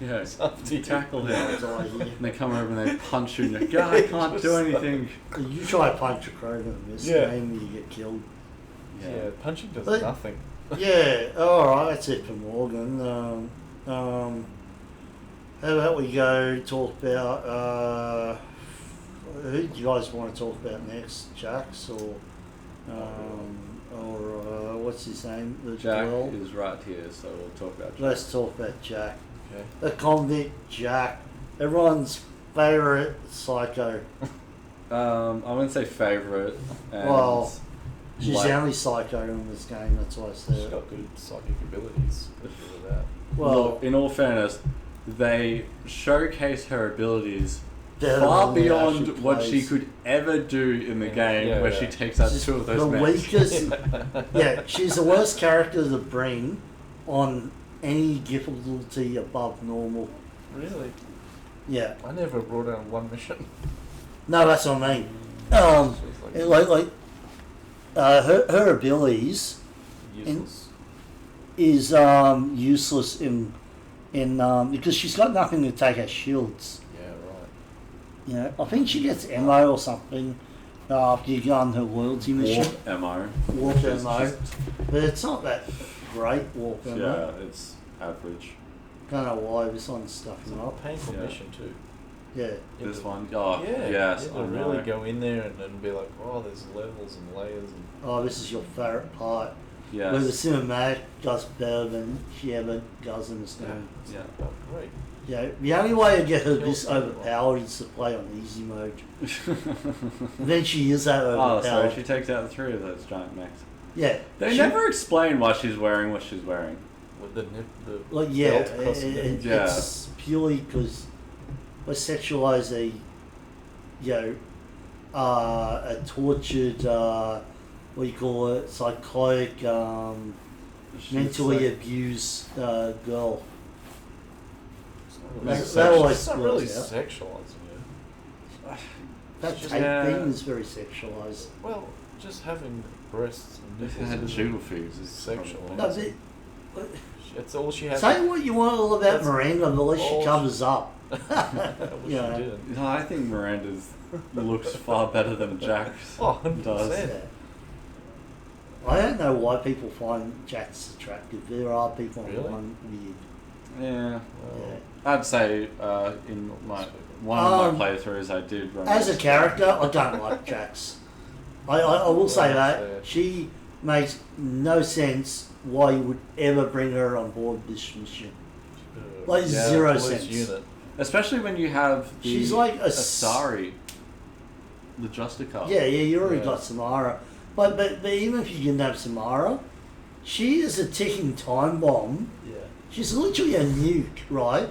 Yeah, After you- tackle him. It's all here. And they come over and they punch you and you go, "God, I can't do anything." You try to punch a Krogan in this Yeah. game, you get killed. Yeah, punching does But- nothing. Yeah, alright, that's it for Morgan. How about we go talk about, who do you guys want to talk about next? Jax or what's his name? The Jack girl? is right here, so we'll talk about Jack. Let's talk about Jack. Okay. The convict Jack. Everyone's favourite psycho. I wouldn't say favourite. And Well, she's like- the only psycho in this game, that's why I She's said it. got good psychic abilities. Good for that. Well, Look, in all fairness, they showcase her abilities better far than they beyond actually what she plays. could ever do in the Yeah, game, yeah, where yeah. she takes out She's 2 of the those men. weakest. Yeah, she's the worst character to bring on any difficulty above normal. Really? Yeah. I never brought out one mission. No, that's what I mean. She's Her abilities useless. is useless in because she's got nothing to take as shields. Yeah, right. You know, I think she gets ammo or something after you go on her loyalty mission. Warp ammo. Warp which is ammo. just- But it's not that great warp ammo. yeah, it's average. Don't know why this one's stuck It's him a up. painful Yeah. mission too. Yeah. You have This to- one, oh, Yeah, yes, you I have to really know. go in there and be like, oh, there's levels and layers and Oh, this is your favourite part. Yes. Where the cinematic does better than she ever does in this Yeah. game. Yeah. oh, great. Yeah, the only way to get her Kills this everyone. overpowered is to play on easy mode. And then she is that Oh, overpowered. so she takes out 3 of those giant mechs. Yeah. They she- never explain why she's wearing what she's wearing. With the Like, yeah, belt costing them. Yeah. it's purely because I sexualize a tortured, what do you call it, psychotic, She's mentally like- abused girl. It's That always it's not really works out. sexualizing it. That It's just- tape Yeah. thing is very sexualized. Well, just having breasts and If it nipples had is jiggle figs, it's sexual. probably- No, but, It's all she has. say what you want all about That's Miranda, but at least all she covers up. I wish Yeah. she didn't. No, I think Miranda's looks far better than Jack's Oh, does. 100%. Yeah. I don't know why people find Jax attractive. There are people Really? online weird. Yeah. Yeah. I'd say in one of my playthroughs I did run As a character, I don't like Jax. I will say that. Yeah. She makes no sense why you would ever bring her on board this mission. Like, zero police sense. Unit. Especially when you have the She's like a Asari, the Justicar. Yeah, you already Yeah. got Samara. But even if you didn't have Samara, she is a ticking time bomb. Yeah. She's literally a nuke, right?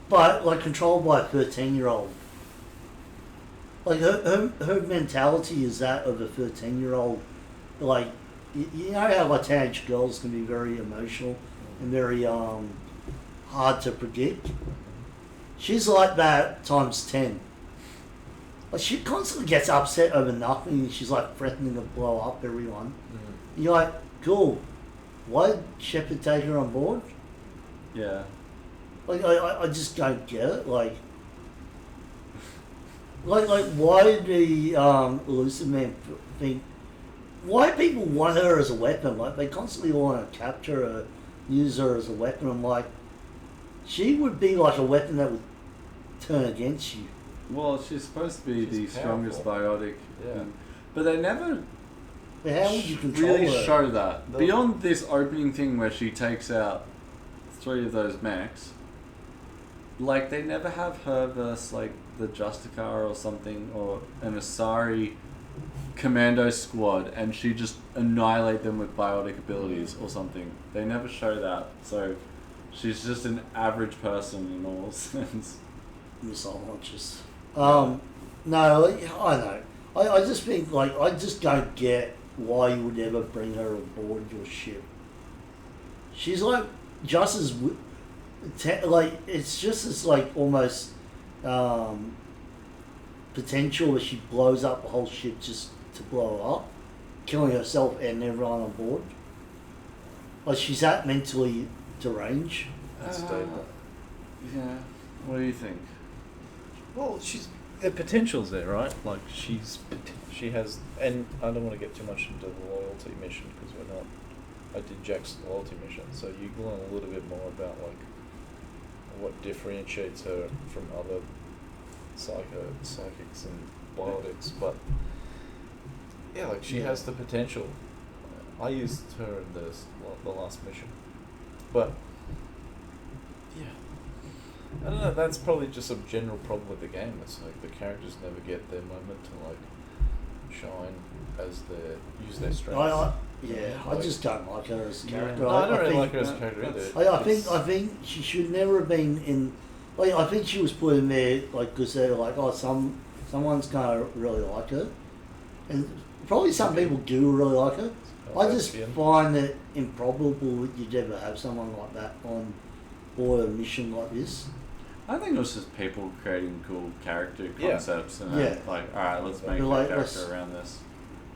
But like controlled by a 13-year-old. Like her mentality is that of a 13-year-old. Like you know how like teenage girls can be very emotional and very hard to predict. She's like that times 10. Like she constantly gets upset over nothing. And she's like threatening to blow up everyone. Mm. You're like, cool. Why did Shepard take her on board? Yeah. Like I just don't get it. Like why did the Elusive Man think? Why people want her as a weapon? Like they constantly want to capture her, use her as a weapon. I'm like, she would be like a weapon that would turn against you. Well, she's supposed to be She's the strongest powerful. biotic. Yeah. thing. But they never But how would you control really her? show that. The- Beyond this opening thing where she takes out 3 of those mechs, like they never have her versus like the Justicar or something or an Asari commando squad and she just annihilate them with biotic abilities or something. They never show that. So she's just an average person in all sense. Missile launchers. No, like, I know. I just think like I just don't get why you would ever bring her aboard your ship. She's like just as like it's just as like almost potential that she blows up the whole ship just to blow up, killing herself and everyone on board. Like she's that mentally deranged. Unstable. Yeah. What do you think? Well, the potential's there, right? Like she has, and I don't want to get too much into the loyalty mission because we're not. I did Jack's loyalty mission, so you learn a little bit more about like what differentiates her from other psychics and biotics, but yeah, like she has the potential. I used her in the last mission, but yeah, I don't know. That's probably just a general problem with the game. It's like the characters never get their moment to like shine as use their strengths. I just don't like her as a character. No, I don't really like her as a character either. I think she should never have been in. Like, I think she was put in there like because they're like, oh, someone's gonna really like her, and probably some people do really like her. I just find it improbable that you'd ever have someone like that on board a mission like this. I think it was just people creating cool character concepts and like, alright, let's make a character around this.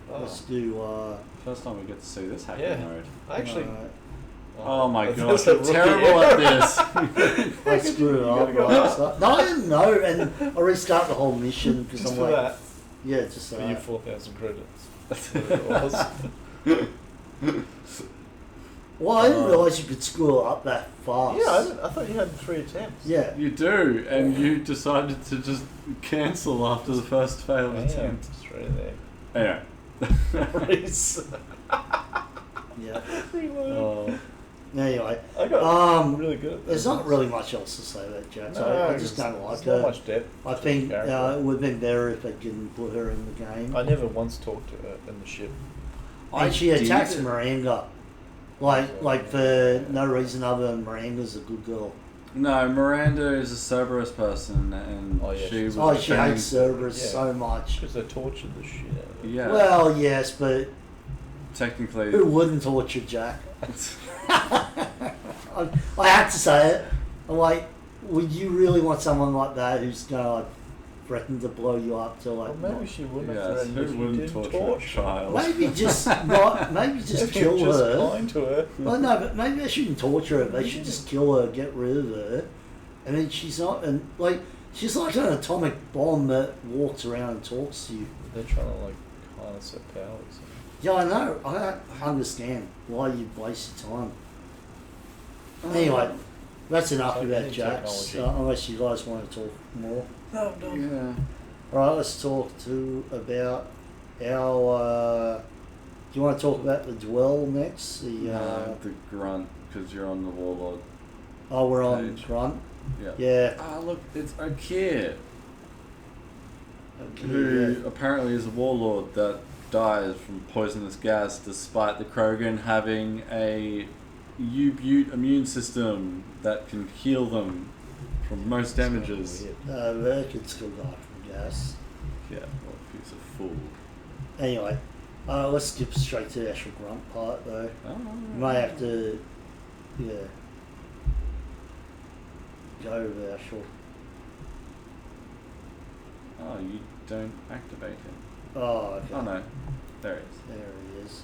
Let's do. First time we get to see this hacking mode. Actually. Oh my god, I'm terrible at this. I screwed it up. No, I didn't know, and I restart the whole mission because I'm like, that. Yeah, just for you 4,000 credits. That's what it was. Well, I didn't realise you could screw it up that fast. Yeah, I thought you had 3 attempts. Yeah. You do, and you decided to just cancel after the first failed attempt. Straight there. Anyway. Yeah. Oh. Anyway, I got really good at this. There's not really much else to say about Jack. I just don't like her. There's not much depth. I think it would have been better if they didn't put her in the game. I never once talked to her in the ship. And she attacks Miranda. Like for no reason other than Miranda's a good girl. No, Miranda is a Cerberus person, and she hates Cerberus so much because they tortured the shit out of her. Yeah. Well, yes, but technically, who wouldn't torture Jack? I had to say it. I'm like, would you really want someone like that who's gonna like threaten to blow you up to like? Well, maybe she wouldn't have threatened if you didn't torture a child. Maybe just not. Maybe just kill her. Just kind to her. Well, no, but maybe they shouldn't torture her. They should just kill her, get rid of her, and then she's not. And like she's like an atomic bomb that walks around and talks to you. They're trying to like harness her powers. Yeah, I know. I don't understand why you waste your time. Anyway, that's enough about Jax. Unless you guys want to talk more. No, I'm done. Yeah. All right, let's talk about our. Do you want to talk about the Dwell next? The Grunt, because you're on the Warlord. Oh, we're on page. Grunt. Yeah. Yeah. Ah, look, it's a kid who apparently is a warlord that dies from poisonous gas, despite the Krogan having a U-Butte immune system that can heal them from most damages. They could still die from gas. Yeah, well, he's a fool. Anyway, let's skip straight to the actual Grunt part, though. You may have to, go over the actual. Oh, you don't activate him. Oh, okay. Oh no, there he is. There he is.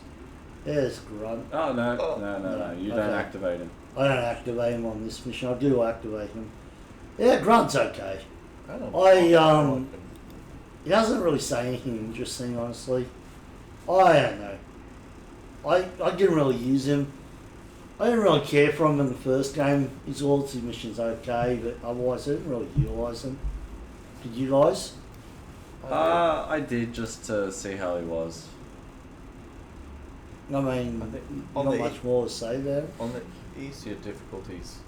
There's Grunt. Oh no, you don't activate him. I don't activate him on this mission. I do activate him. Yeah, Grunt's okay. He doesn't really say anything interesting, honestly. I don't know. I didn't really use him. I didn't really care for him in the first game. His loyalty mission's okay, but otherwise I didn't really utilise him. Did you guys? I did just to see how he was. I mean, not much more to say there. On the easier difficulties,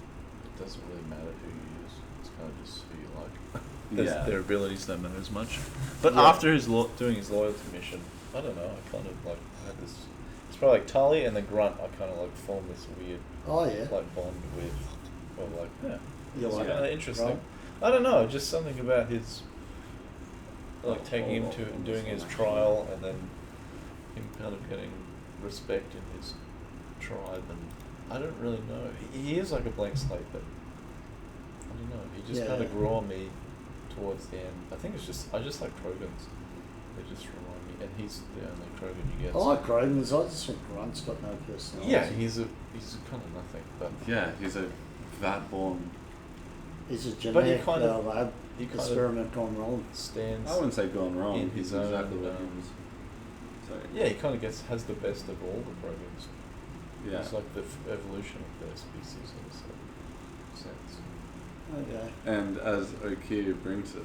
it doesn't really matter who you use. It's kind of just who you like. Because their abilities don't matter as much. But after doing his loyalty mission, I don't know, I kind of like had this. It's probably like Tali and the Grunt. I kind of like formed this weird, like bond with, or like it's kind of interesting. Grunt. I don't know, just something about his, like taking him to and doing his trial, and then him kind of getting respect in his tribe, and I don't really know. He is like a blank slate, but I don't know. He just kind of grew on me towards the end. I think I just like Krogans. They just remind me, and he's the only Krogan you get. I like Krogans. I just think Grunt's got no personality. Yeah, he's kind of nothing, but yeah, he's a vat-born It's a But he genetic kind of- lab he kind experiment gone wrong. stands. I wouldn't say gone wrong. In He's his own, exactly what he was. So Yeah, he kind of has the best of all the Krogans. yeah. It's like the evolution of their species in a sense. Okay. And as Okiya brings it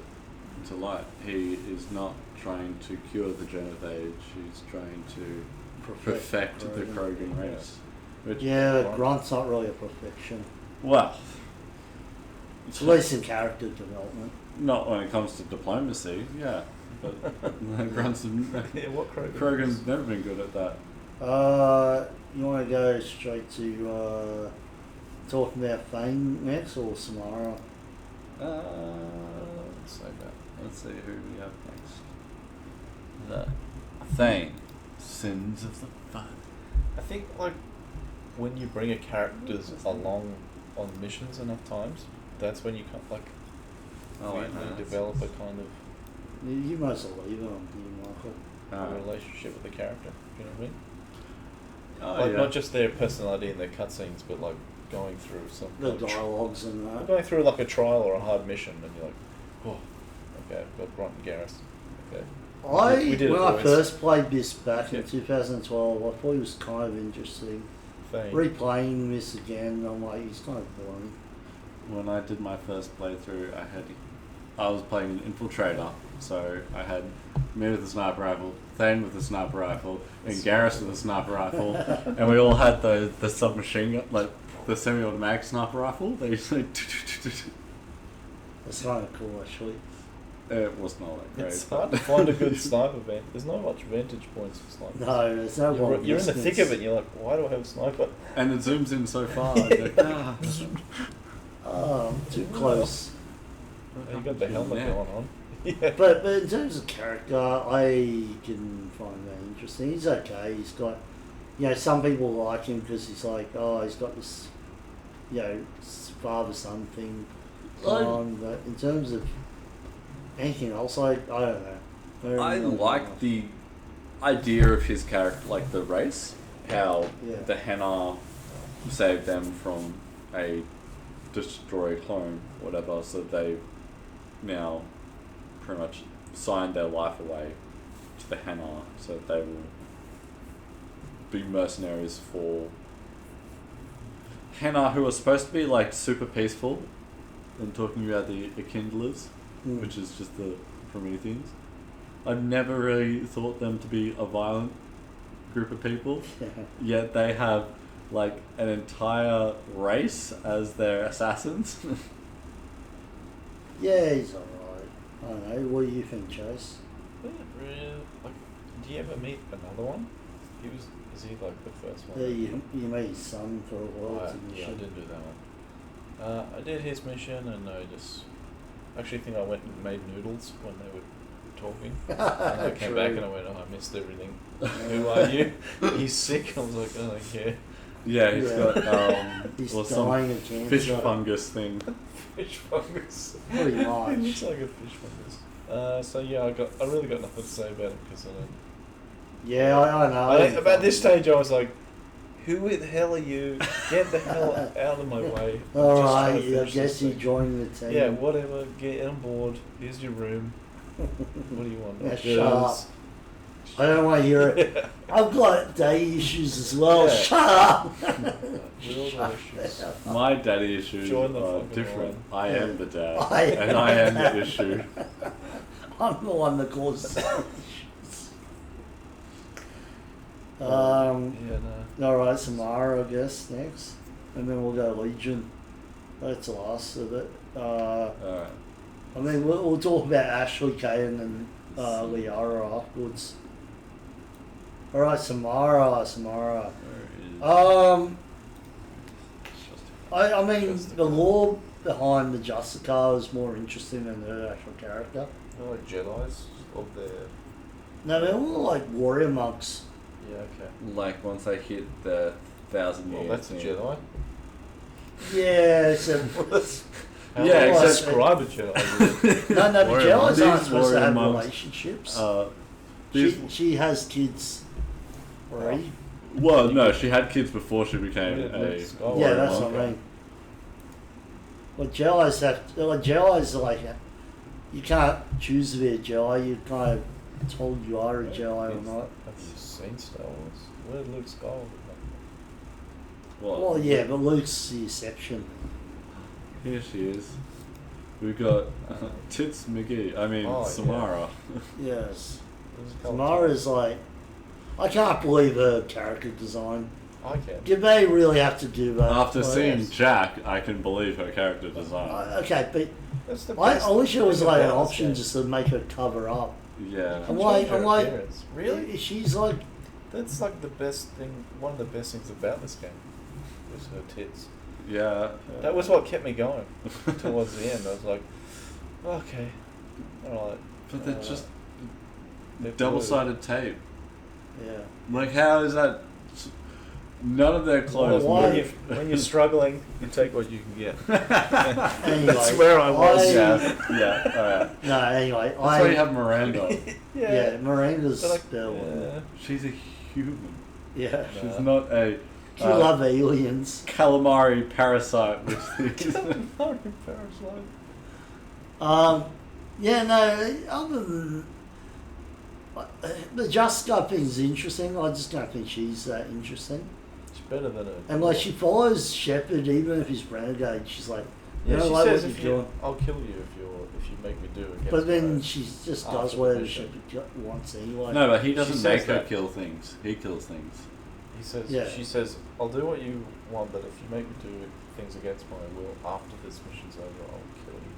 to light, he is not trying to cure the genophage. He's trying to perfect the Krogan race. Which, Yeah, Grunt's not really a perfection. well, At least in character development. not when it comes to diplomacy, yeah. But Grunt's Yeah, what Krogan? Krogan's never been good at that. You want to go straight to talking about Thane next or Samara? Let's say that. Let's see who we have next. The Thane, Sins of the Fun. I think like when you bring a characters along on missions enough times, that's when you can like weirdly develop a kind of You must have leave it on you, Michael. a relationship with the character. You know what I mean? Oh, Like yeah. not just their personality and their cutscenes, but like going through some The like, dialogues and that. going through like a trial or a hard mission, and you're like, oh, okay, I've got Grunt and Garrus. Okay. We did it When I boys. first played this back Yeah. in 2012, I thought it was kind of interesting. Thane. Replaying this again, I'm like, he's kind of boring. When I did my first playthrough, I was playing an infiltrator, so I had me with a sniper rifle, Thane with a sniper rifle, and Garrus with a sniper rifle, and we all had the submachine gun, like the semi-automatic sniper rifle. They used to It's kind of cool, actually. it was not that great. It's hard to find a good sniper vent. There's not much vantage points for snipers. No, there's no You're in the thick of it, and you're like, why do I have a sniper? And it zooms in so far. Like, Oh, too close. You got the helmet Yeah. going on. Yeah. But in terms of character, I can find that interesting. He's okay. He's got, some people like him because he's like, he's got this, father-son thing going on. But in terms of anything else, I don't know. I like the idea of his character, like the race, how Yeah. the Hanar saved them from a destroyed home, whatever, so they now pretty much signed their life away to the Hanar, so that they will be mercenaries for Hanar, who are supposed to be like super peaceful, and talking about the Kindlers, which is just the Prometheans. I've never really thought them to be a violent group of people, yet they have like an entire race as their assassins. Yeah, he's alright. I don't know. What do you think, Chase? Like, do you ever meet another one? Is he like the first one? Yeah, you met his son for a while. Yeah, I did do that one. I did his mission, and I just actually think I went and made noodles when they were talking. And I came back and I went, I missed everything. Who are you? He's sick. I was like, oh yeah. Yeah, he's got He's or some dying of cancer. fish fungus thing. Fish fungus. Pretty It much. looks like a fish fungus. So yeah, I really got nothing to say about him because I don't. Yeah, I know. About this stage, I was like, "Who the hell are you? Get the hell out of my way!" I'm just trying to Alright, I finish guess this you thing. joined the team. Yeah, whatever. Get on board. Here's your room. What do you want? Yeah, Pills? shut up. I don't want to hear it. I've got daddy issues as well. Yeah. Shut up. Real Shut issues. up. My daddy issues Join the are fucking different. line. I am the dad, I and am I am the the dad. issue. I'm the one that causes the issues. Yeah, no. Alright, Samara, I guess, next. And then we'll go Legion. That's the last of it. Alright. I mean, we'll talk about Ashley, Kaden, and Liara afterwards. Alright, Samara. Where is I mean, the lore behind the Justicar is more interesting than her actual character. They're like Jedi's of their. No, they're all like warrior monks. Yeah, okay. like once they hit the 1,000 Well, years. that's a thing. Jedi. Yeah, so How Yeah, do I except- describe a Jedi? no, the Warrior Jedi's monks. aren't These supposed to warrior have monks. relationships. These, She has kids, right? well, no, she had kids before she became Yeah, a Luke Skywalker. Yeah, warrior that's monk. what I mean. Well, Jellies Jellies are like you can't choose to be a Jedi. You kind of told you are a Jedi or not. Have you seen Star Wars? Where did Luke Skywalker? Well, yeah, but Luke's the exception. Here she is. We've got Tits McGee. I mean, Samara. Yes. Come? Samara's like, I can't believe her character design. I can. Did they really have to do that? After Like, seeing Jack, I can believe her character design. okay, but That's the I best wish it was thing like an about this option game. just to make her cover up. Yeah. I'm like, appearance. Really? She's like, That's like the best thing. One of the best things about this game was her tits. Yeah. That was what kept me going towards the end. I was like, okay, all right. But they're just they're double-sided tape. yeah. Like, how is that? None of their clothes. Why- move. When you're struggling, you take what you can get. Anyway, That's where I was. Yeah. Alright. No, anyway, That's why you have Miranda. yeah, Miranda's But like, the one. yeah. She's a human. Yeah. She's not a You love aliens. calamari parasite. Which is Calamari parasite. Yeah, no, other than the Jessica thing's interesting. I just don't think she's that interesting. It's better than a. And like she follows Shepard even if he's renegade. She's like, you Yeah, know, she like says what if you're you, doing. I'll kill you if you make me do it. But then she just does after the whatever mission. Shepard wants anyway. no, but he She doesn't says make her that. kill things. He kills things. He says, Yeah. she says, I'll do what you want, but if you make me do things against my will after this mission's over, I'll kill you.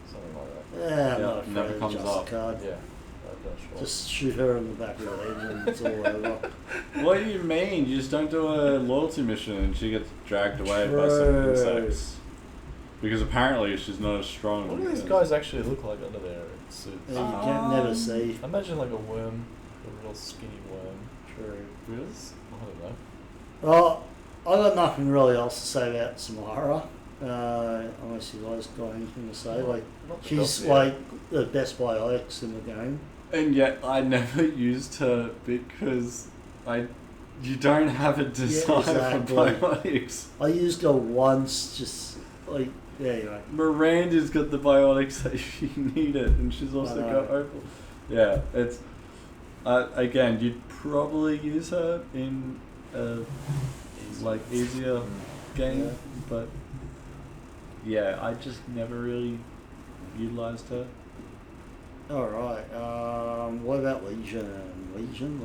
Something like that. Yeah, I'm Yeah, not it afraid never of comes up. Jessica. Yeah, that's sure. Just shoot her in the back of the head and it's all over. What do you mean? You just don't do a loyalty mission and she gets dragged away by some True. insects. Because apparently she's not as strong. What do these as- guys actually look like under their suits? Yeah, you can't never see. Imagine like a worm, a real skinny worm. True. Really? I don't know. Well, I got nothing really else to say about Samara. Unless you guys got anything to say. Like, Not the she's best, like the best biotics in the game. And yet I never used her because you don't have a design exactly. for biotics. I used her once, just like anyway. Miranda's got the biotics that you need it, and she's also I know. got Opal. Yeah, it's again you'd probably use her in a like easier game, Yeah. but yeah, I just never really utilized her. All right. What about Legion? Legion.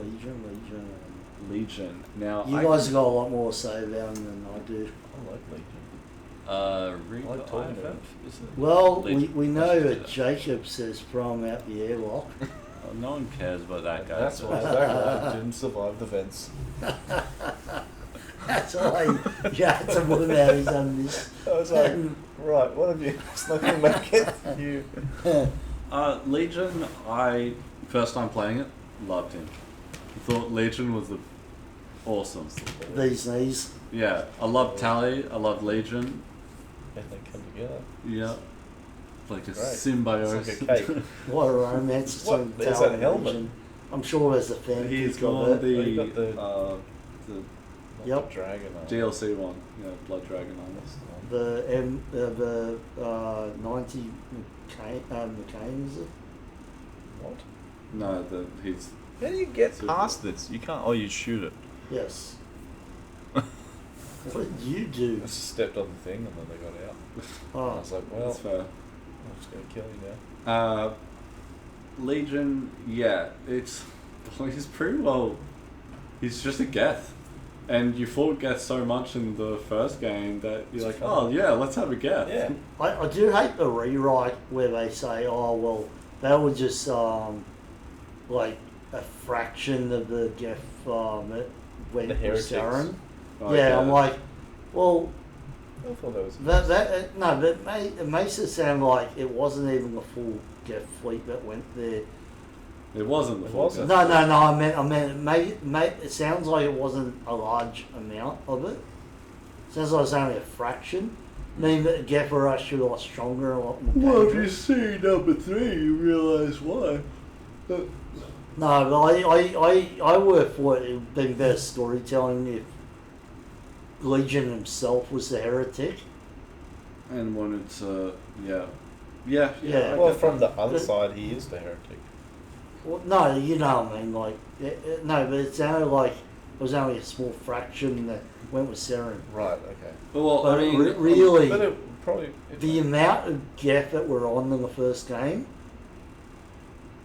Legion. Now You guys have got a lot more to say about them than I do. I like Legion. Read I like the talking IFF, about is it? Well, Legion. we know Let's do that that. Jacob says from out the airlock. Oh, no one cares about that guy. That's so- why Zach didn't survive the vents. That's why you had to move out his own this. I was like, right, what have you snuck in make it? You. Legion, I first time playing it, loved him. I thought Legion was awesome. These knees. Yeah, I loved Tally, I loved Legion. And they come together. Yeah, like a Great. symbiosis. It's like a cake. What a romance What? between Is Tal that and helmet? Legion. I'm sure there's a fan He's pick of got it. the, Oh, you got the- the Not Yep. the dragon. DLC one, yeah, Blood Dragon on That's this. the one. The 90 McCain, is it? What? No, he's How do you get Super. past this? You can't. Oh, you shoot it. Yes. What did you I do? just stepped on the thing and then they got out. And I Oh, was like, well, that's fair. I'm just gonna kill you now. Legion, yeah, he's pretty well. He's just a Geth, and you fought Geth so much in the first game that you're like, It's fun. oh yeah, let's have a Geth. Yeah. I do hate the rewrite where they say, oh, well, they were just like a fraction of the Geth that went The with heretics. Saren. Oh, Yeah, I'm like, well, I thought that was. no, but it makes it sound like it wasn't even a full Geth fleet that went there. it wasn't the It full wasn't. Geth. No, I meant it sounds like it wasn't a large amount of it. Sounds like it's only a fraction. I mean, that Geth were actually a lot stronger, a lot more Well, if you dangerous. see number 3, you realise why. No, but I would have thought it would have been better storytelling if Legion himself was the heretic. and wanted to, yeah. Yeah. Well, from the other side, he is the heretic. Well, no, you know what I mean. Like, no, but it sounded like it was only a small fraction that went with Seren. Right. Okay. Well, But I mean, really, But it probably the amount of Geth that were on in the first game,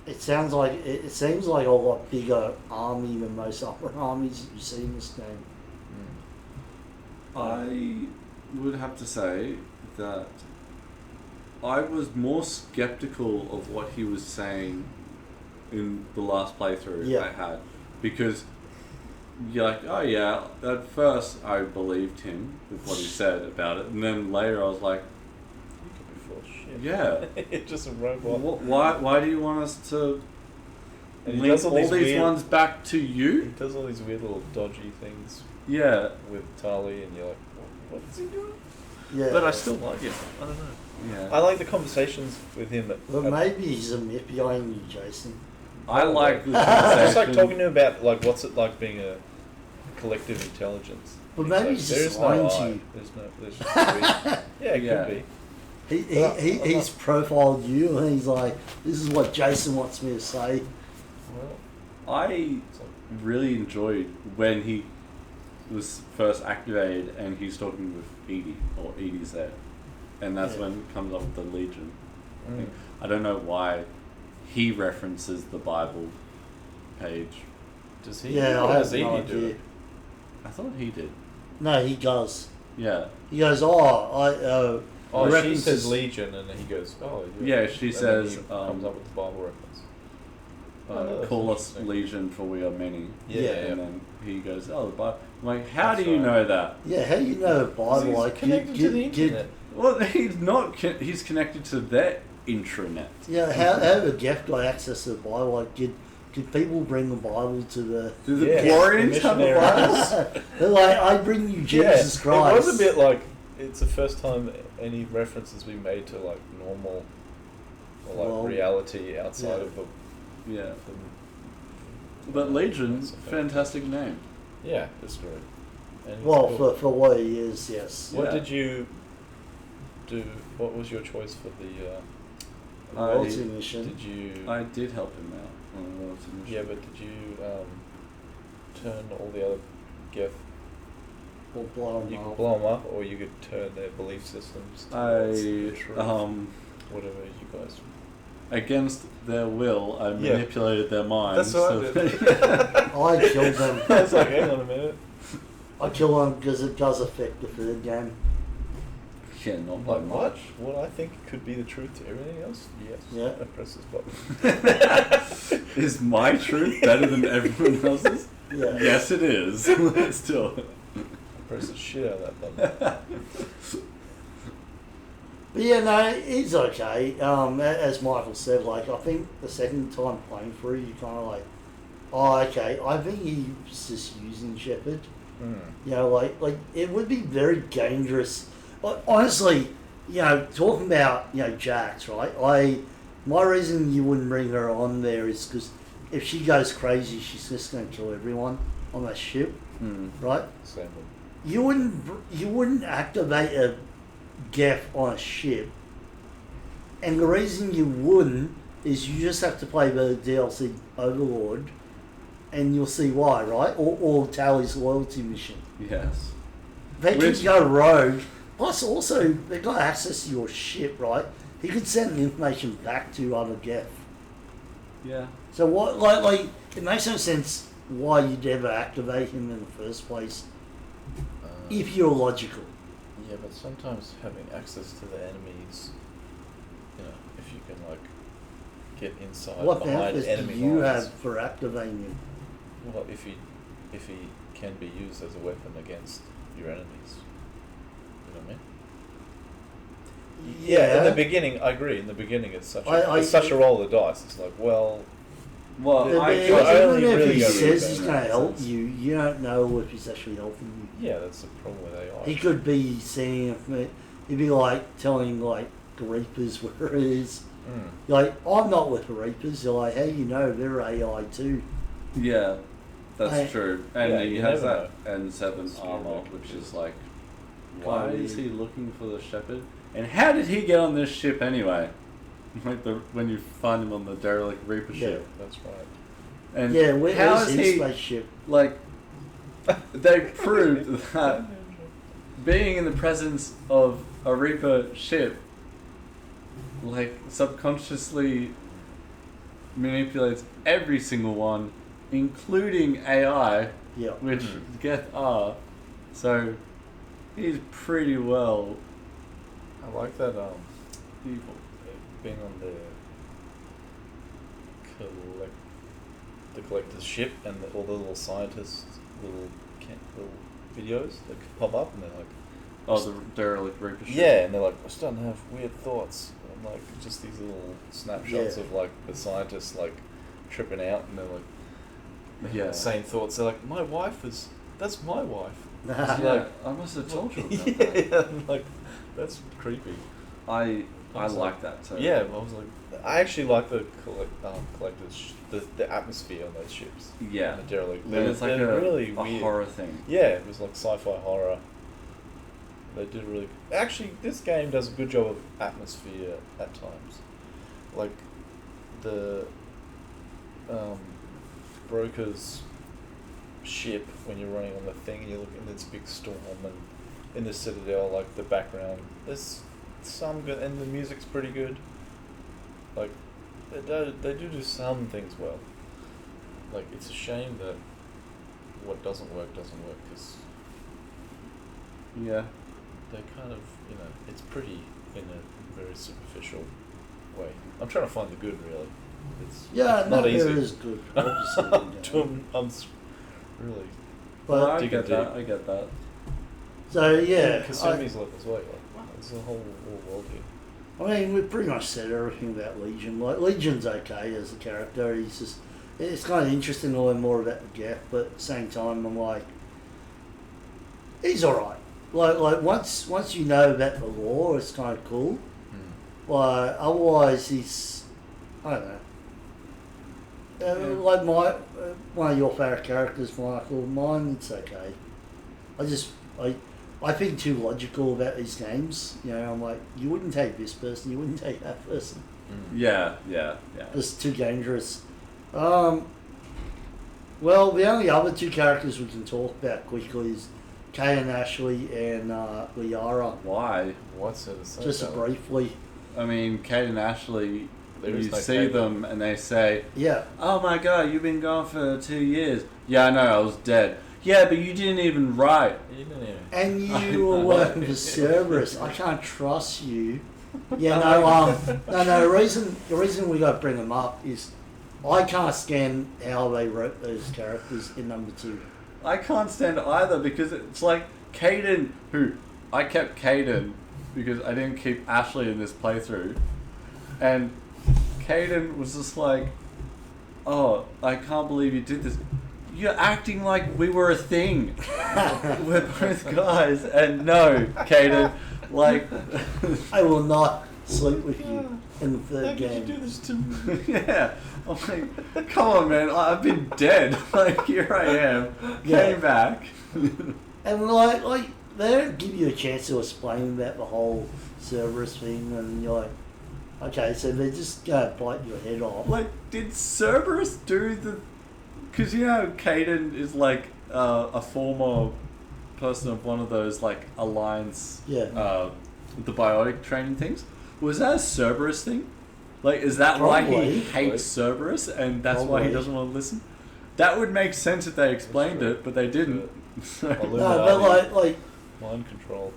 it sounds like it seems like a lot bigger army than most other armies you see in this game. I would have to say that I was more skeptical of what he was saying in the last playthrough Yeah. I had, because you're like, oh yeah, at first I believed him with what he said about it, and then later I was like, You could be full of shit. yeah, It's just a robot. why do you want us to And he link does all all these these weird- ones back to He you? does all these weird little dodgy things Yeah, with Tali, and you're like, what's he doing? Yeah. But I still like him. I don't know. yeah. I like the conversations with him. But maybe he's a myth behind you, Jason. I like the Just like conversation. talking to him about like what's it like being a collective intelligence. But He's maybe like, he's there just is no lying to I. you. There's just yeah, it Yeah. could be. He's profiled you and he's like, this is what Jason wants me to say. Well, I it's like, really enjoyed when he was first activated and he's talking with Edie, or Edie's there, and that's Yeah. when it comes up with the Legion. mm. I don't know why he references the Bible page. Does he? Yeah, or I does have no Edie do idea. it? I thought he did. No, he does. Yeah. He goes, Oh, she references- says Legion, and then he goes, oh, Yeah, she and then says, he comes up with the Bible reference. Oh, that's Call us interesting. Legion, for we are many. Yeah, And then he goes, oh, the Bible. I'm like, how That's do you right. know that? yeah, how do you know the Bible? He's Like, connected to the internet. Well, he's not. He's connected to their intranet. Yeah, how did Jeff got access to the Bible? Like, did people bring the Bible to the... Do the Yeah, Glorians the have a missionaries. Bible? They're like, I bring you Jesus Yeah, Christ. it was a bit like it's the first time any reference has been made to like normal or like Well, reality outside yeah. of the. Yeah. the But Legion, That's a fact. fantastic name. Yeah, that's great. And he's Well, cool. for what he is, yes. What Yeah. did you do? What was your choice for the? Royalty mission. Did you? I did help him out on the Royalty mission. Yeah, but did you turn all the other Geth? Or blow him You could up. blow them up, or you could turn their belief systems towards the truth. Whatever you guys. Against their will, I Yeah. manipulated their minds. That's what I so did. I killed them. I was like, hang on a minute. I kill them because it does affect the third game. yeah, not by Like what? much. What I think could be the truth to everything else? Yes. Yeah. I press this button. Is my truth better than everyone else's? Yeah. Yes, it is. Let's do it. Press the shit out of that button. But yeah, no, he's okay. As Michael said, like, I think the second time playing through, you kind of like, oh, okay. I think he was just using Shepard. You know, like it would be very dangerous. Like, honestly, you know, talking about, you know, Jax, right? My reason you wouldn't bring her on there is because if she goes crazy, she's just going to kill everyone on that ship, right? Same with You wouldn't activate a Geth on a ship, and the reason you wouldn't is you just have to play the DLC Overlord, and you'll see why, right? Or Tally's loyalty mission. Yes. They Which- could go rogue. Plus, also they got access to your ship, right? He could send information back to other Geth. Yeah. So what? Like it makes no sense why you'd ever activate him in the first place if you're logical. yeah, but sometimes having access to the enemies, you know, if you can like get inside What behind benefits do enemy you lines. have for activating him? Well, if he can be used as a weapon against your enemies, you know what I mean? Yeah, in the beginning, I agree. In the beginning, it's such a roll of the dice. It's like, well, Well, But I even feel- I only if really he go says really he's bad going to in help sense. you don't know if he's actually helping you. yeah, that's the problem with AI. He could be seeing if he'd be like telling like the Reapers where it is. Mm. Like, I'm not with the Reapers. They're like, hey, you know, they're AI too. yeah, that's I- true. And Yeah, he you has never that N7 It's armor, really which confusing. is like why is he looking for the shepherd? And how did he get on this ship anyway? Like when you find him on the derelict Reaper ship. That's right. And Yeah, how where's is his he spaceship? like? They proved that being in the presence of a Reaper ship, like, subconsciously manipulates every single one, including AI, Yeah. which Geth are. So he's pretty well I like that evil. being on the collector's ship and all the little scientists little videos that pop up and they're like, Oh, the derelict Reaper ship. yeah, and they're like, we're starting to have weird thoughts. And like just these little snapshots Yeah. of like the scientists like tripping out and they're like Yeah. saying thoughts. They're like, that's my wife. Yeah, Like- I must have told you about Yeah, that. and, like that's creepy. I was like that too. Yeah, I was like, I actually like the collectors, the atmosphere on those ships. Yeah. And the derelict. And it's like they're a, really a weird. horror thing. Yeah, it was like sci-fi horror. They did really. Actually, this game does a good job of atmosphere at times. Like the broker's ship when you're running on the thing and you're looking at this big storm and in the citadel, like the background. There's some good, and the music's pretty good. Like they do some things well. Like it's a shame that what doesn't work because Yeah. they kind of, it's pretty in a very superficial way. I'm trying to find the good, really. It's Yeah, not no, easy. it is good. Obviously, you know. Really. Well, I But get dig that. deep. I get that. so yeah, Kasumi's like as well. Like, wow, there's a whole world here. I mean, we've pretty much said everything about Legion. Like Legion's okay as a character. He's just, it's kind of interesting to learn more about the Geth, but at the same time, I'm like, he's all right. Like once you know about the lore, it's kind of cool. Like otherwise, he's, I don't know. Like one of your favourite characters, Michael. Mine, it's okay. I think too logical about these games. You know, I'm like, you wouldn't take this person, you wouldn't take that person. Yeah. It's too dangerous. Well, the only other two characters we can talk about quickly is Kay and Ashley and Liara. Why? What's it? Just briefly. I mean, Kate and Ashley, There is you no see Kate. them and they say, Yeah. "Oh my God, you've been gone for 2 years." Yeah, I know, I was dead. Yeah, but you didn't even write. And you were working for Cerberus. I can't trust you. Yeah, no. The reason we got to bring them up is I can't stand how they wrote those characters in number 2. I can't stand either because it's like Caden, who I kept Caden because I didn't keep Ashley in this playthrough, and Caden was just like, "Oh, I can't believe you did this. You're acting like we were a thing. We're both guys." And no, Caden, like, I will not sleep with you in the third How could you game. do this to me? yeah. I'm like, come on, man. I've been dead. Like, here I am. Yeah. Came back. And like they don't give you a chance to explain about the whole Cerberus thing, and you're like, okay, so they're just gonna bite your head off. Like, did Cerberus do the... Because you know Caden is like a former person of one of those like Alliance, Yeah. the biotic training things. Was that a Cerberus thing? Like, is that why Probably. he hates Cerberus and that's why he Probably. doesn't want to listen? That would make sense if they explained That's it, but they didn't. No, but Illuminati. like Mind control.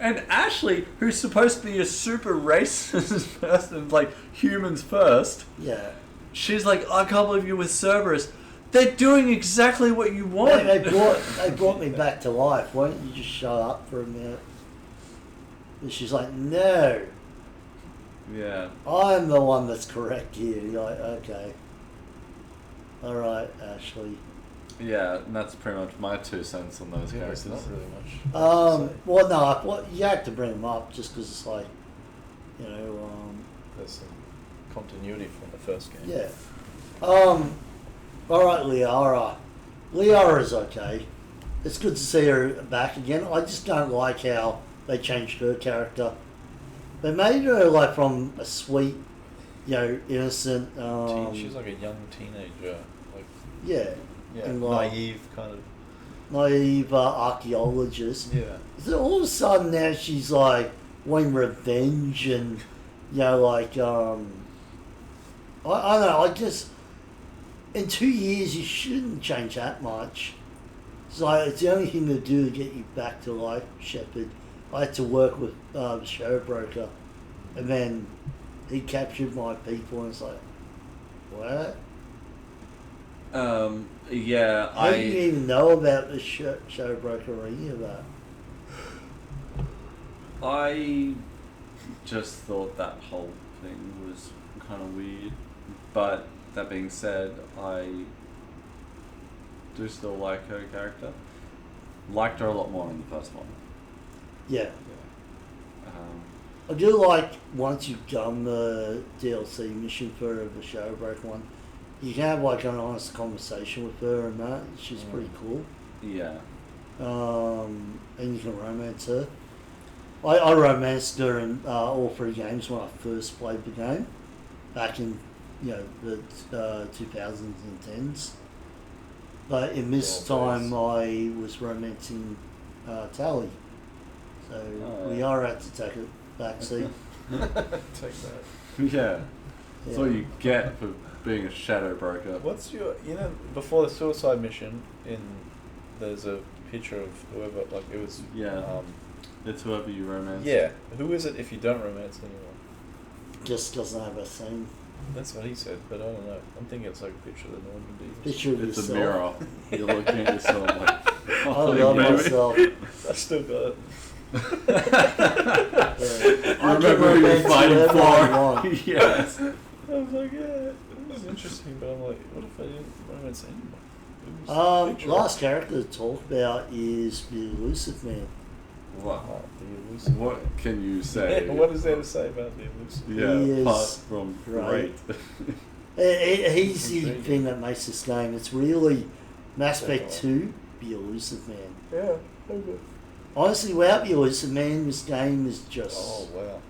And Ashley, who's supposed to be a super racist person, like humans first, yeah. she's like, I can't believe you're with Cerberus. They're doing exactly what you want. They brought me back to life. Why don't you just shut up for a minute? And she's like, no, Yeah. I'm the one that's correct here. You're like, okay. All right, Ashley. Yeah, and that's pretty much my 2 cents on those Yeah, it's characters. not really much. Well, no, well, you had to bring them up just because it's like, you know, There's some continuity from the first game. yeah. All right, Liara. Liara's okay. it's good to see her back again. I just don't like how they changed her character. They made her like from a sweet, innocent. She's like a young teenager, like Yeah. And naive kind of. Naive archaeologist. Yeah. So all of a sudden now she's like wanting revenge and I don't know. I just in 2 years you shouldn't change that much. It's like it's the only thing to do to get you back to life, Shepard. I had to work with the show broker, and then he captured my people, and it's like, what? Yeah, I didn't even know about the show broker or any of that. I just thought that whole thing was kind of weird, but that being said, I do still like her character. Liked her a lot more in the first one. Yeah. Um, I do like once you've done the DLC mission for the show broker one, you can have like an honest conversation with her and that. She's pretty cool. yeah. And you can romance her. I romanced her in all 3 games when I first played the game, back in the 2010s. But in this time, I was romancing Tally. So we are at to take a back seat. Take that. Yeah. That's what you get for being a shadow broker. What's your, before the suicide mission, there's a picture of whoever, like it was. It's whoever you romance. Yeah. Who is it if you don't romance anyone? Just doesn't have a scene. That's what he said, but I don't know. I'm thinking it's like a picture of the Normandy. Picture of It's yourself. a mirror. You're looking at yourself like, I love myself. I still got it. I can remember who you're romance fighting whoever I want. for. Yes. I was like, yeah, this is interesting, but I'm like, what if I didn't romance anyone? Last character to talk about is the Elusive Man. What? The elusive. What can you say? Yeah, what is there to say about the elusive? Yeah, He is apart from great. great. He's the thing that makes this game. It's really Mass Effect 2, the Elusive Man. Yeah, okay. Honestly, without the Elusive Man, this game is just... Oh, wow.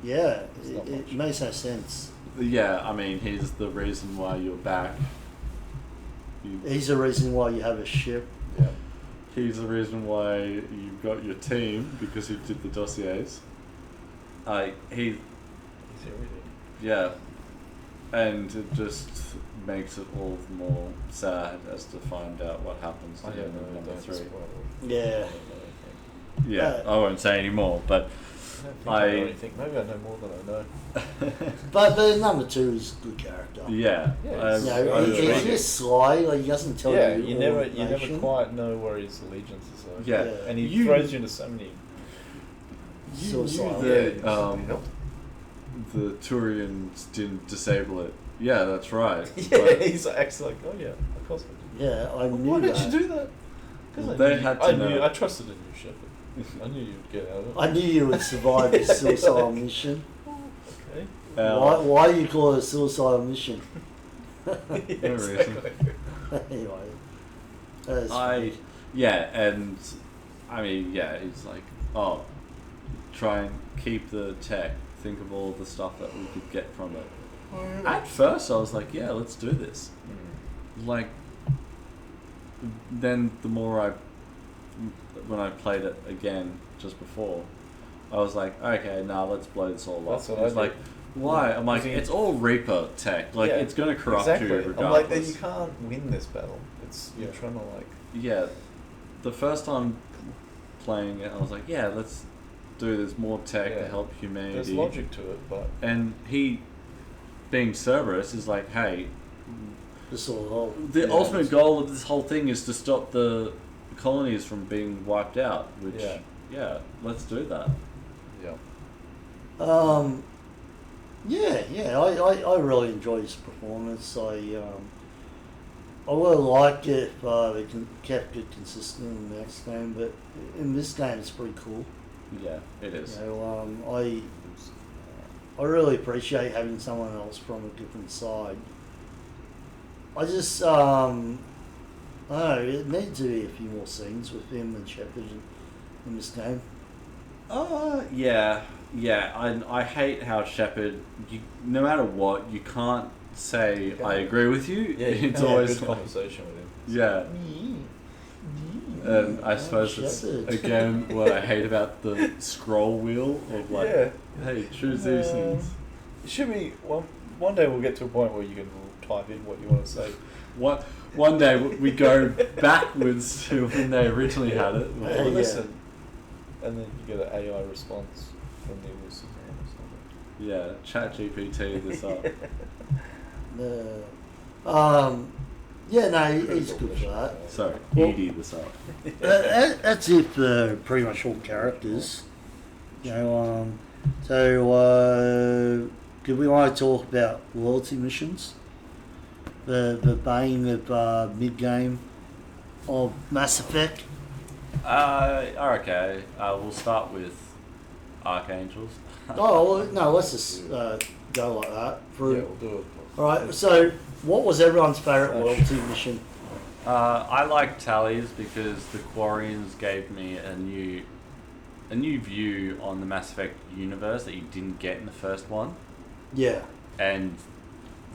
Yeah, It's not much. it makes no sense. Yeah, I mean, he's the reason why you're back. He's the reason why you have a ship. Yeah. He's the reason why you've got your team, because he did the dossiers. He, He's everything. yeah, and it just makes it all the more sad as to find out what happens to I him don't know. in number Don't 3. spoil it. Yeah. I don't know anything. Yeah, I won't say any more, but I don't think I know anything. Maybe I know more than I know. But number 2 is a good character. yeah, Yeah, You know, I he's agree. just sly, like he doesn't tell Yeah, you you all never information. quite know where his allegiance is. Like. Yeah. And he You- throws you into so many. you Suicide. knew that Yeah. the Turians didn't disable it. Yeah, that's right. Yeah, he's acts like, oh yeah, of course I did. Yeah, I knew Why that. did you do that? Because They had to know. I trusted in you, Shepard. I knew you'd get out of it. I knew you would survive the suicidal mission. Okay. Why do you call it a suicidal mission? Yeah, No reason. Anyway. That's and I mean, yeah, it's like, oh, try and keep the tech. Think of all the stuff that we could get from it. At first, I was like, yeah, let's do this. Like, then the more when I played it again just before, I was like, okay, now let's blow this all That's up. what It's I like, did. why? I'm like, Is he- it's all Reaper tech. Like, Yeah, it's going to corrupt exactly. you regardless. I'm like, then you can't win this battle. It's you're trying to like. Yeah, the first time playing it, I was like, yeah, let's do this more tech to help humanity. There's logic to it, but And he, being Cerberus, is like, hey, the ultimate goal of this whole thing is to stop the colonies from being wiped out. Which, yeah, let's do that. yeah. I really enjoyed his performance. I would have liked it if they kept it consistent in the next game, but in this game it's pretty cool. Yeah, it is. You know, I really appreciate having someone else from a different side. I just Oh, it needs to be a few more scenes with him and Shepard in this game. Yeah. I hate how Shepard, no matter what, you can't say I agree with you. Yeah, you It's can't have always a good like, conversation with him. yeah. And I suppose it's Shepard. again what I hate about the scroll wheel of like, Yeah. hey, choose these things. It should be one day we'll get to a point where you can type in what you want to say. One day we go backwards to when they originally had it. Hey, yeah. listen, and then you get an AI response from the elusive man or something. Yeah, ChatGPT this up. Yeah, no, he's good for that. Sorry, Well- ED this up. That's it for pretty much all characters. You know, so do we want to talk about loyalty missions? The bane of mid-game of Mass Effect? Okay. We'll start with Archangels. Oh, well, no, let's just go like that. Yeah, Through. we'll do it. Alright, so what was everyone's favourite loyalty mission? I like Tallies because the Quarians gave me a new view on the Mass Effect universe that you didn't get in the first one, Yeah. and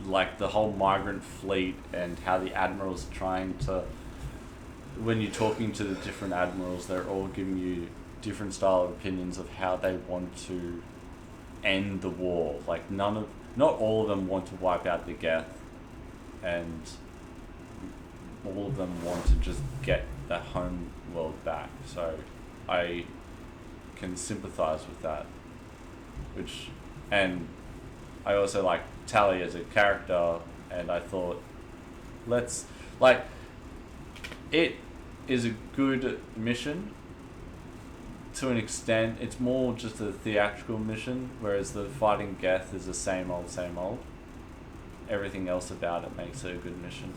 like the whole migrant fleet and how the admirals are trying to. When you're talking to the different admirals, they're all giving you different style of opinions of how they want to end the war. Like not all of them want to wipe out the Geth, and all of them want to just get the home world back. So I can sympathize with that. And I also like Tali as a character, and I thought, it is a good mission to an extent. It's more just a theatrical mission, whereas the fighting Geth is the same old, same old. Everything else about it makes it a good mission.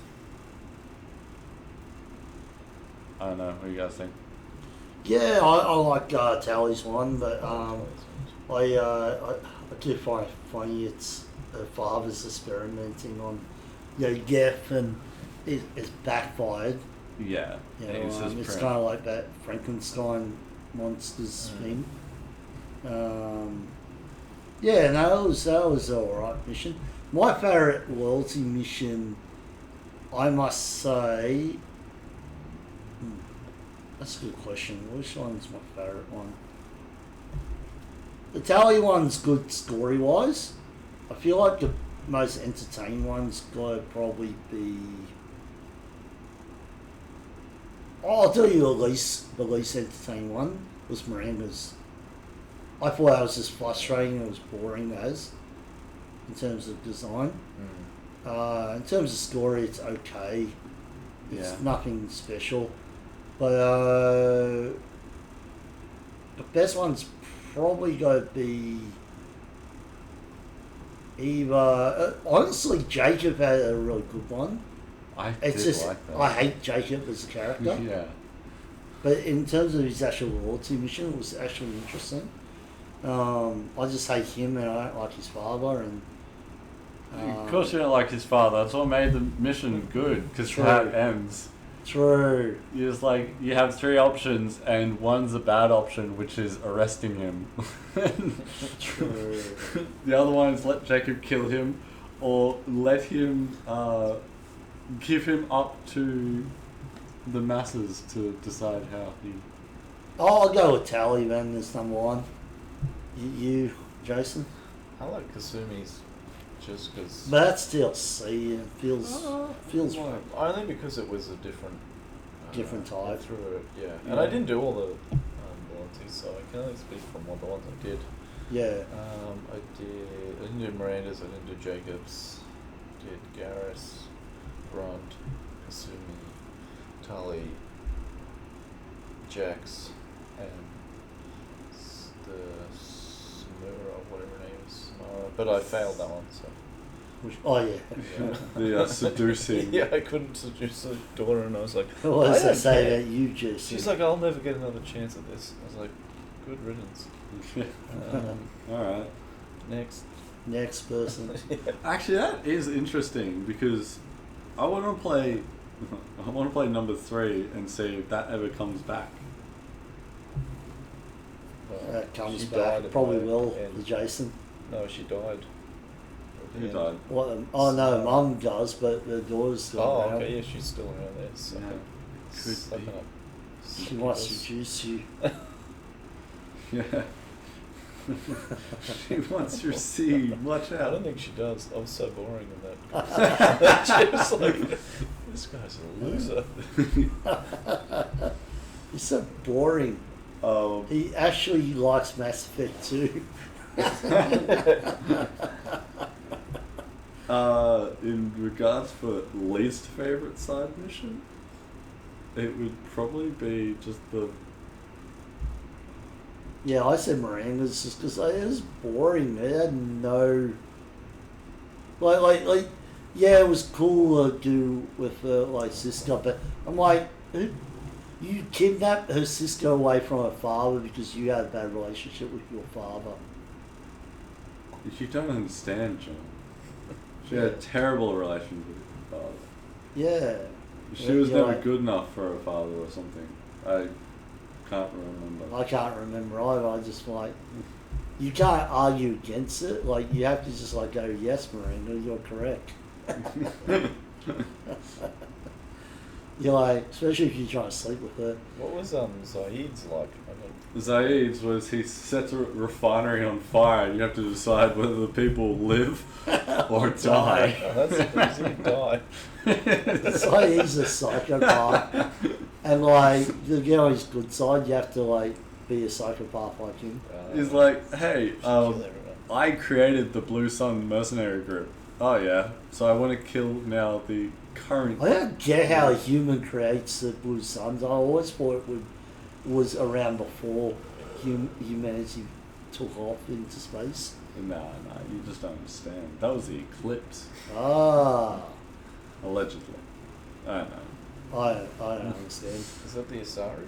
I don't know, what do you guys think? Yeah, I like Tally's one, but I do find it funny it's her father's experimenting on Geth, and it's backfired. Yeah. You and know, it's kind of like that Frankenstein monsters thing. Yeah, no, that was alright mission. My favourite loyalty mission, I must say, that's a good question. Which one's my favourite one? The Tally one's good story wise. I feel like the most entertaining one's gotta probably be. I'll tell you the least entertaining one was Miranda's. I thought that was just frustrating. It was boring as, in terms of design. In terms of story, it's okay. It's nothing special. But the best one's probably going to be either... honestly, Jacob had a really good one. It's just like that. I hate Jacob as a character. Yeah. But in terms of his actual loyalty mission, it was actually interesting. I just hate him, and I don't like his father. And Of course you don't like his father. That's what made the mission good, because how it ends. True. You just you have three options, and one's a bad option, which is arresting him. True. The other one is let Jacob kill him, or let him give him up to the masses to decide how he. I'll go with Tally then as number one. You, Jason? I like Kasumi's just because. But that's DLC. It feels like, only because it was a different type. Through it, yeah. And I didn't do all the loyalties, so I can only speak from what the ones I did. Yeah. I didn't do Miranda's. I didn't do Jacob's. Did Garrus, Grunt, Kasumi, Tali, Jax, and the Samura, whatever her name is. But I failed that one, so. Oh yeah. The seducing. Yeah, I couldn't seduce a daughter, and I was like, What does I that don't say care. about you, Jason? She's like, I'll never get another chance at this. I was like, good riddance. Alright. Next person. Actually, that is interesting, because I want to play I want to play number 3 and see if that ever comes back. That comes she back. died at Probably the will. end. The Jason. No, she died. Who died? What? Oh no, Mum does, but the daughter's still Oh, around. okay, yeah, she's still around there. So Yeah. sucking Could up. She wants to juice you. Yeah. She wants your seed. Watch I out. don't think she does. I was so boring in that. She was like, this guy's a loser. He's so boring. Um, He actually likes Mass Effect too. in regards for least favorite side mission, it would probably be just the. Yeah, I said Miranda's just because it was boring. It had no. Like, yeah, it was cool to do with like sister, but I'm like, you kidnapped her sister away from her father because you had a bad relationship with your father. You don't understand, John. She had a terrible relationship with her father. Yeah. She was Yeah, never like- good enough for her father or something. I can't remember. I can't remember either. I just like, you can't argue against it. Like, you have to just like go, yes, Miranda, you're correct. You're like, especially if you're trying to sleep with her. What was Zaid's like? Zaid's was he sets a refinery on fire and you have to decide whether the people live or die. Oh, that's easy. Die. It's like he's a psychopath. And like, to get on his good side, you have to like be a psychopath like him. He's like, hey, kill everyone. I created the Blue Sun mercenary group. Oh yeah, so I want to kill now the current. I don't get how a human creates the Blue Suns. I always thought it was around before humanity took off into space. Nah, you just don't understand. That was the eclipse, Ah, allegedly. I don't know. I don't understand. Is that the Asari?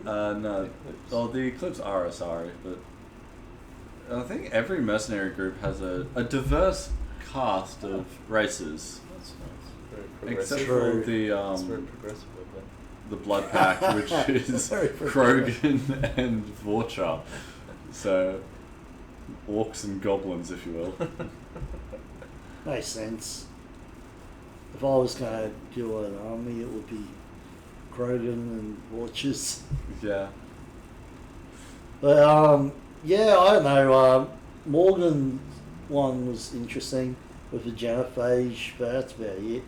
No. Eclipse? Oh, the Eclipse are Asari, but I think every mercenary group has a diverse cast of races, That's nice. Very except progressive. for the It's very progressive of them. the Blood Pack, which is Very progressive. Krogan and Vorcha. So, orcs and goblins, if you will. Makes sense. If I was going to do an army, it would be Krogan and Watchers. Yeah. But yeah, I don't know. Morgan one was interesting with the genophage, but that's about it.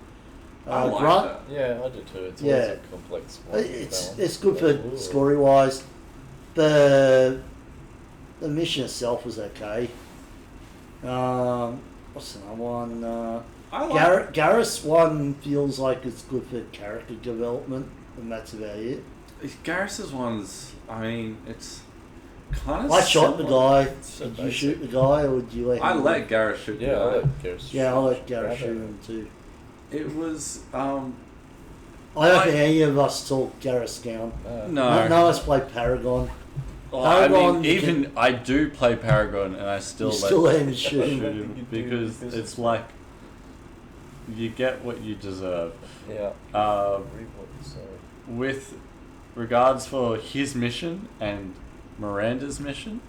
I like Grunt, that. Yeah, I do too. It's Yeah. always a complex one. to balance. it's good But, for ooh. story wise. The mission itself was okay. What's another one? I like Garrus one feels like it's good for character development, and that's about it. Garrus's ones, I mean, it's kind of I shot the guy. so Did you basic. shoot the guy, or did you let him? I let Garrus shoot the Yeah, I guy. like Garrus. Yeah, I let Garrus Grab shoot it. him too. It was, I don't think any of us talk Garrus down. no. None of us play Paragon. Well, I Paragon mean, even I do play Paragon, and I still You let still let him shoot shoot him. him You do, because because it's it's like you get what you deserve. Yeah. Uh, So, with regards for his mission and Miranda's mission,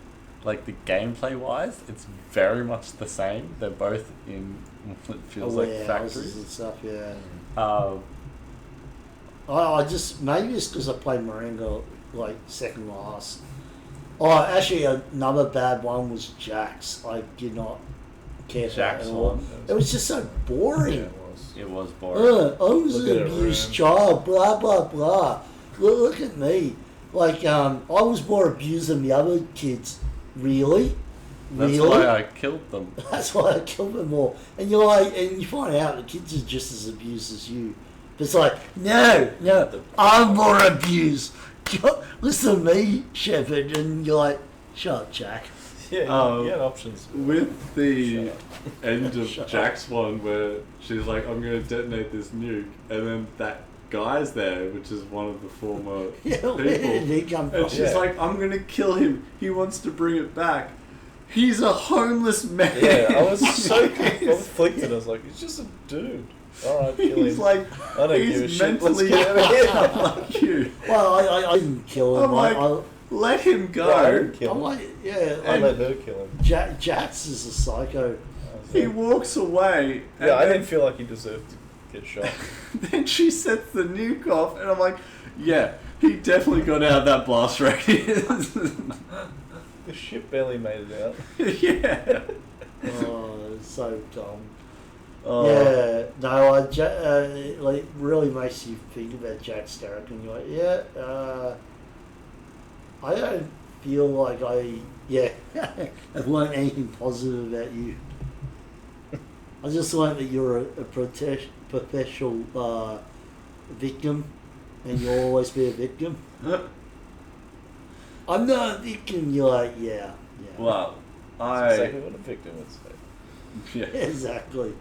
like the gameplay wise, it's very much the same. They're both in what feels like Warehouses factories. and stuff, yeah. Uh, I just, maybe it's because I played Miranda like second last. Oh, actually, another bad one was Jax. I did not care for that Jax at all. one. It was just so yeah, boring. it was. it was boring. I was Look an at it, abused Ram. child, blah, blah, blah. Look at me. Like, I was more abused than the other kids. Really? That's Really? why I killed them. That's why I killed them all. And you're like, and you find out the kids are just as abused as you. But it's like, no, I'm more abused. Listen to me, Shepard. And you're like, shut up, Jack. Yeah, Oh, you had options. With the Shut up. end of Shut up. Jack's one where she's like, I'm going to detonate this nuke, and then that guy's there, which is one of the former Yeah, where did people, he come from? and she's Yeah. like, I'm going to kill him. He wants to bring it back. He's a homeless man. Yeah, I was so conflicted. I was like, he's just a dude. Alright, kill him. He's like, I don't give a he's shit. mentally Let's get him. like you. Well, I didn't kill him. I'm like, let him go. Kill I'm him. like, yeah. I let her kill him. Jax is a psycho. He walks away. Yeah, I and didn't feel like he deserved to get shot. then she sets the nuke off, and I'm like, yeah, he definitely got out of that blast radius. The ship barely made it out. Yeah. Oh, it's so dumb. Oh. Yeah, no, like really makes you think about Jack's character, and you're like, yeah, I don't feel like I've learned anything positive about you. I just learned that you're a professional victim, and you'll always be a victim. I'm not a victim. You're like, yeah. Well, That's exactly what a victim would say. Yeah. Exactly.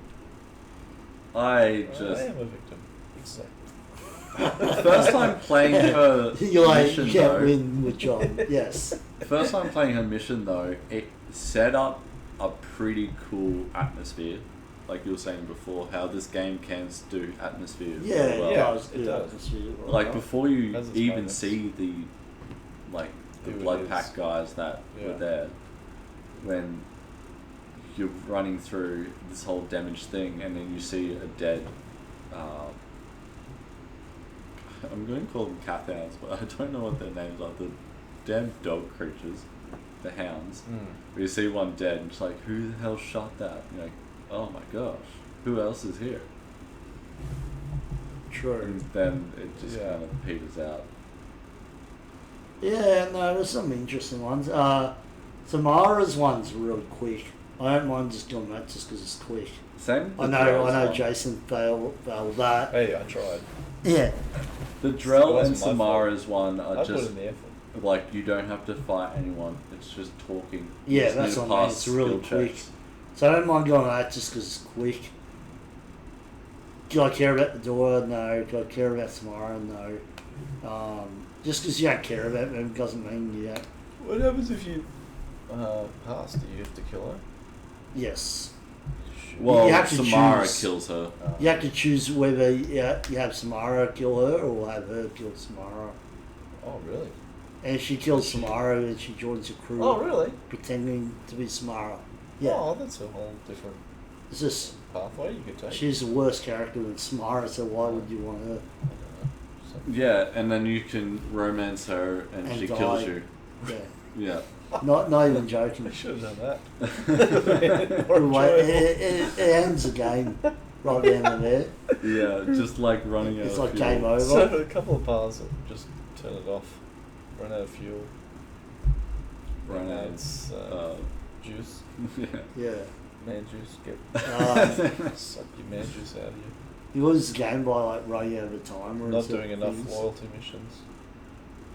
I I just am a victim. Exactly. first time playing her You're like, mission you can't though. win with John. Yes. First time playing her mission though, it set up a pretty cool atmosphere. Like you were saying before, how this game can do atmosphere. Yeah, really well. it does. it does. Like before you Has its even moments. see the Who it blood is. pack guys that Yeah. were there, when you're running through this whole damaged thing, and then you see a dead. I'm going to call them cat hounds, but I don't know what their names are. The damn dog creatures, the hounds. Where you see one dead, and it's like, who the hell shot that? And you're like, oh my gosh, who else is here? True. And then it just Yeah. kind of peters out. Yeah, no, there's some interesting ones. Samara's one's really quick. I don't mind just doing that just because it's quick. Same. I know Jason failed that. Hey, I tried. Yeah. The It Drell and wasn't my fault. Samara's one I are put just in the effort. like you don't have to fight anyone. It's just talking. You Yeah, just that's need to what I mean. pass It's really skill quick. checks. So I don't mind going that just because it's quick. Do I care about the door? No. Do I care about Samara? No. Just because you don't care about them doesn't mean you don't. What happens if you pass? Do you have to kill her? Yes. Well, You have to Samara choose. kills her. You have to choose whether you have Samara kill her or have her kill Samara. Oh, really? And if she kills Samara, then she joins the crew. Oh, really? Pretending to be Samara. Yeah. Oh, that's a whole different It's just, pathway you could take. she's a worse character than Samara, so why would you want her? I don't know. Yeah, and then you can romance her, and And she die. kills you. Yeah. Yeah. Not even joking. I should have done that. Well, More it ends the game right down to there. Yeah, just like running out It's of like fuel. game over. So a couple of bars that just turn it off. Run out of fuel. Run out It's of juice. yeah. Yeah. Man juice. Get suck your man juice out of you. You lose the game by like running out of time or Not certain doing enough things. loyalty missions.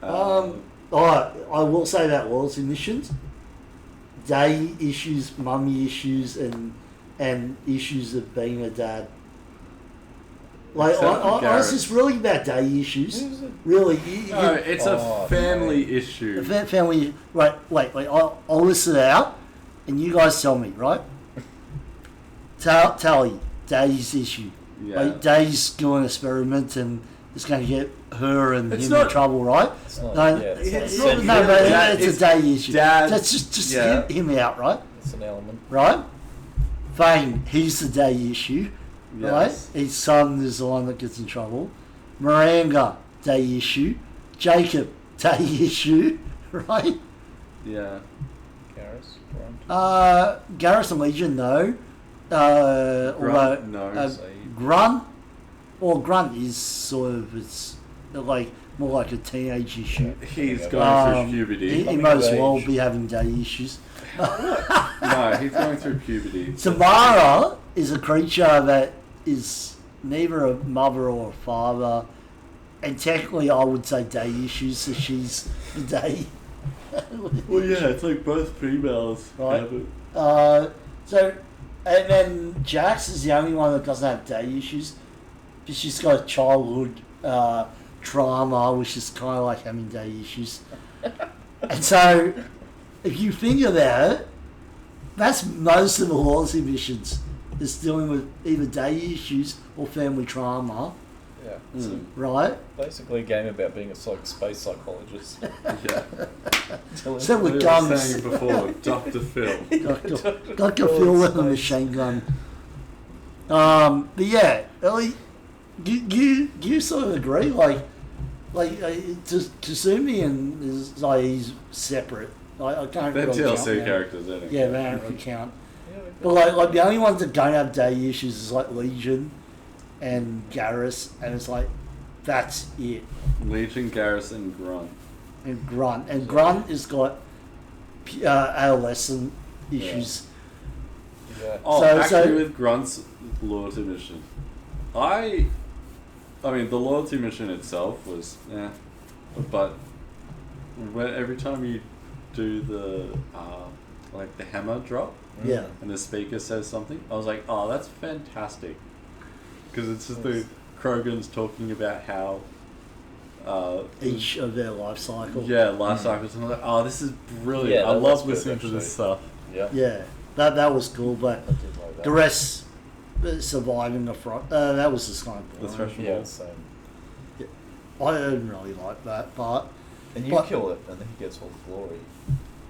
I will say that loyalty missions, day issues, mummy issues, and issues of being a dad. Like Except for I was Garrett. just really about day issues. Who's it? Really, No, it's a Oh, family no. issue. family. Right, wait. I'll list it out, and you guys tell me. Right. Tally Day's issue. Yeah. Like Day's doing an experiment and it's going to get her and It's him not- in trouble, right? It's not. No, yeah, it's no, not. but Dad- it's a it's day issue. Dad- Let's just yeah. him out, right? It's an element. Right? Fane, he's the day issue, Yes. right? His son is the one that gets in trouble. Miranda, day issue. Jacob, day issue, right? Yeah. Garrus, Grunt. Garrus and Legion, no. Grunt, no. Saeed. Grunt, Grunt is sort of, it's like more like a teenage issue. He's going through puberty. He Coming might of as well age. be having day issues. No, he's going through puberty. Samara is a creature that is neither a mother or a father, and technically I would say day issues, so she's the day. Well, yeah, it's like both females Right. have it. So, and then Jax is the only one that doesn't have day issues, but she's got childhood trauma, which is kind of like having day issues. And so, if you think about it, that's most of the loyalty missions is dealing with either daddy issues or family trauma, Yeah. right? Basically a game about being a space psychologist. Yeah. So We with were guns, saying before, Dr. Phil. Dr. Phil with a machine gun. But yeah, Ellie, you sort of agree, like Kasumi is like he's separate. I can't They're really TLC count them. characters, isn't it? Yeah, they don't really count. Yeah, But like the only ones that don't have daddy issues is like Legion and Garrus, and it's like that's it. Legion, Garrus, and Grunt. And Grunt has got adolescent issues. Yeah. Oh, So- actually, so- with Grunt's loyalty mission, I mean, the loyalty mission itself was, but every time you do the like the hammer drop, Yeah. and the speaker says something, I was like, oh, that's fantastic, because it's just the Krogans talking about how Each of their life cycle. life cycles, and I was like, oh, this is brilliant. Yeah, I that's love good, listening to this actually. stuff. Yeah. Yeah. That was cool, but I did like that. the rest surviving the front. That was just kind of The boring. threshold. Yeah, same. I didn't really like that part. And you But- kill it, and then he gets all the glory.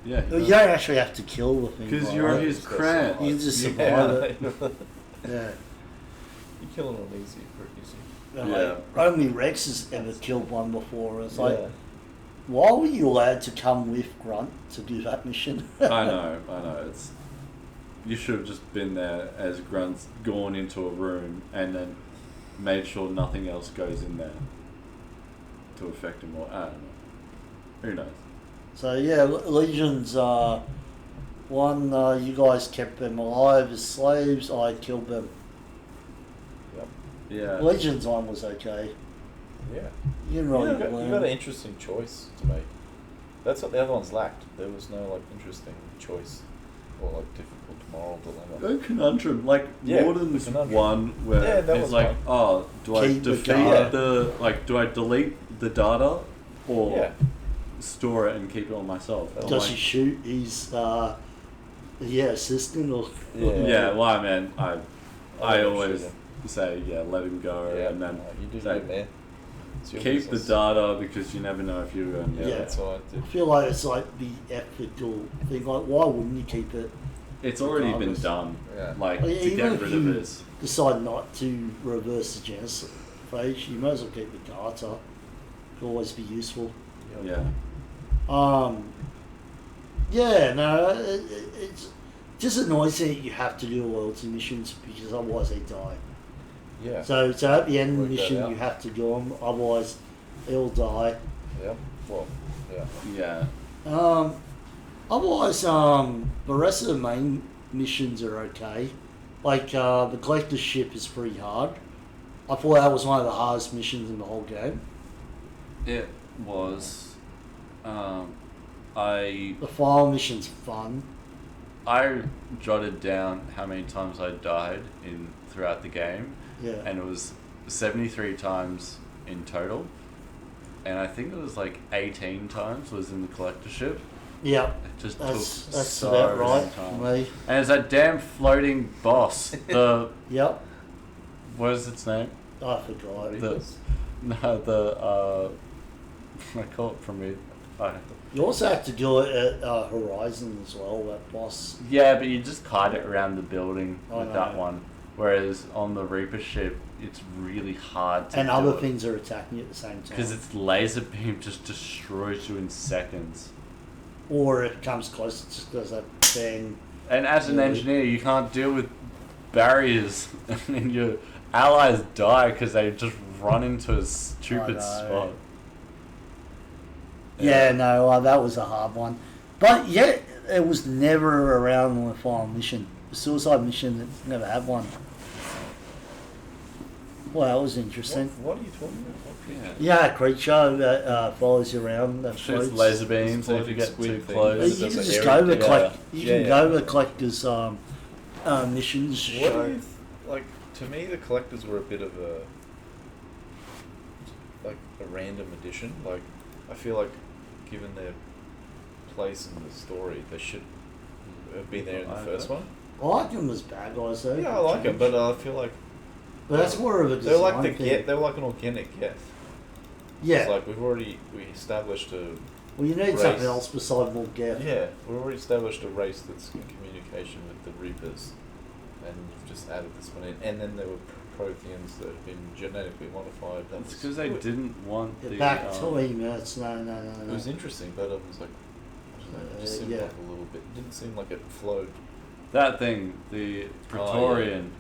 Yeah, You don't actually have to kill the thing. because right? you're Right. his cran. You can just survive it. Yeah. Yeah. You kill it on easy, pretty easy. And, Yeah. like, only Rex has ever killed one before. It's like, Yeah. why were you allowed to come with Grunt to do that mission? I know. It's you should have just been there as Grunt's gone into a room and then made sure nothing else goes in there to affect him. Or I don't know. Who knows? So yeah, Legions. One, you guys kept them alive as slaves. I killed them. Yep. Yeah. Legions one was okay. Yeah. You didn't really you got learn. an interesting choice to make. That's what the other ones lacked. There was no like interesting choice or like difficult moral dilemma. No conundrum, like Yeah, Warden's the conundrum. one where Yeah, that it's was like, fine. oh, do I Keep the defeat data. do I delete the data or Yeah. store it and keep it on myself? I'm Does like, he shoot his assistant or? Yeah, well, I mean, I let him always shoot him. say, let him go, Yeah, and then you do say, good, man. It's your keep the business. data because you never know if you're going to Yeah. That's what I I did. feel like it's like the ethical thing. Like, why wouldn't you keep it? It's already been Regardless. done, Yeah. like, Well, yeah, to even get if rid you of this. decide not to reverse the genophage, you might as well keep the data. Could always be useful. Yeah. Yeah, no, it's just annoys me that you have to do loyalty missions because otherwise they die. Yeah. So at the end of the Work that mission out. you have to do them, otherwise they'll die. Yeah. Well. Yeah. Yeah. Otherwise, the rest of the main missions are okay. Like the collector's ship is pretty hard. I thought that was one of the hardest missions in the whole game. It was. The file mission's fun. I jotted down how many times I died throughout the game, Yeah. and it was 73 times in total, and I think it was like 18 times was in the collector ship. Yeah. It just That's took so about long right time. for me. And it's that damn floating boss. The Yep. what is its name? I forgot. I call it from me. You also have to do it at Horizon as well, that boss. Yeah, but you just kite it around the building I with that know. one. Whereas on the Reaper ship, it's really hard to And do other it. things are attacking you at the same time. Because its laser beam just destroys you in seconds. Or it comes close, it just does that bang. And as an Yeah. engineer, you can't deal with barriers, and your allies die because they just run into a stupid I know. spot. Yeah, no, that was a hard one. But yeah, it was never around on the final mission. The suicide mission, it never had one. Well, that was interesting. What are you talking about? What Yeah. Yeah, a creature that follows you around, that Shoots floats. laser beams if you floating get squid too thing. You close. can Does just the go area to thing. collect. You Yeah, can yeah. go to collectors' missions. What show. do you like? To me, the collectors were a bit of a random addition. Like, I feel like, given their place in the story, they should have been there in the I first bet. one. I like them as bad guys though. Yeah, I like them, but I feel like But that's more of a they're like design thing. they're like an organic Geth. Yeah. It's like we established a Well, you need race. something else beside more Geth. Yeah, we've already established a race that's in communication with the Reapers, and you've just added this one in. And then there were Protheans that have been genetically modified. That It's was because they good. didn't want Yeah, the. back 20 minutes. No. It was interesting, but it was like, I don't know, it just seemed yeah. like a little bit. It didn't seem like it flowed. That thing, the Praetorian,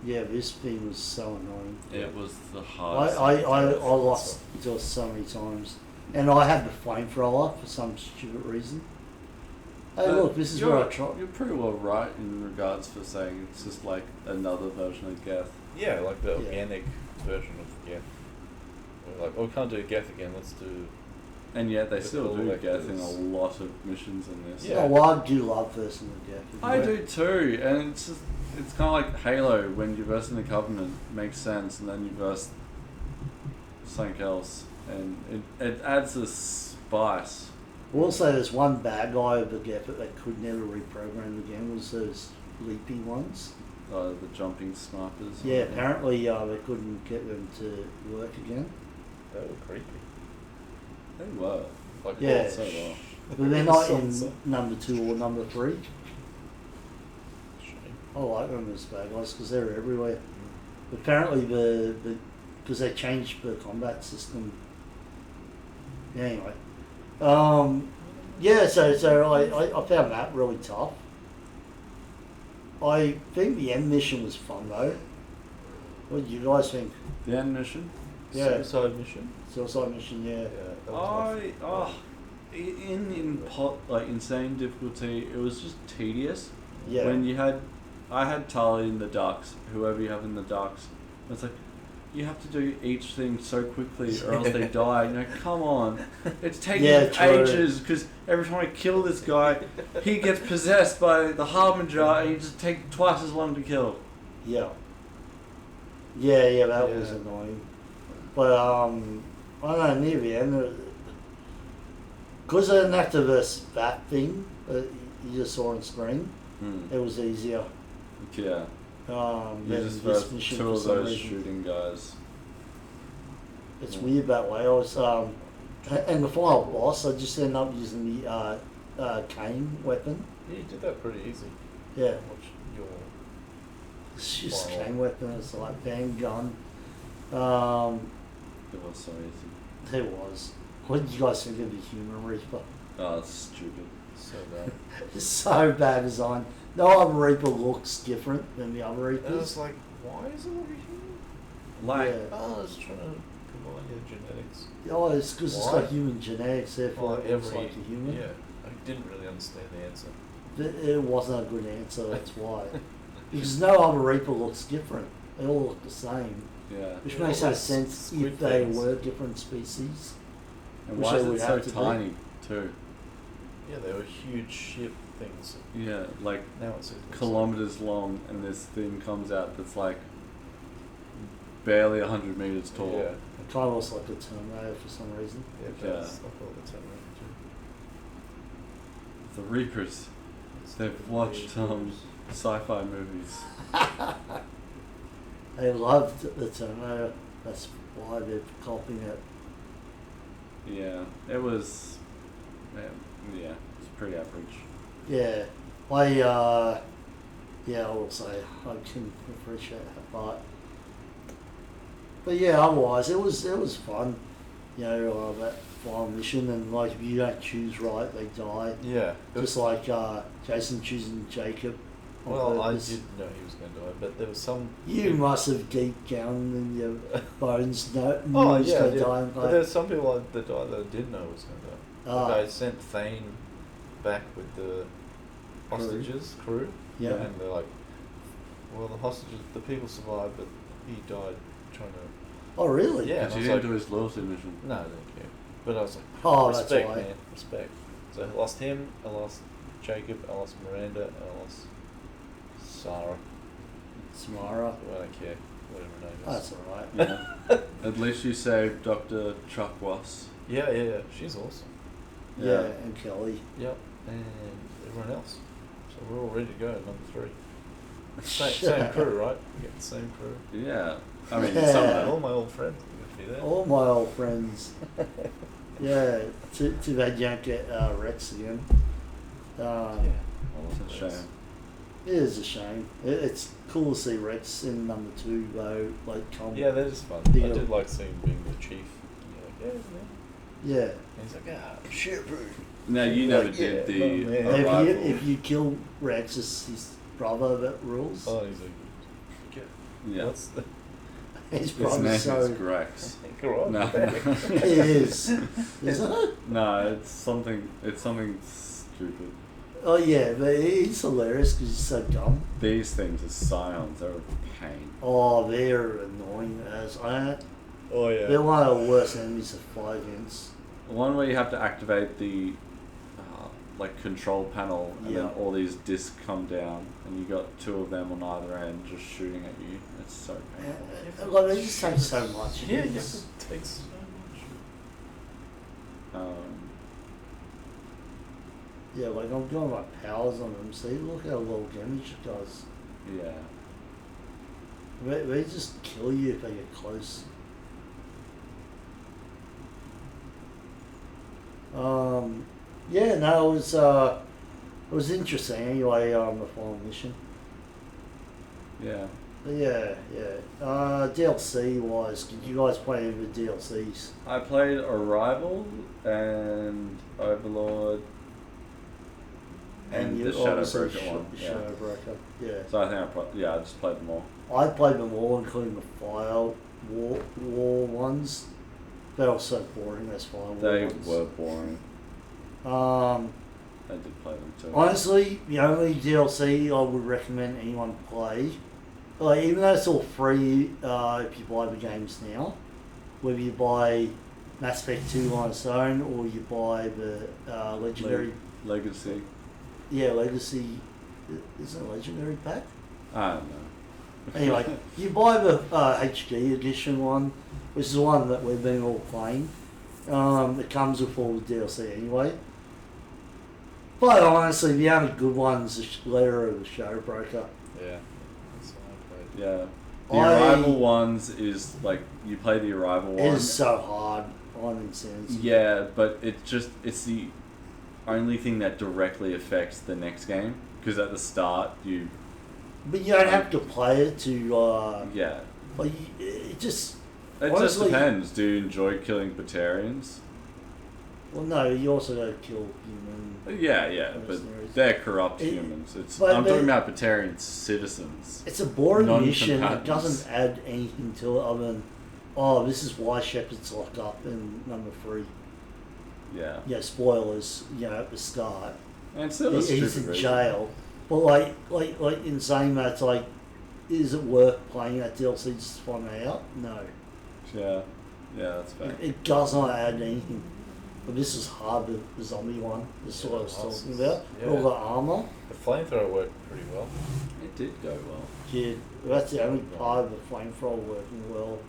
Yeah, this thing was so annoying. it was the I hardest. lost just so many times. And I had the flamethrower for some stupid reason. Hey, look, this is where I tried. You're pretty well right in regards for saying it's just like another version of Geth. Yeah, like the Yeah. organic version of Geth. We're like, oh, we can't do Geth again. Let's do. And yet they The still do Geth in a collectors. lot of missions in this. Yeah. Oh, well, I do love versing of Geth. I do too, and it's just, it's kind of like Halo when you verse in the Covenant makes sense, and then you verse something else, and it adds this spice. We'll say there's one bad guy of the Geth that they could never reprogram again was those leaping ones. The jumping snipers. Yeah, apparently they couldn't get them to work again. They were creepy. They were. Like, Yeah. So well. But they're not So- in so- number 2 or number 3. Shame. I like them as bad guys because they're everywhere. Apparently because they changed the combat system. Yeah, anyway. Yeah, so I found that really tough. I think the end mission was fun though. What do you guys think? The end mission. Yeah. Suicide mission. Suicide mission, yeah. Yeah. That was Like insane difficulty, it was just tedious. Yeah. When I had Tali in the Ducks, whoever you have in the Ducks, it's like, you have to do each thing so quickly or else they die. You know, come on. It's taking Yeah, true. ages because every time I kill this guy, he gets possessed by the Harbinger and he just takes twice as long to kill. Yeah. Yeah, that was Yeah. annoying. But I don't know, near the end, because I didn't have to verse that thing that you just saw on screen, it was easier. Yeah. Than You just this first mission two for of some those reason. shooting guys. It's weird that way. I was and the final boss, I just ended up using the cane weapon. Yeah, you did that pretty easy. Yeah, Watch your. it's just a Wow. cane weapon. It's like bang gun. It was so easy. It was. What did you guys think of the Human Reaper? Oh, it's stupid. So bad. It's so bad design. No other Reaper looks different than the other And Reapers. it's like, why is it over here? Like, Yeah. Oh, it's trying to combine your genetics. Oh, it's because it's Why? got human genetics, therefore Well, it looks like a human. Yeah, I didn't really understand the answer. It wasn't a good answer, that's why. Because no other Reaper looks different. They all look the same. yeah. Which Yeah, makes all no those sense squid if they things. were different species. And Which why they is would it so have to do. tiny, too? Yeah, they were huge ship things. Yeah, like Now it's kilometers long, and this thing comes out that's like barely 100 meters tall. Yeah, It kind of looks like a Terminator for some reason. yeah, it Yeah. does. I call it Terminator. The Reapers, It's they've the watched Reapers. sci-fi movies. They loved the Terminator. That's why they're copying it. Yeah, it was. Yeah, it's pretty average. Yeah, I will say I can appreciate that part. But yeah, otherwise it was fun. You know, that final mission, and like if you don't choose right, they die. Yeah. Just like Jason choosing Jacob. on Well, I purpose. didn't know he was going to die, but there was some. You must have deep down in your bones know Oh he's yeah, gonna I did. die. And But there's some people that died that I did know was going to die. Ah. Like I sent Thane back with the hostages crew. Yeah. And they're like, well, the hostages, the people survived, but he died trying to. Oh really? Yeah. But and I you was didn't like, do his loyalty mission. No, I didn't care. But I was like, Oh, that's respect, why. man, respect. So I lost him, I lost Jacob, I lost Miranda, and I lost Sarah. Samara. I don't care, whatever her name is. That's alright. Yeah. At least you saved Dr. Chuck Ross. Yeah, she's awesome. Yeah, and Kelly. Yep, and everyone else. So We're all ready to go. Number 3. Same crew, right? We get the same crew. Yeah. I mean, Yeah. some of them. All my old friends are going to be there. All my old friends. Yeah, too bad you don't get Rex again. Yeah. It's a shame. It is a shame. It's cool to see Rex in number 2 though. Like, Yeah, that is fun. Deal. I did like seeing being the chief. And you're like, yeah, man. yeah. And he's like, Shepherd. Now, you never Like, did yeah, the oh, man. Arrival. If you kill Rex, it's his brother that rules. Oh, he's like, Yeah. what's the... His His brother's name so... is Grex. Garage No. bag. It is. Isn't it? No, it's something stupid. Oh yeah, but he's hilarious because he's so dumb. These things are scions, they're a pain. Oh, they're annoying as I. Oh, yeah. They're one of the worst enemies to fight against. The one where you have to activate the like control panel and then Yeah. all these discs come down and you got 2 of them on either end just shooting at you. It's so painful. Like they just take so much. Yeah, hits. it takes so much. Yeah, like I'm doing my powers on them. See, look how well damage it does. Yeah. They just kill you if they get close. Yeah, no, it was interesting anyway, the final mission. Yeah. But yeah. DLC wise, did you guys play any of the DLCs? I played Arrival and Overlord and the Shadow obviously Broker one. Yeah. Shadow Broker, yeah. So I think I just played them all. I played them all, including the Fire War ones. They were so boring, those Fire War They ones. were boring. Um, I did play them too. honestly, the only DLC I would recommend anyone play, like even though it's all free if you buy the games now, whether you buy Mass Effect 2 on its own or you buy the Legendary, Legacy. Legacy, is it a Legendary pack? I don't know. Anyway, you buy the HD edition one, which is the one that we've been all playing. It comes with all the DLC anyway. But honestly, the only good one's the Letter of the Shadow Broker. Yeah. That's what I played. Yeah. The Arrival ones is like you play the Arrival It one. is so hard on Insanity. Yeah, but it's the only thing that directly affects the next game because at the start you. But you don't have to play it to. Yeah. Like it just. It honestly, just depends. Do you enjoy killing Batarians? Well, no, you also got to kill human. Yeah, but mercenaries. they're corrupt It- humans. but I'm they- talking about Batarian citizens. It's a boring mission. It Non-combatants. doesn't add anything to it other than, oh, this is why Shepard's locked up in number 3. Yeah. Yeah, spoilers. At the start, And still a he's stupid in reason. jail. But like in saying that, it's like, is it worth playing that DLC just to find that out? No, Yeah, that's fair. it does not add anything. But this is hard. The zombie one. This is what I was talking about. Yeah. All the armor. The flamethrower worked pretty well. It did go well. Yeah, that's the only part of the flamethrower working well.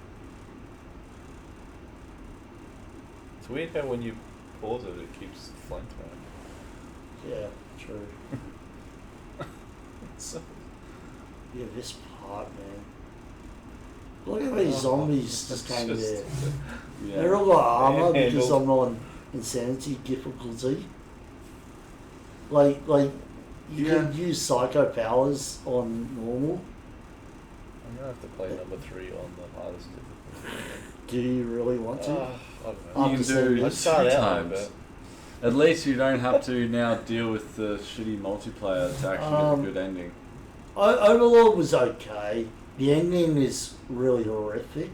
It's weird how when you pause it, it keeps flamethrowing. Yeah, true. So, Yeah, this part, man. Look how many zombies just came it's there. Yeah. They're all got armor because Handled. I'm on insanity difficulty. Like you Yeah. can use psycho powers on normal. I'm gonna have to play number 3 on the hardest difficulty. Do you really want to? I don't know. Oh. You can After do I it start 2 out times. with At least you don't have to now deal with the shitty multiplayer to actually get a good ending. Overlord was okay. The ending is really horrific.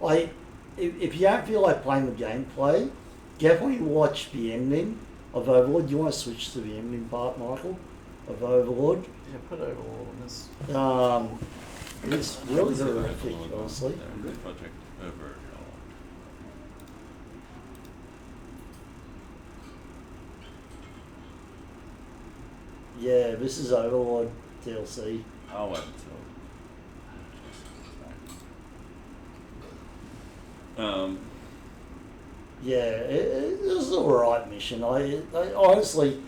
Like, if you don't feel like playing the gameplay, definitely watch the ending of Overlord. You want to switch to the ending part, Michael, of Overlord? Yeah, put Overlord on this. It's really horrific, honestly. Project Overlord. Yeah, this is Overlord DLC. I'll wait until. Yeah, it was an alright mission. I honestly,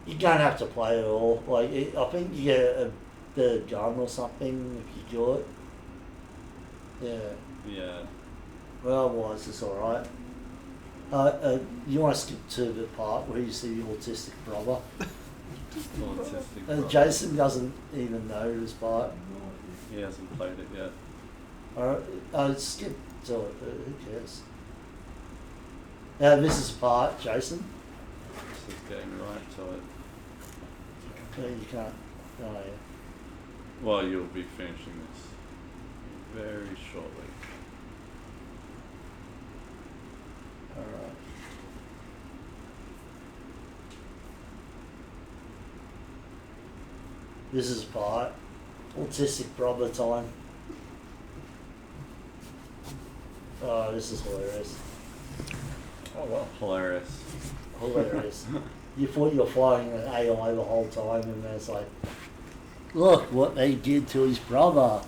You don't have to play it all. Like I think you get the gun or something if you do it. Yeah. Yeah. Well, otherwise it's alright. You want to skip to the part where you see the autistic brother. Autistic brother. Jason doesn't even know this part. He hasn't played it yet. Alright, skip to it, who cares? Now this is the part, Jason. This is getting right to it. No, you can't. Oh yeah. Well, you'll be finishing this very shortly. Alright. This is part. Autistic brother time. Oh, this is hilarious. Oh wow. Hilarious. Hilarious. You thought you were flying an AI the whole time, and then it's like, look what they did to his brother.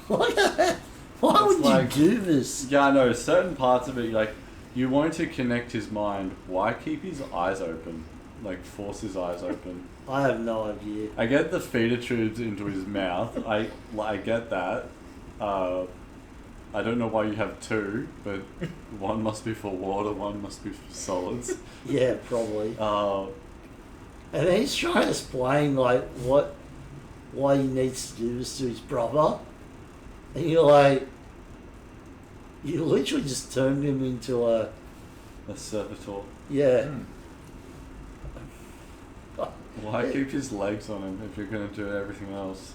Why would like, you do this? Yeah, I know. Certain parts of it, like, you want to connect his mind. Why keep his eyes open? Like, force his eyes open. I have no idea. I get the feeder tubes into his mouth. I get that. I don't know why you have two, but one must be for water, one must be for solids. Yeah, probably. And then he's trying to explain like why he needs to do this to his brother, and you're like, you literally just turned him into a servitor. yeah. Why keep his legs on him if you're going to do everything else?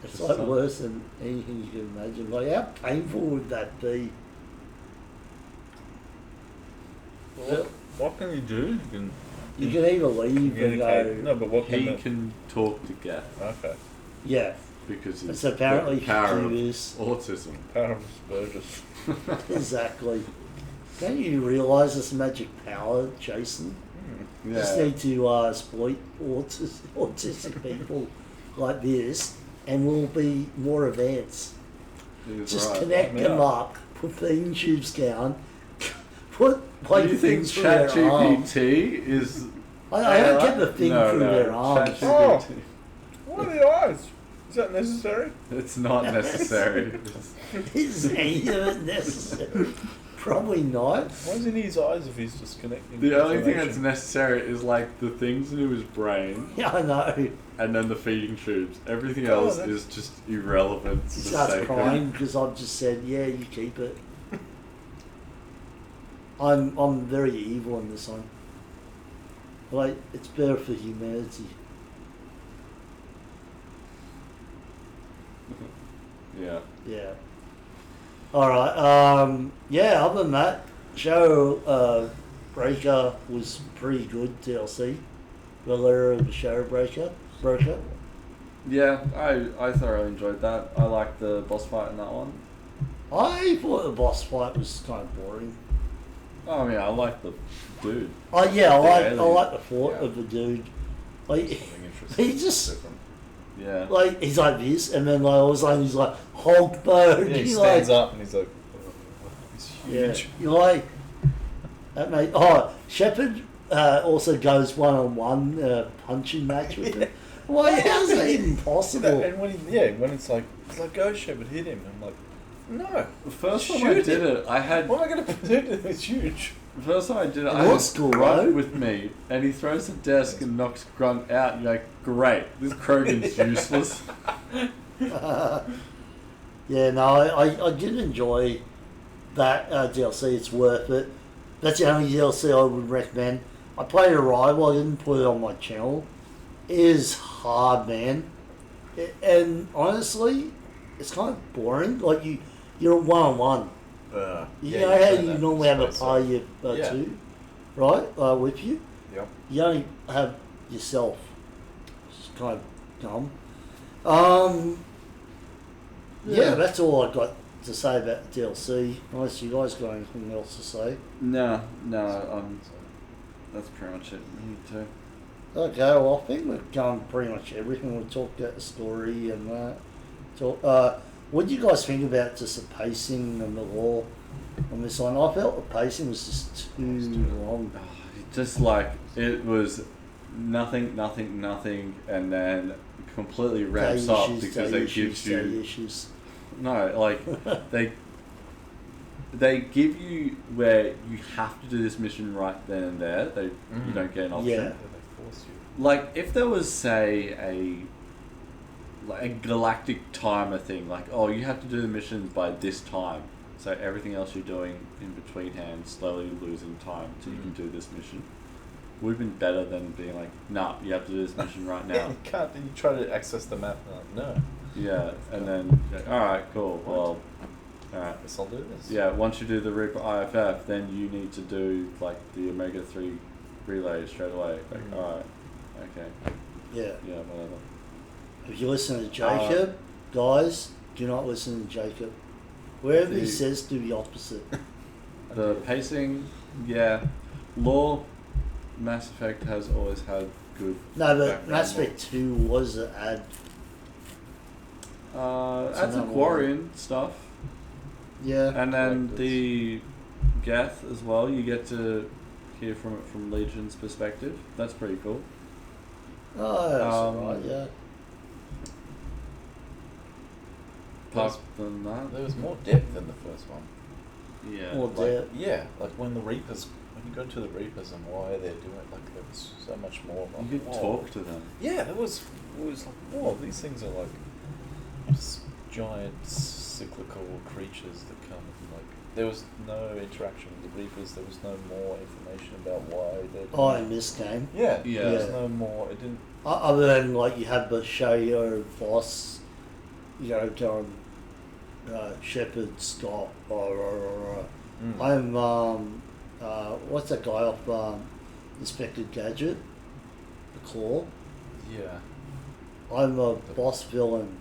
It's Just like some- worse than anything you can imagine. Like how painful would that be? Well, what can you do? You can either leave and communicate. go. No, but what He can can talk to Gaff Okay. Yeah, because he's it's apparently the power of computers. autism. Power of Burgess. Exactly. Don't you realise this magic power, Jason? Yeah. Just need to exploit autistic people like this, and we'll be more advanced. He's Just right. connect them Yeah. up, put feeding tubes down, put like Do you think things through their arms. ChatGPT is? I don't get the thing through their arms. ChatGPT. What are the eyes? Is that necessary? It's not necessary. Is any of it necessary? Probably not. Why does he need his eyes if he's just connecting? The only thing that's information? necessary is like the things into his brain Yeah, I know. and then the feeding tubes. Everything Oh, else that's- is just irrelevant. He to the starts sake of- crying because I've just said, yeah, you keep it. I'm very evil in this one. Like, it's better for humanity. Yeah. Yeah. Alright, yeah, other than that, Shadow Breaker was pretty good DLC. Valera of the Shadow Breaker. Yeah, I thoroughly enjoyed that. I liked the boss fight in that one. I thought the boss fight was kind of boring. Oh, I mean, I liked the dude. Oh yeah, I alien. like the thought Yeah. of the dude. Like Something interesting. he just Different. Yeah. like he's like this, and then like all of a sudden he's like Hulk mode. Yeah, he You're stands like, up and he's like, he's yeah, huge. you're like that mate. Oh, Shepard also goes one-on-one punching match with him. Why? How's that even possible? And when when it's like go Shepard, hit him. I'm like, no. The first time I Shoot did him. it, I had. What am I going to do to him? It's huge. The first time I did it, In I what had school, Grunt right? with me, and he throws the desk and knocks Grunt out, and you're like, great, this Krogan's useless. Yeah, no, I did enjoy that DLC. It's worth it. That's the only DLC I would recommend. I played Arrival. I didn't put it on my channel. It is hard, man. And honestly, it's kind of boring. Like you're one-on-one. You know how you normally have a party of Yeah. two, right? With you. Yep. You only have yourself. It's kind of dumb. Yeah, that's all I got to say about the DLC. Unless you guys got anything else to say. No, that's pretty much it. Me too. Okay, well, I think we've done pretty much everything. We talked about the story and that. So, what do you guys think about just the pacing and the law on this one? I felt the pacing was just too long. Oh, just like it was nothing, and then completely ramps up because they give you no, like they give you where you have to do this mission right then and there. You don't get an option. Yeah. They force you. Like if there was say a galactic timer thing, like oh you have to do the missions by this time, so everything else you're doing in between hands slowly losing time till you can do this mission. Would have been better than being like, nah, you have to do this mission right now. You can't. You try to access the map. And like, no. Yeah, and then all right, cool. Well, all right. Guess I'll do this. Yeah, once you do the Reaper IFF, then you need to do like the Omega 3 relay straight away. Like, all right, okay. Yeah. Yeah, whatever. If you listen to Jacob, guys, do not listen to Jacob. Wherever he says, do the opposite. The pacing, yeah. Lore, Mass Effect has always had good. No, but background Mass lore. Effect 2 was an ad. Adds Aquarian stuff. Yeah. And then Correct. the Geth as well, you get to hear from it from Legion's perspective. That's pretty cool. Oh, that's alright, yeah. Apart than that, There was more depth in the first one. yeah. More Like, depth. yeah, like when the Reapers, when you go to the Reapers and why they're doing it, like there was so much more. Like, You could whoa. talk to them. Yeah, it was like, whoa, these things are like just giant cyclical creatures that come and like. There was no interaction with the Reapers. There was no more information about why they're. Oh, in this game. Yeah, Yeah. There was no more. It didn't. Other than, like, you had the show your boss, you know, going, Shepard, Scott, I'm, what's that guy off, Inspector Gadget? The Claw? Yeah. I'm a boss villain.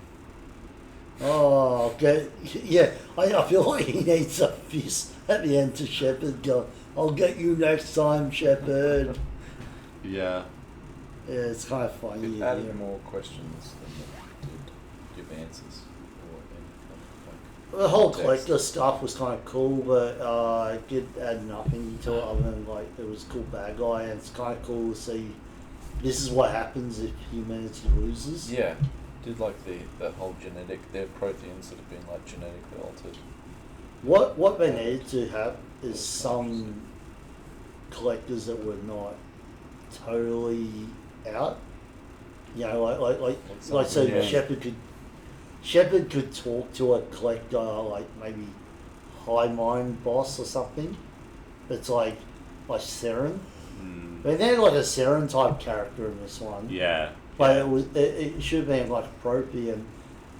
Oh, okay. Yeah, I feel like he needs a fist at the end to Shepard go, I'll get you next time, Shepard. Yeah. Yeah, it's kind of funny. It added more questions than it did give answers or anything. The whole Context. collector stuff was kind of cool, but it did add nothing to it other than, like, it was a cool bad guy, and it's kind of cool to see this is what happens if humanity loses. Yeah, did like the whole their proteins that have been like genetically altered. What they needed to have is some collectors that were not totally out. You know, like so Yeah. Shepard could talk to a collector, like maybe High Mind boss or something. It's like Seren. Mm. They had like a Seren type character in this one. Yeah. But it should have been like Protean,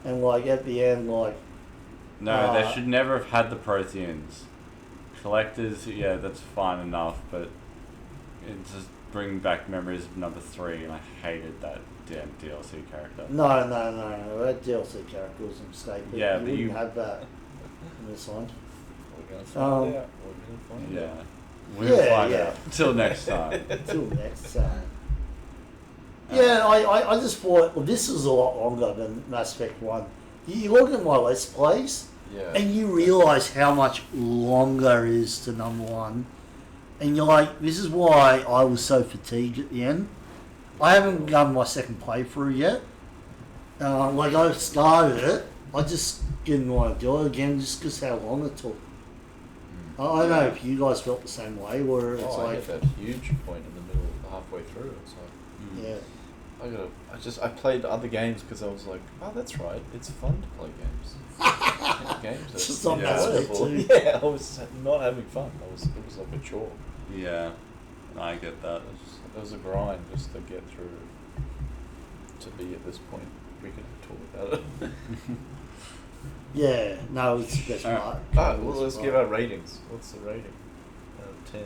and like at the end, like No, they should never have had the Protheans. Collectors, yeah, that's fine enough, but it just bring back memories of number 3, and I hated that damn DLC character. no, that DLC character was a mistake. But Yeah, you but wouldn't you- have that in this one. We're gonna find out. We're gonna find Yeah. out. We'll Yeah, find yeah. out. Till next time. Until next time. Yeah, I just thought, well, this was a lot longer than Mass Effect 1. You look at my Let's Plays, Yeah. and you realise how much longer it is to number 1. And you're like, this is why I was so fatigued at the end. I haven't done my second playthrough yet. Like, I started it, I just didn't want to do it again just because how long it took. I don't know if you guys felt the same way, where it's I like, hit that huge point in the middle, halfway through. It's like, yeah. I played other games because I was like, oh, that's right, it's fun to play games. Games It's just are not Mass Effect enjoyable. 2. Yeah, I was not having fun. It was like a chore. Yeah. I get that. It was a grind just to get through. To be at this point, we could talk about it. Yeah, no, it's best Alright. part. Well, let's give our ratings. What's the rating out of 10?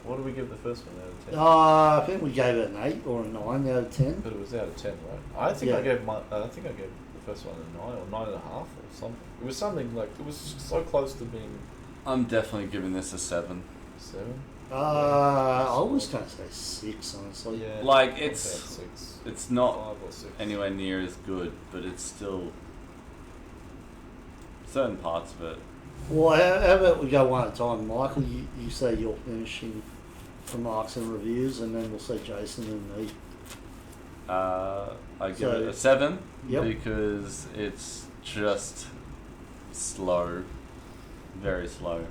What do we give the first one out of 10? I think we gave it an 8 or a 9 out of 10. But it was out of 10, right? I think I Yeah. gave the first one a 9 or 9.5 or something. It was something like, it was so close to being I'm definitely giving this a 7. 7. I was going to say 6, honestly. Yeah. Like, I'd it's- say 6. It's not 5 or 6. anywhere near as good, but it's still certain parts of it. Well, how about we go one at a time? Michael, you say you're finishing for marks and reviews, and then we'll say Jason and me. I give it a 7 Yep. because it's just slow, very slow.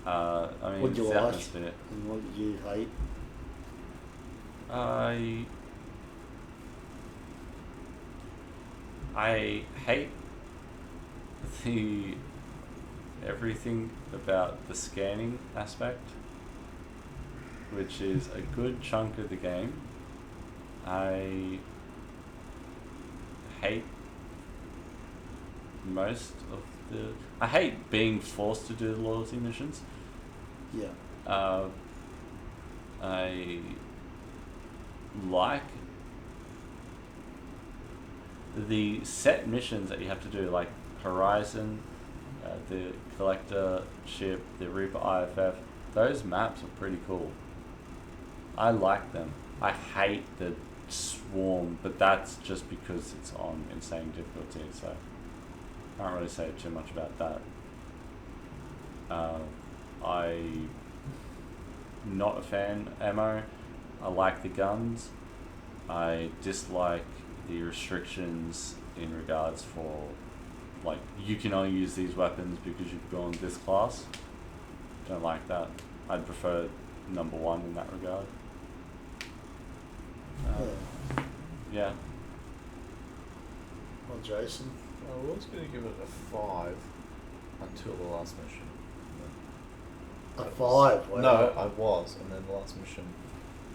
I mean, What do you it's like? atmosphere. And what did you hate? I hate the everything about the scanning aspect, which is a good chunk of the game. I hate most of the. I hate being forced to do the loyalty missions. Yeah. I like the set missions that you have to do, like Horizon, the Collector ship, the Reaper IFF. Those maps are pretty cool. I like them. I hate the Swarm, but that's just because it's on insane difficulty, so I can't really say too much about that. I'm not a fan of ammo. I like the guns. I dislike the restrictions in regards for, like, you can only use these weapons because you've gone this class. Don't like that. I'd prefer number 1 in that regard. Yeah. Well, Jason. I was going to give it a 5 until the last mission. A 5. Wow. No, I was, and then the last mission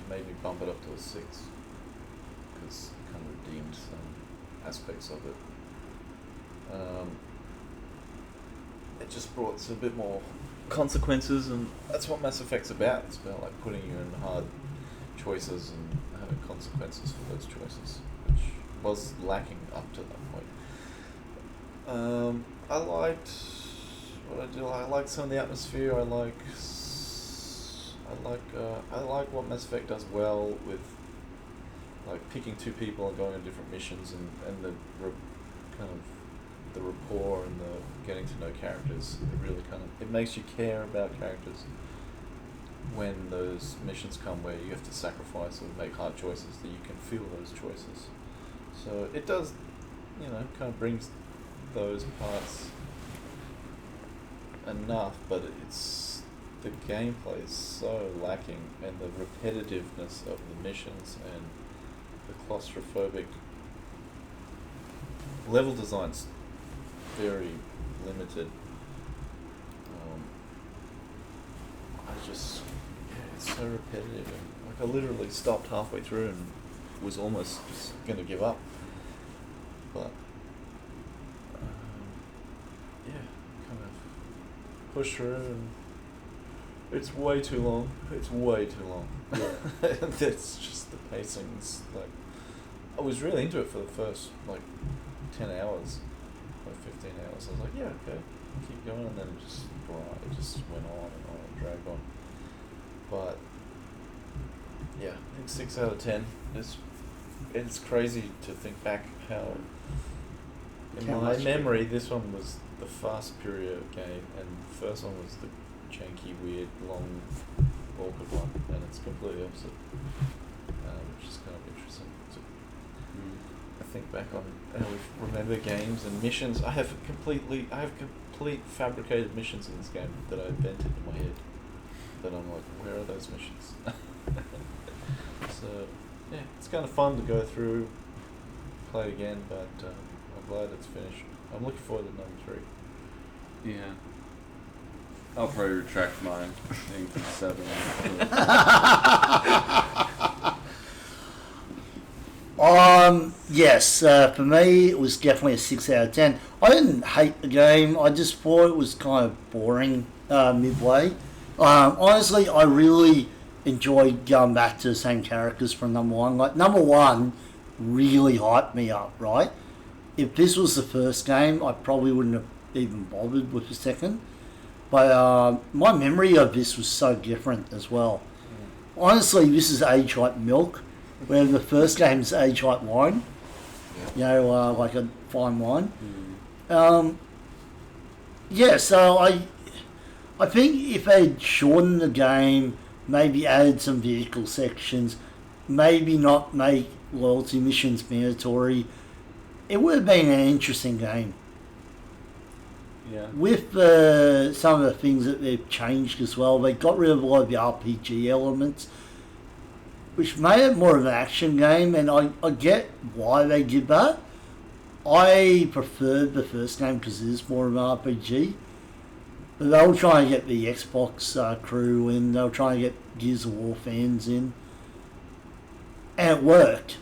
made me bump it up to a 6 because it kind of redeemed some aspects of it. It just brought a bit more consequences, and that's what Mass Effect's about. It's about like putting you in hard choices and having consequences for those choices, which was lacking up to that point. I liked what I do. I like some of the atmosphere. I like what Mass Effect does well with, like, picking 2 people and going on different missions, and the kind of the rapport and the getting to know characters. It really it makes you care about characters when those missions come where you have to sacrifice or make hard choices, that you can feel those choices. So it does, kind of brings those parts enough, but the gameplay is so lacking, and the repetitiveness of the missions and the claustrophobic level design's very limited. It's so repetitive, and like I literally stopped halfway through and was almost just going to give up, but kind of push through, and it's way too long. Yeah. It's just the pacing's like, I was really into it for the first 10 hours or 15 hours. I was like, yeah, okay, keep going, and then it just went on and dragged on. But yeah, I think 6 out of 10. It's crazy to think back how, in my memory, this one was the far superior game, and the first one was the janky, weird, long, awkward one, and it's completely opposite, which is kind of interesting. I think back on how we remember games and missions. I have complete fabricated missions in this game that I invented in my head. That I'm like, where are those missions? So yeah, it's kind of fun to go through, play it again, but I'm glad it's finished. I'm looking forward to number 3. Yeah. I'll probably retract my thing from 7. Yes, for me it was definitely a 6 out of 10. I didn't hate the game, I just thought it was kind of boring midway. Honestly, I really enjoyed going back to the same characters from number 1. Like, number 1 really hyped me up, right? If this was the first game, I probably wouldn't have even bothered with the second. But my memory of this was so different as well. Honestly, this is age like milk, where the first game is age like wine. Like a fine wine. Yeah, so I think if they'd shortened the game maybe add some vehicle sections, maybe not make loyalty missions mandatory, it would have been an interesting game. Yeah. With some of the things that they've changed as well, they got rid of a lot of the RPG elements, which made it more of an action game, and I get why they did that. I preferred the first game because it is more of an RPG. But they were trying to get the Xbox crew in, they were trying to get Gears of War fans in. And it worked.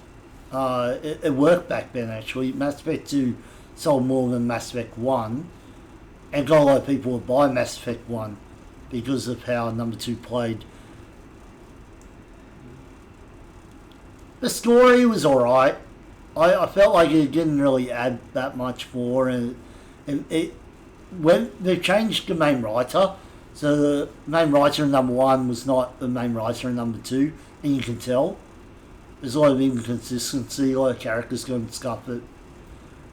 It worked back then, actually. Mass Effect 2 sold more than Mass Effect 1. And got a lot of people to buy Mass Effect 1 because of how number 2 played. The story was alright. I felt like it didn't really add that much more, and when they changed the main writer, so the main writer in number 1 was not the main writer in number 2, and you can tell. There's a lot of inconsistency, a lot of characters going stuff that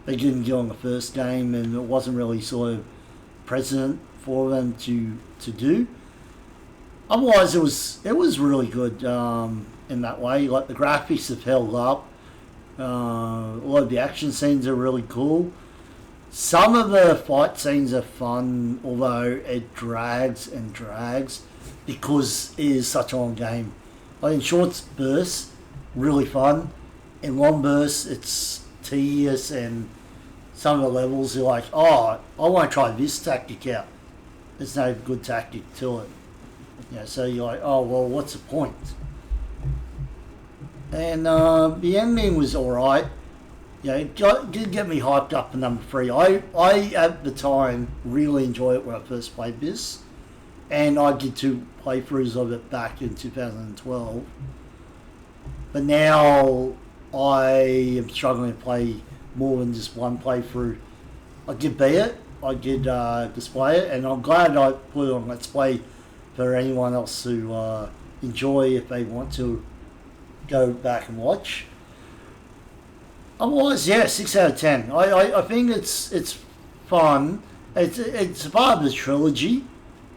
they didn't get on the first game, and it wasn't really sort of precedent for them to do. Otherwise, it was really good in that way. Like, the graphics have held up. A lot of the action scenes are really cool. Some of the fight scenes are fun, although it drags and drags because it is such a long game. Like, in short bursts, really fun. In long bursts, it's tedious, and some of the levels are like, oh, I want to try this tactic out. There's no good tactic to it. So you're like, oh, well, what's the point? And the ending was alright. It did get me hyped up for number 3. I at the time, really enjoyed it when I first played this. And I did 2 playthroughs of it back in 2012. But now I am struggling to play more than just one playthrough. I did beat it, I did display it, and I'm glad I put it on Let's Play for anyone else to enjoy if they want to go back and watch. Otherwise, yeah, 6 out of 10. I think it's fun. It's part of the trilogy,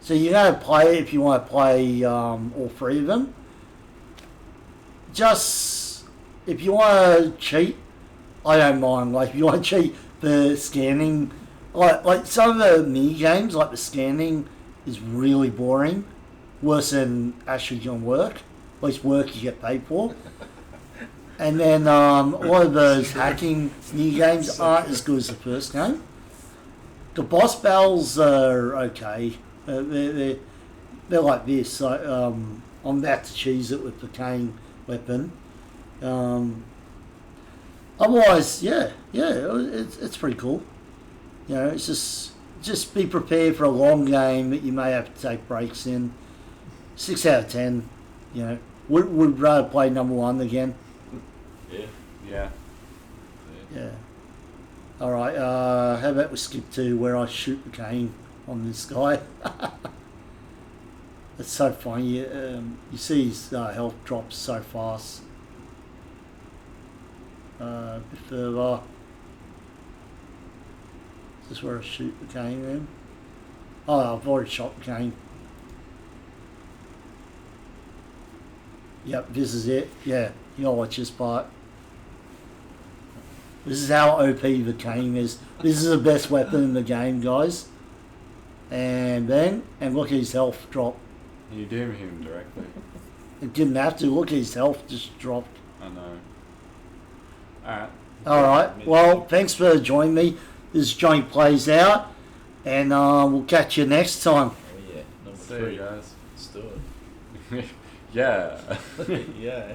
so you're going to play it if you want to play all 3 of them. Just, if you want to cheat, I don't mind. Like, if you want to cheat the scanning, like some of the mini games, like the scanning, is really boring. Worse than actually doing work. At least work you get paid for. And then a lot of those hacking mini games aren't as good as the first game. The boss battles are okay. They're like this. I'm about to cheese it with the cane weapon. Otherwise, yeah, it's pretty cool. It's just be prepared for a long game that you may have to take breaks in. 6 out of 10. Would rather play number 1 again. Yeah. All right. How about we skip to where I shoot the cane on this guy? It's so funny. You see his health drops so fast. A bit further. Is this where I shoot the cane then? Oh, I've already shot the cane. Yep, this is it. Yeah, you gotta watch this part. This is how OP the cane is. This is the best weapon in the game, guys. And then, and look at his health drop. You doom him directly. It didn't have to. Look at his health just dropped. I know. Alright. Alright, well, thanks for joining me. This is Johnny Plays Out. And we'll catch you next time. Oh yeah, number See 3. you guys. Let's do it. Yeah. Yeah.